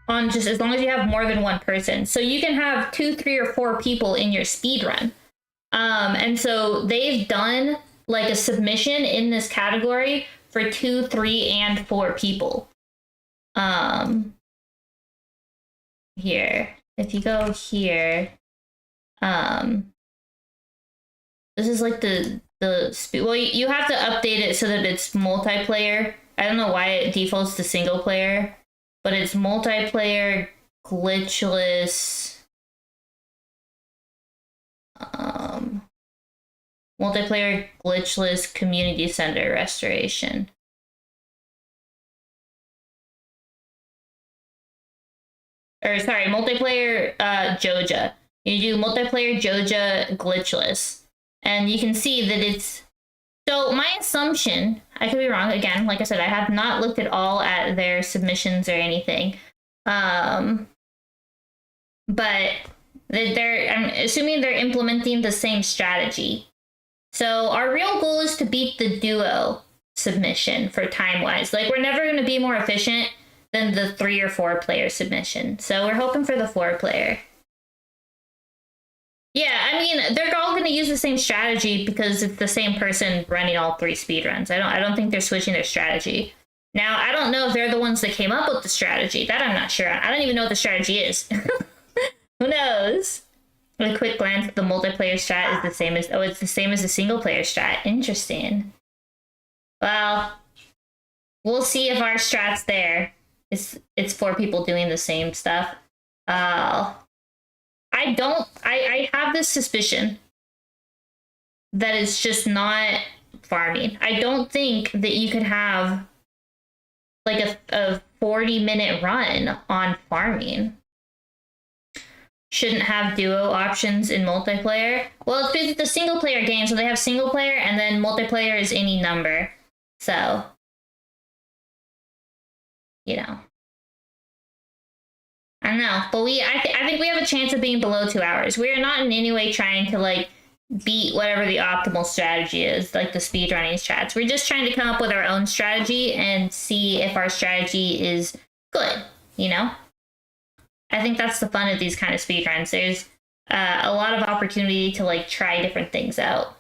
on just as long as you have more than one person. So you can have 2, 3, or 4 people in your speedrun. And so they've done like a submission in this category for 2, 3, and 4 people. Here, if you go here, this is like well, you have to update it so that it's multiplayer. I don't know why it defaults to single player, but it's multiplayer, glitchless, multiplayer, glitchless, community center restoration. Or sorry, multiplayer Joja. You do multiplayer Joja glitchless. And you can see that it's... So my assumption, I could be wrong, again, like I said, I have not looked at all at their submissions or anything. But I'm assuming they're implementing the same strategy. So our real goal is to beat the duo submission for time-wise. Like, we're never going to be more efficient than the 3 or 4 player submission. So we're hoping for the 4 player. Yeah, I mean, they're all going to use the same strategy because it's the same person running all 3 speedruns. I don't think they're switching their strategy. Now, I don't know if they're the ones that came up with the strategy. That I'm not sure on. I don't even know what the strategy is. Who knows? A quick glance at the multiplayer strat is the same as... Oh, it's the same as the single player strat. Interesting. Well, we'll see if our strat's there. It's 4 people doing the same stuff. I have this suspicion that it's just not farming. I don't think that you could have like a 40-minute run on farming. Shouldn't have duo options in multiplayer. Well, it's because it's a single player game, so they have single player and then multiplayer is any number. So, you know. I don't know, but I think we have a chance of being below 2 hours. We are not in any way trying to like beat whatever the optimal strategy is, like the speedrunning strats. We're just trying to come up with our own strategy and see if our strategy is good, you know? I think that's the fun of these kind of speedruns. There's a lot of opportunity to like try different things out.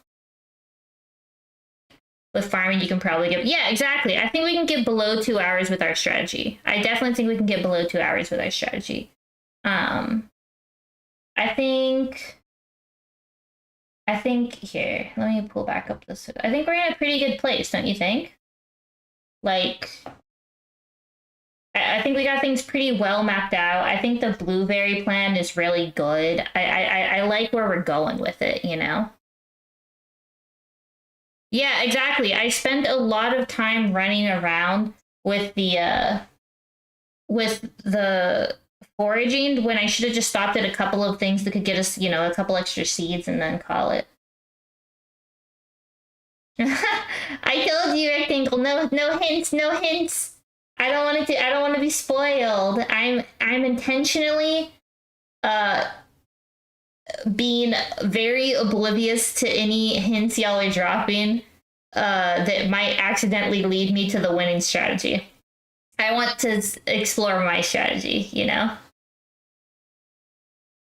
With farming, you can probably get... Yeah, exactly. I think we can get below 2 hours with our strategy. I definitely think we can get below 2 hours with our strategy. I think here, let me pull back up this. I think we're in a pretty good place, don't you think? Like, I think we got things pretty well mapped out. I think the blueberry plan is really good. I like where we're going with it, you know? Yeah, exactly. I spent a lot of time running around with the foraging when I should have just stopped at a couple of things that could get us, you know, a couple extra seeds and then call it. I told you, Rectangle. No, no hints. No hints. I don't want to. I don't want to be spoiled. I'm intentionally being very oblivious to any hints y'all are dropping that might accidentally lead me to the winning strategy. I want to explore my strategy, you know?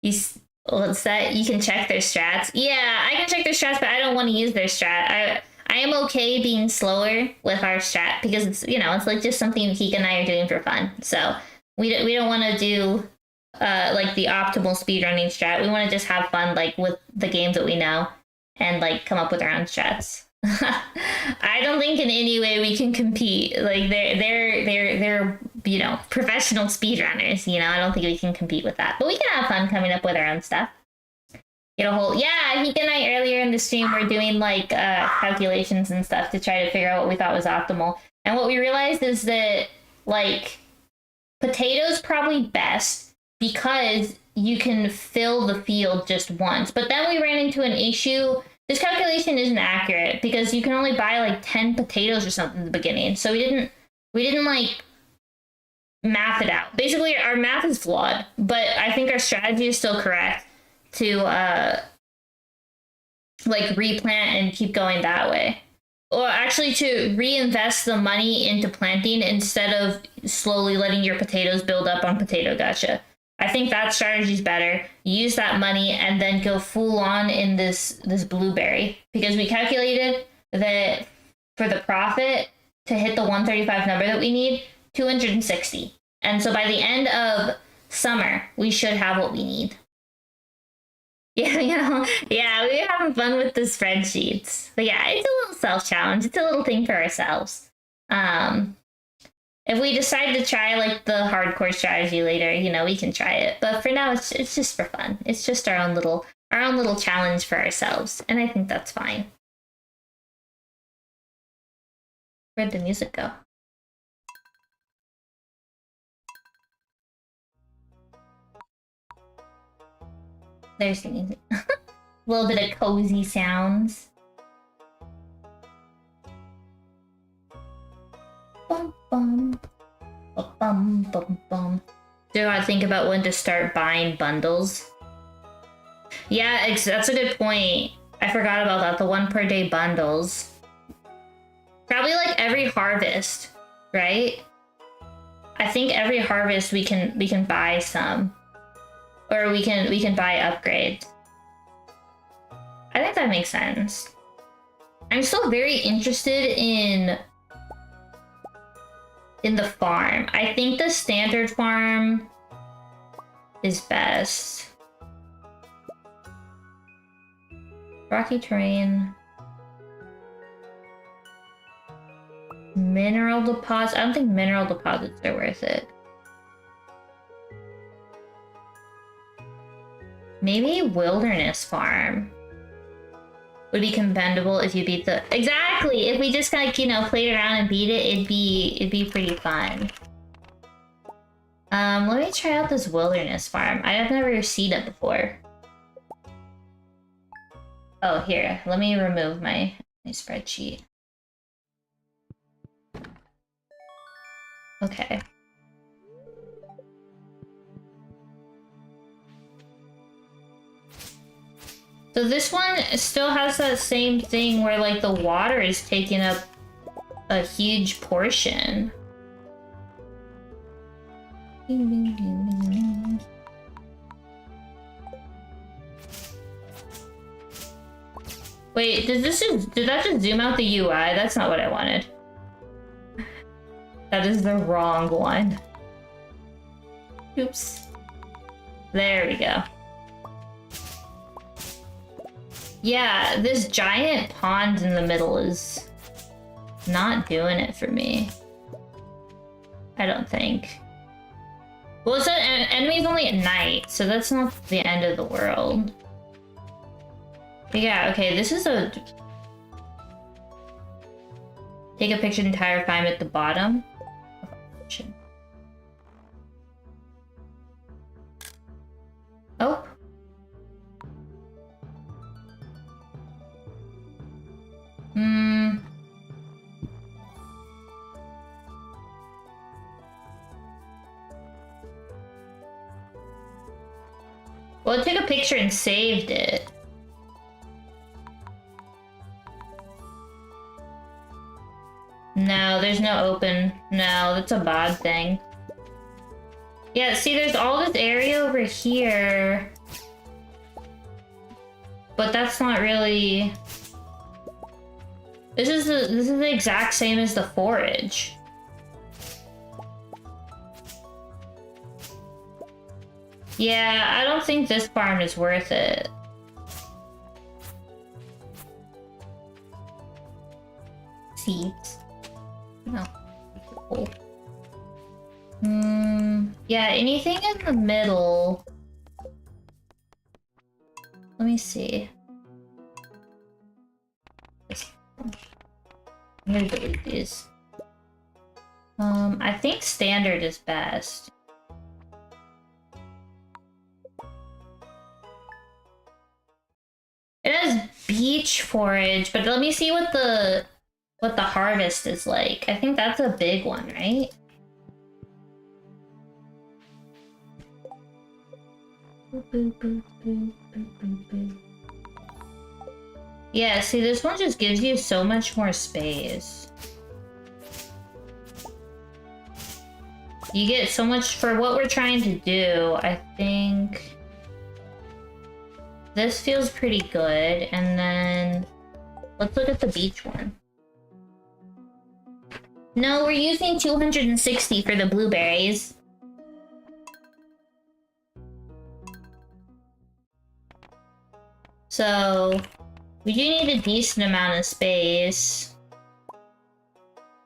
What's that? You can check their strats. Yeah, I can check their strats, but I don't want to use their strat. I am okay being slower with our strat because it's, you know, it's like just something Keek and I are doing for fun. So we don't want to do like the optimal speedrunning strat. We want to just have fun like with the games that we know and like come up with our own strats. I don't think in any way we can compete. Like they're you know, professional speedrunners, you know. I don't think we can compete with that. But we can have fun coming up with our own stuff. Get a whole yeah, Heek and I earlier in the stream were doing like calculations and stuff to try to figure out what we thought was optimal. And what we realized is that like potatoes probably best because you can fill the field just once. But then we ran into an issue. This calculation isn't accurate because you can only buy like 10 potatoes or something in the beginning. So we didn't like math it out. Basically, our math is flawed, but I think our strategy is still correct to like replant and keep going that way. Or actually to reinvest the money into planting instead of slowly letting your potatoes build up on potato gacha. I think that strategy is better. Use that money and then go full on in this blueberry because we calculated that for the profit to hit the 135 number that we need, 260. And so by the end of summer, we should have what we need. Yeah, you know, yeah, we're having fun with the spreadsheets. But yeah, it's a little self-challenge. It's a little thing for ourselves. If we decide to try like the hardcore strategy later, you know, we can try it. But for now, it's just for fun. It's just our own little challenge for ourselves, and I think that's fine. Where'd the music go? There's the music. A little bit of cozy sounds. Bum bum. Bum bum bum. Do I think about when to start buying bundles? Yeah, that's a good point. I forgot about that. The 1 per day bundles. Probably like every harvest, right? I think every harvest we can buy some. Or we can buy upgrades. I think that makes sense. I'm still very interested in the farm. I think the standard farm is best. Rocky terrain. Mineral deposits. I don't think mineral deposits are worth it. Maybe wilderness farm would be compendable if you beat the... Exactly! If we just like, you know, played around and beat it, it'd be pretty fun. Let me try out this wilderness farm. I've never seen it before. Oh, here. Let me remove my spreadsheet. Okay. So this one still has that same thing where like the water is taking up a huge portion. Wait, did that just zoom out the UI? That's not what I wanted. That is the wrong one. Oops. There we go. Yeah, this giant pond in the middle is not doing it for me. I don't think. Well, it's enemy's only at night, so that's not the end of the world. But yeah, okay, this is a... Take a picture of the entire farm at the bottom. Oh. Oh, it took a picture and saved it. No, there's no open. No, that's a bad thing. Yeah, see, there's all this area over here. But that's not really... This is the exact same as the forage. Yeah, I don't think this farm is worth it. Seeds. No. Cool. Yeah, anything in the middle. Let me see. I'm gonna delete these. I think standard is best. It has beach forage, but let me see what the harvest is like. I think that's a big one, right? Yeah, see, this one just gives you so much more space. You get so much for what we're trying to do. I think this feels pretty good, and then let's look at the beach one. No, we're using 260 for the blueberries. So we do need a decent amount of space.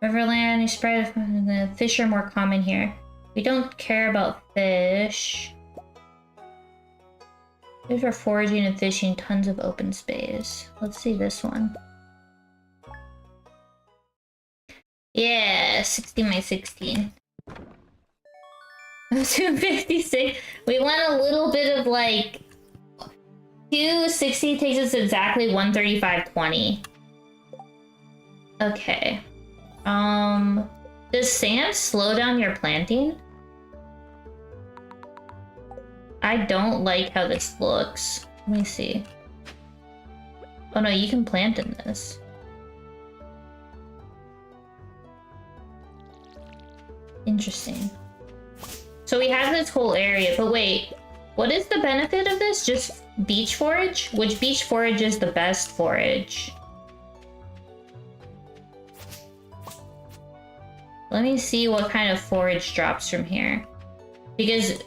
Riverland, you spread the fish are more common here. We don't care about fish. These are foraging and fishing, tons of open space. Let's see this one. Yeah, 16 by 16. 256. We want a little bit of like 260 takes us exactly 135.20. Okay. Does sand slow down your planting? I don't like how this looks. Let me see. Oh no, you can plant in this. Interesting. So we have this whole area, but wait, what is the benefit of this? Just beach forage? Which beach forage is the best forage? Let me see what kind of forage drops from here. Because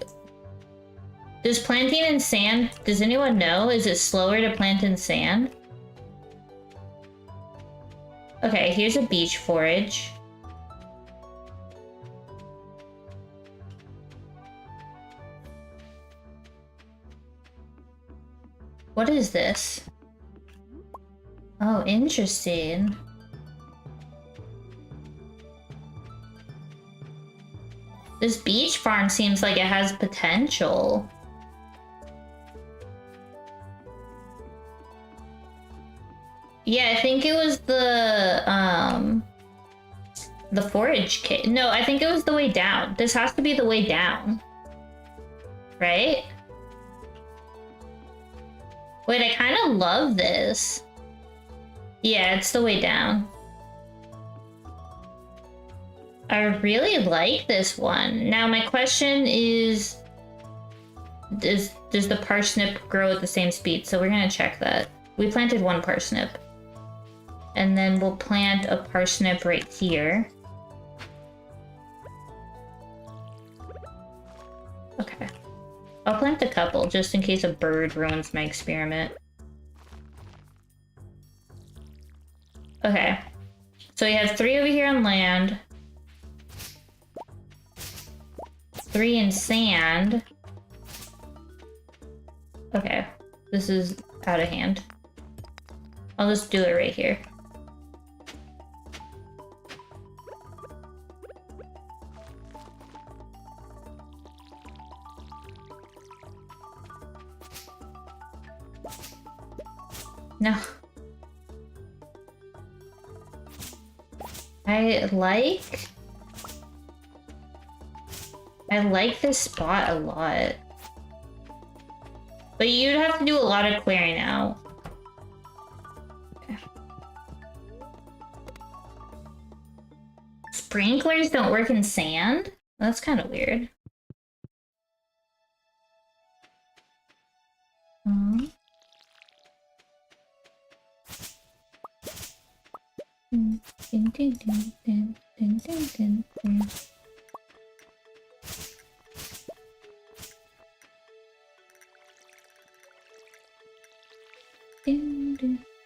does planting in sand, does anyone know? Is it slower to plant in sand? Okay, here's a beach forage. What is this? Oh, interesting. This beach farm seems like it has potential. Yeah, I think it was the forage kit. No, I think it was the way down. This has to be the way down. Right? Wait, I kind of love this. Yeah, it's the way down. I really like this one. Now my question is, does the parsnip grow at the same speed? So we're gonna check that. We planted one parsnip. And then we'll plant a parsnip right here. Okay. I'll plant a couple just in case a bird ruins my experiment. Okay. So we have 3 over here on land. 3 in sand. Okay. This is out of hand. I'll just do it right here. No. I like this spot a lot. But you'd have to do a lot of clearing out. Okay. Sprinklers don't work in sand? That's kind of weird.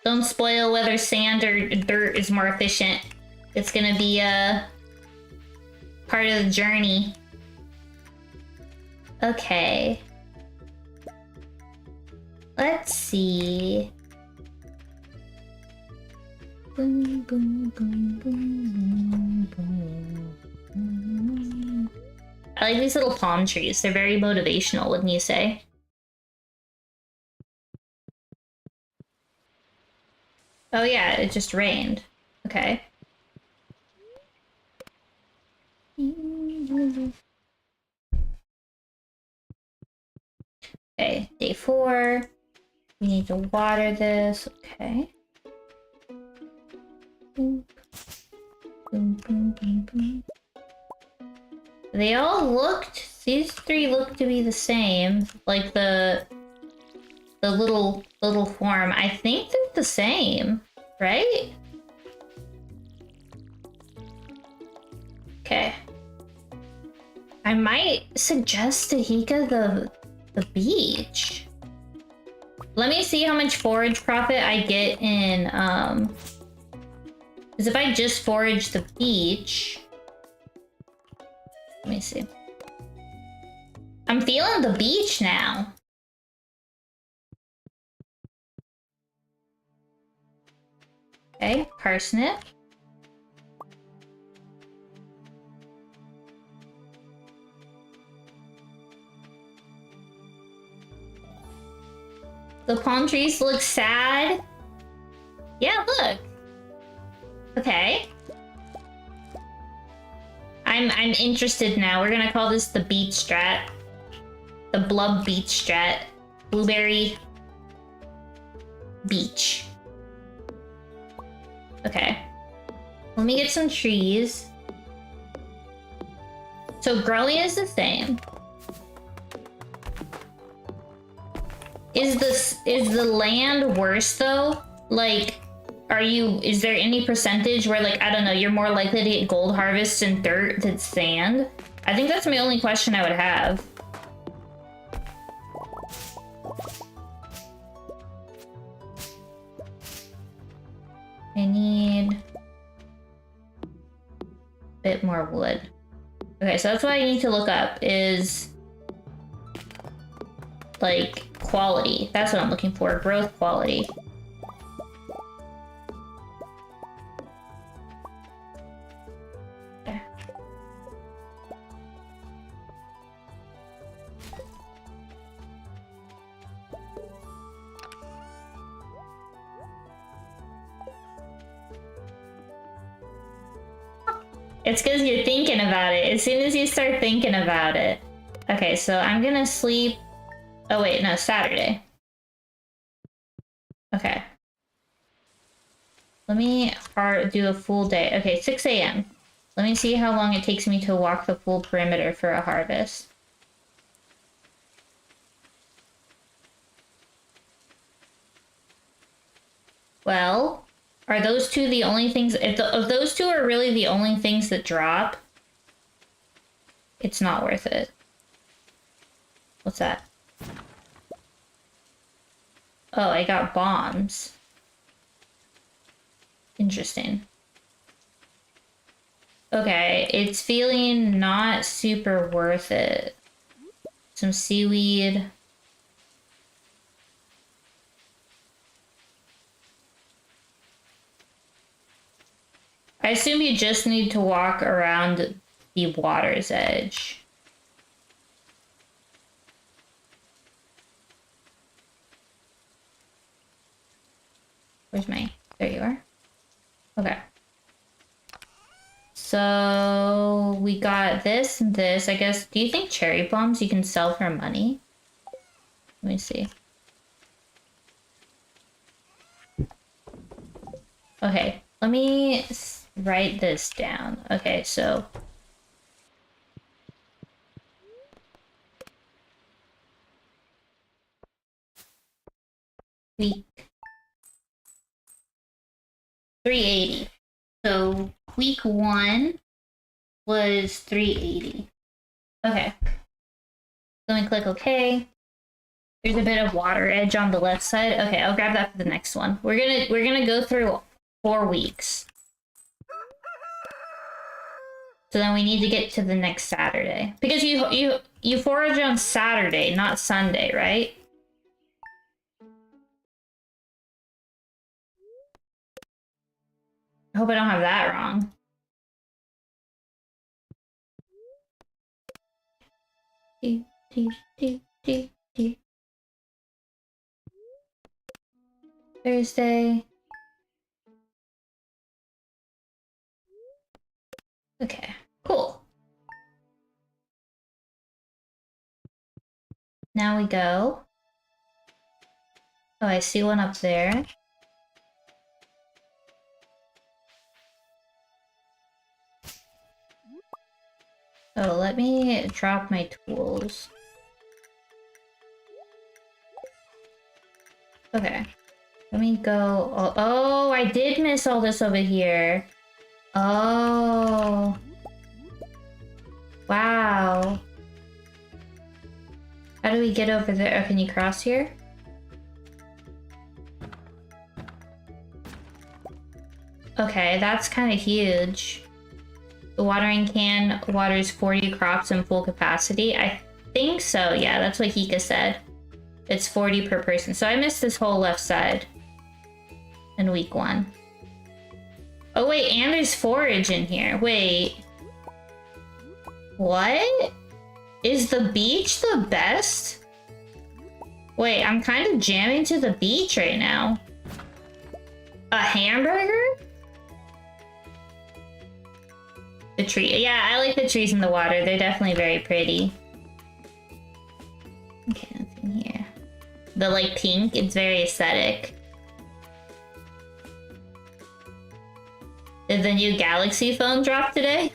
Don't spoil whether sand or dirt is more efficient. It's gonna be a part of the journey. Okay. Let's see. Boom, boom, boom, boom, boom. I like these little palm trees. They're very motivational, wouldn't you say? Oh yeah, it just rained. Okay. Okay, day 4. We need to water this. Okay. Boom, boom, boom, boom, boom. They all looked. These 3 look to be the same. Like the little form. I think they're the same, right? Okay. I might suggest to Hika the beach. Let me see how much forage profit I get in, because if I just forage the beach... Let me see. I'm feeling the beach now. Okay, parsnip. The palm trees look sad. Yeah, look. Okay. I'm interested now. We're gonna call this the beach strat. The blub beach strat. Blueberry beach. Okay. Let me get some trees. So growing is the same. Is the land worse though? Like, is there any percentage where, like, I don't know, you're more likely to get gold harvests in dirt than sand? I think that's my only question I would have. I need a bit more wood. Okay, so that's what I need to look up is, like, quality. That's what I'm looking for, growth quality. Okay. It's because you're thinking about it. As soon as you start thinking about it. Okay, so I'm gonna sleep. Oh wait, no, Saturday. Okay. Let me do a full day. Okay, 6 a.m. Let me see how long it takes me to walk the full perimeter for a harvest. Well, are those 2 the only things? If those 2 are really the only things that drop, it's not worth it. What's that? Oh, I got bombs. Interesting. Okay, it's feeling not super worth it. Some seaweed. I assume you just need to walk around the water's edge. Where's my... There you are. Okay. So we got this and this. I guess, do you think cherry bombs you can sell for money? Let me see. Okay, let me write this down. Okay, so week 380. So week 1 was 380. Okay. Let me click OK. There's a bit of water edge on the left side. Okay, I'll grab that for the next one. We're gonna go through 4 weeks. So then we need to get to the next Saturday. Because you forage on Saturday, not Sunday, right? I hope I don't have that wrong. Thursday. Okay, cool. Now we go. Oh, I see one up there. Oh, let me drop my tools. Okay. Let me go. Oh, I did miss all this over here. Oh. Wow. How do we get over there? Oh, can you cross here? Okay, that's kind of huge. The watering can waters 40 crops in full capacity. I think so. Yeah, that's what Hika said. It's 40 per person. So I missed this whole left side in week 1. Oh, wait, and there's forage in here. Wait. What? Is the beach the best? Wait, I'm kind of jamming to the beach right now. A hamburger? The tree. Yeah, I like the trees in the water. They're definitely very pretty. Okay, what's in here? The, like, pink. It's very aesthetic. Did the new Galaxy phone drop today?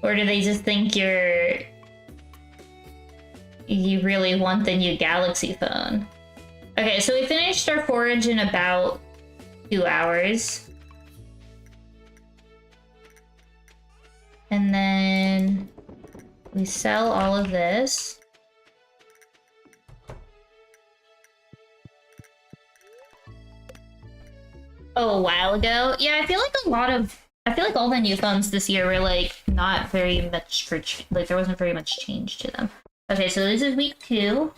Or do they just think you really want the new Galaxy phone? Okay, so we finished our forage in about 2 hours. And then we sell all of this. Oh, a while ago? Yeah, I feel like all the new phones this year were like not very much like there wasn't very much change to them. Okay, so this is week 2.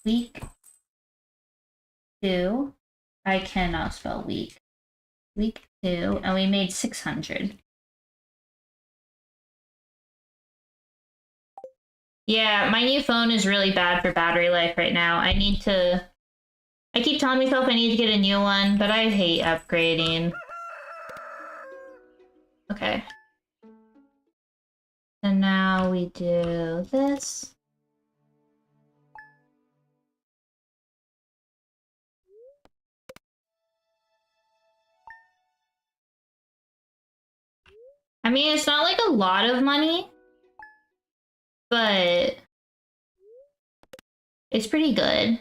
Week 2. I cannot spell week. Week 2, and we made 600. Yeah, my new phone is really bad for battery life right now. I keep telling myself I need to get a new one, but I hate upgrading. Okay. And now we do this. I mean, it's not like a lot of money, but it's pretty good.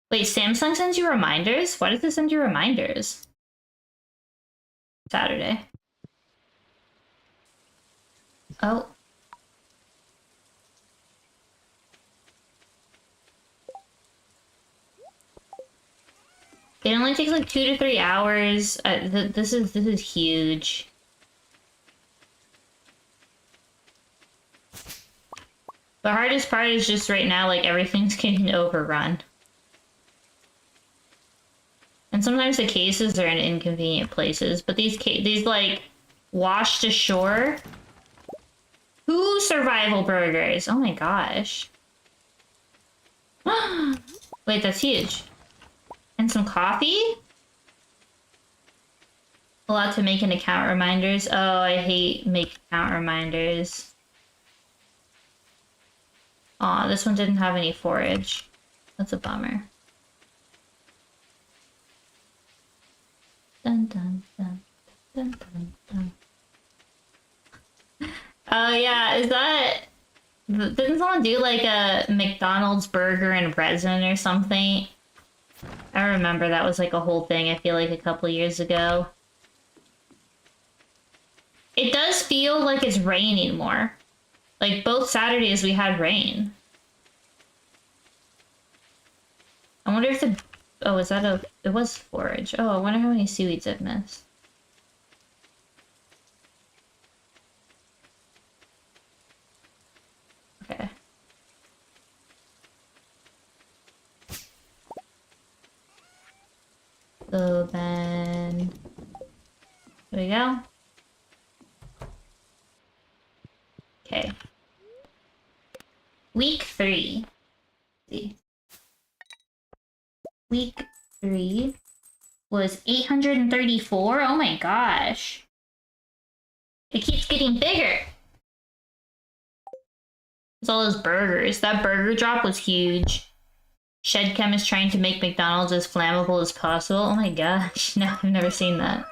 Wait, Samsung sends you reminders? Why does it send you reminders? Saturday. Oh. It only takes like 2 to 3 hours. This is huge. The hardest part is just right now, like, everything's getting overrun. And sometimes the cases are in inconvenient places, but these like washed ashore 2 survival burgers. Oh my gosh. Wait, that's huge. And some coffee? Allowed to make an account reminders. Oh, I hate make account reminders. Aw, this one didn't have any forage. That's a bummer. Dun dun dun dun dun dun. Oh yeah, is that... Didn't someone do like a McDonald's burger and resin or something? I remember that was like a whole thing, I feel like a couple years ago. It does feel like it's raining more. Like both Saturdays we had rain. I wonder if the... Oh, is that a... It was forage. Oh, I wonder how many seaweeds I've missed. Okay. So then... There we go. Okay. Week 3. Let's see. Week 3 was 834. Oh my gosh. It keeps getting bigger. It's all those burgers. That burger drop was huge. Shed Chem is trying to make McDonald's as flammable as possible. Oh my gosh. No, I've never seen that.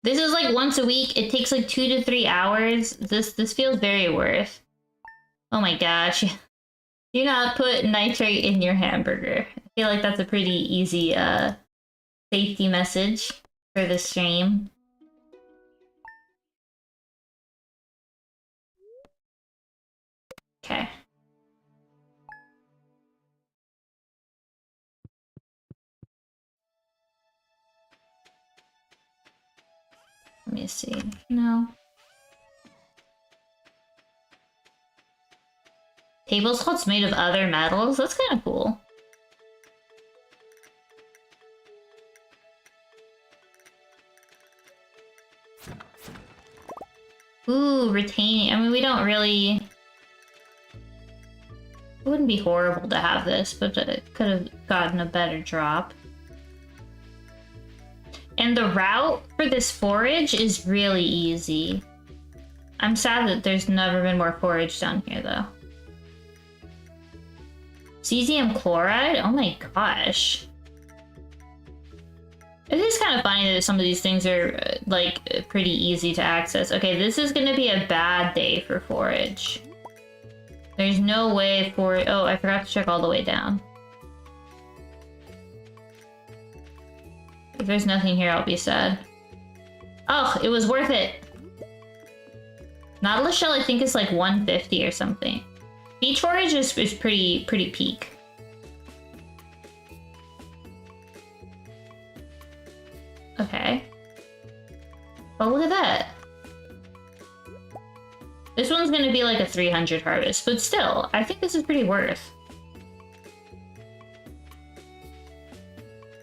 This is like once a week. It takes like 2 to 3 hours. This feels very worth. Oh my gosh. Do not put nitrate in your hamburger. I feel like that's a pretty easy safety message for the stream. Okay. Let me see. No. Table salt's made of other metals? That's kind of cool. Ooh, retaining. I mean, we don't really... It wouldn't be horrible to have this, but it could have gotten a better drop. And the route for this forage is really easy. I'm sad that there's never been more forage down here, though. Cesium chloride? Oh my gosh. It is kind of funny that some of these things are, like, pretty easy to access. Okay, this is gonna be a bad day for forage. There's no way for... Oh, I forgot to check all the way down. If there's nothing here, I'll be sad. Oh, it was worth it! Nautilus shell, I think, is like 150 or something. Beach forage is pretty peak. Okay. Oh, look at that. This one's gonna be like a 300 harvest, but still, I think this is pretty worth.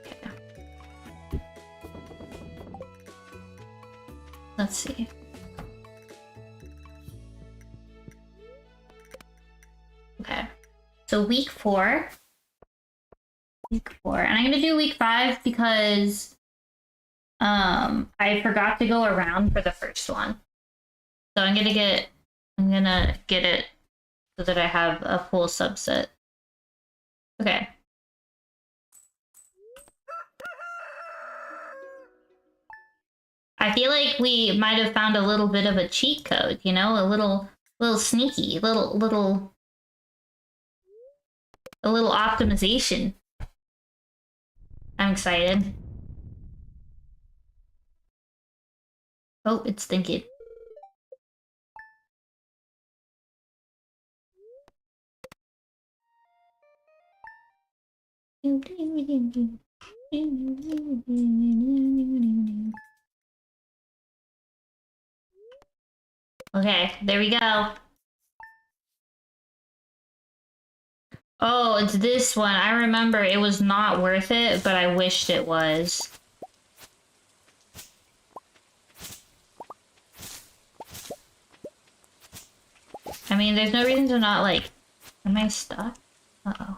Okay. Let's see. Okay. So week 4. Week 4. And I'm gonna do week 5 because I forgot to go around for the first one. So I'm gonna get it so that I have a full subset. Okay. I feel like we might have found a little bit of a cheat code, you know, a little sneaky, a little optimization. I'm excited. Oh, it's thinking. Okay, there we go. Oh, it's this one. I remember it was not worth it, but I wished it was. I mean, there's no reason to not, like... Am I stuck? Uh-oh.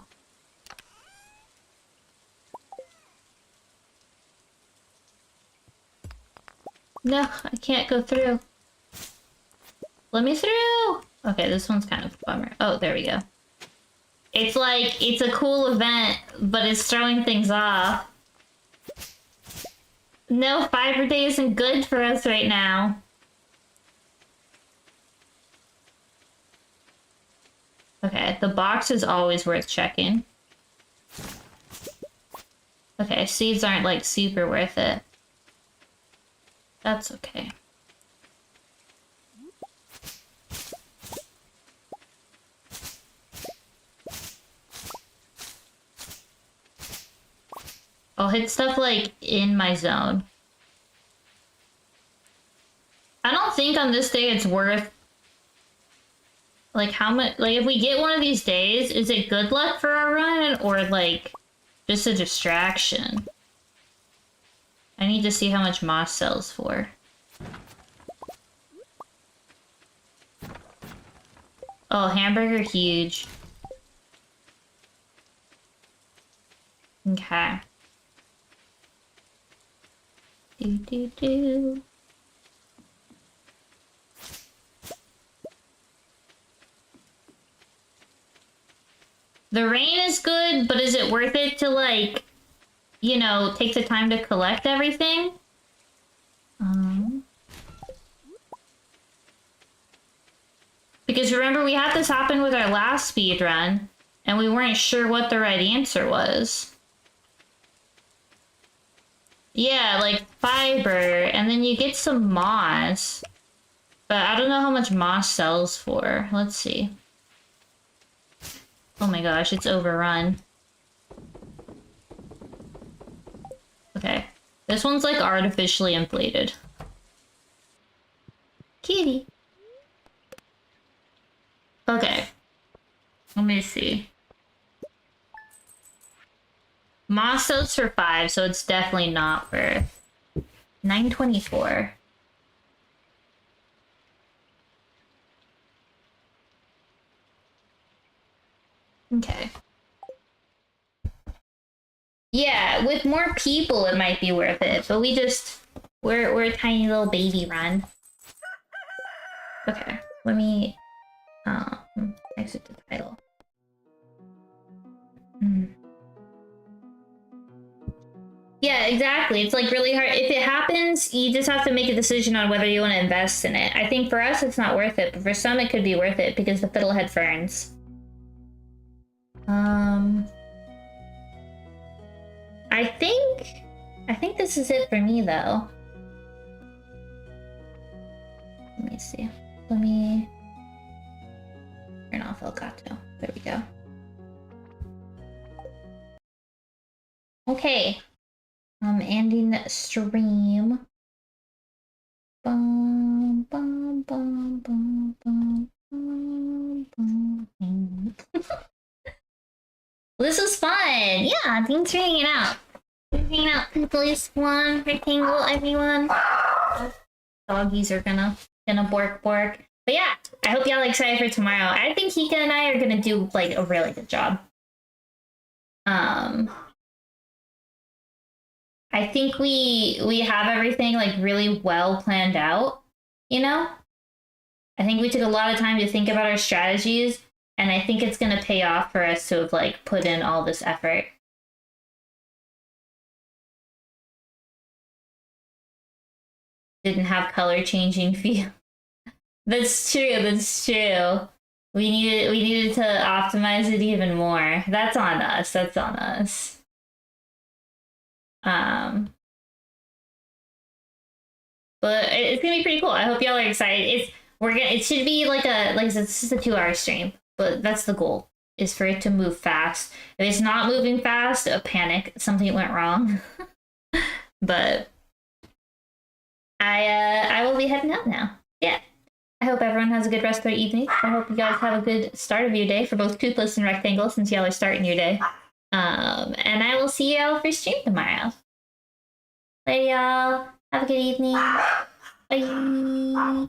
No, I can't go through. Let me through! Okay, this one's kind of a bummer. Oh, there we go. It's like, it's a cool event, but it's throwing things off. No, 5 per day isn't good for us right now. Okay, the box is always worth checking. Okay, seeds aren't like super worth it. That's okay. I'll hit stuff like in my zone. I don't think on this day it's worth like how much, like if we get one of these days, is it good luck for our run or like just a distraction? I need to see how much moss sells for. Oh, hamburger huge. Okay. Do. The rain is good, but is it worth it to like, you know, take the time to collect everything? Because remember, we had this happen with our last speed run, and we weren't sure what the right answer was. Yeah, like fiber, and then you get some moss. But I don't know how much moss sells for. Let's see. Oh my gosh, it's overrun. Okay. This one's like artificially inflated. Kitty. Okay. Let me see. Moss sells for 5, so it's definitely not worth 924. Okay. Yeah, with more people it might be worth it, but we're a tiny little baby run. Okay, let me exit the title. Yeah, exactly. It's like really hard. If it happens, you just have to make a decision on whether you want to invest in it. I think for us it's not worth it, but for some it could be worth it because the fiddlehead ferns. I think this is it for me though. Let me see. Let me turn off Elgato. There we go. Okay. I'm ending the stream. Bum, bum, bum, bum, bum, bum, bum. This was fun. Yeah, thanks for hanging out. Hanging out, people's one rectangle, everyone. Doggies are gonna bork. But yeah, I hope y'all excited for tomorrow. I think Hika and I are gonna do like a really good job. I think we have everything like really well planned out, you know? I think we took a lot of time to think about our strategies, and I think it's gonna pay off for us to have like put in all this effort. Didn't have color changing feel. That's true. We needed to optimize it even more. That's on us. But it's gonna be pretty cool. I hope y'all are excited. It should be like I said, this is a 2-hour stream, but that's the goal, is for it to move fast. If it's not moving fast, a panic, something went wrong. But I will be heading out now. Yeah. I hope everyone has a good rest of their evening. I hope you guys have a good start of your day for both Toothless and Rectangle, since y'all are starting your day. And I will see y'all for stream tomorrow. Later, y'all. Have a good evening. Bye.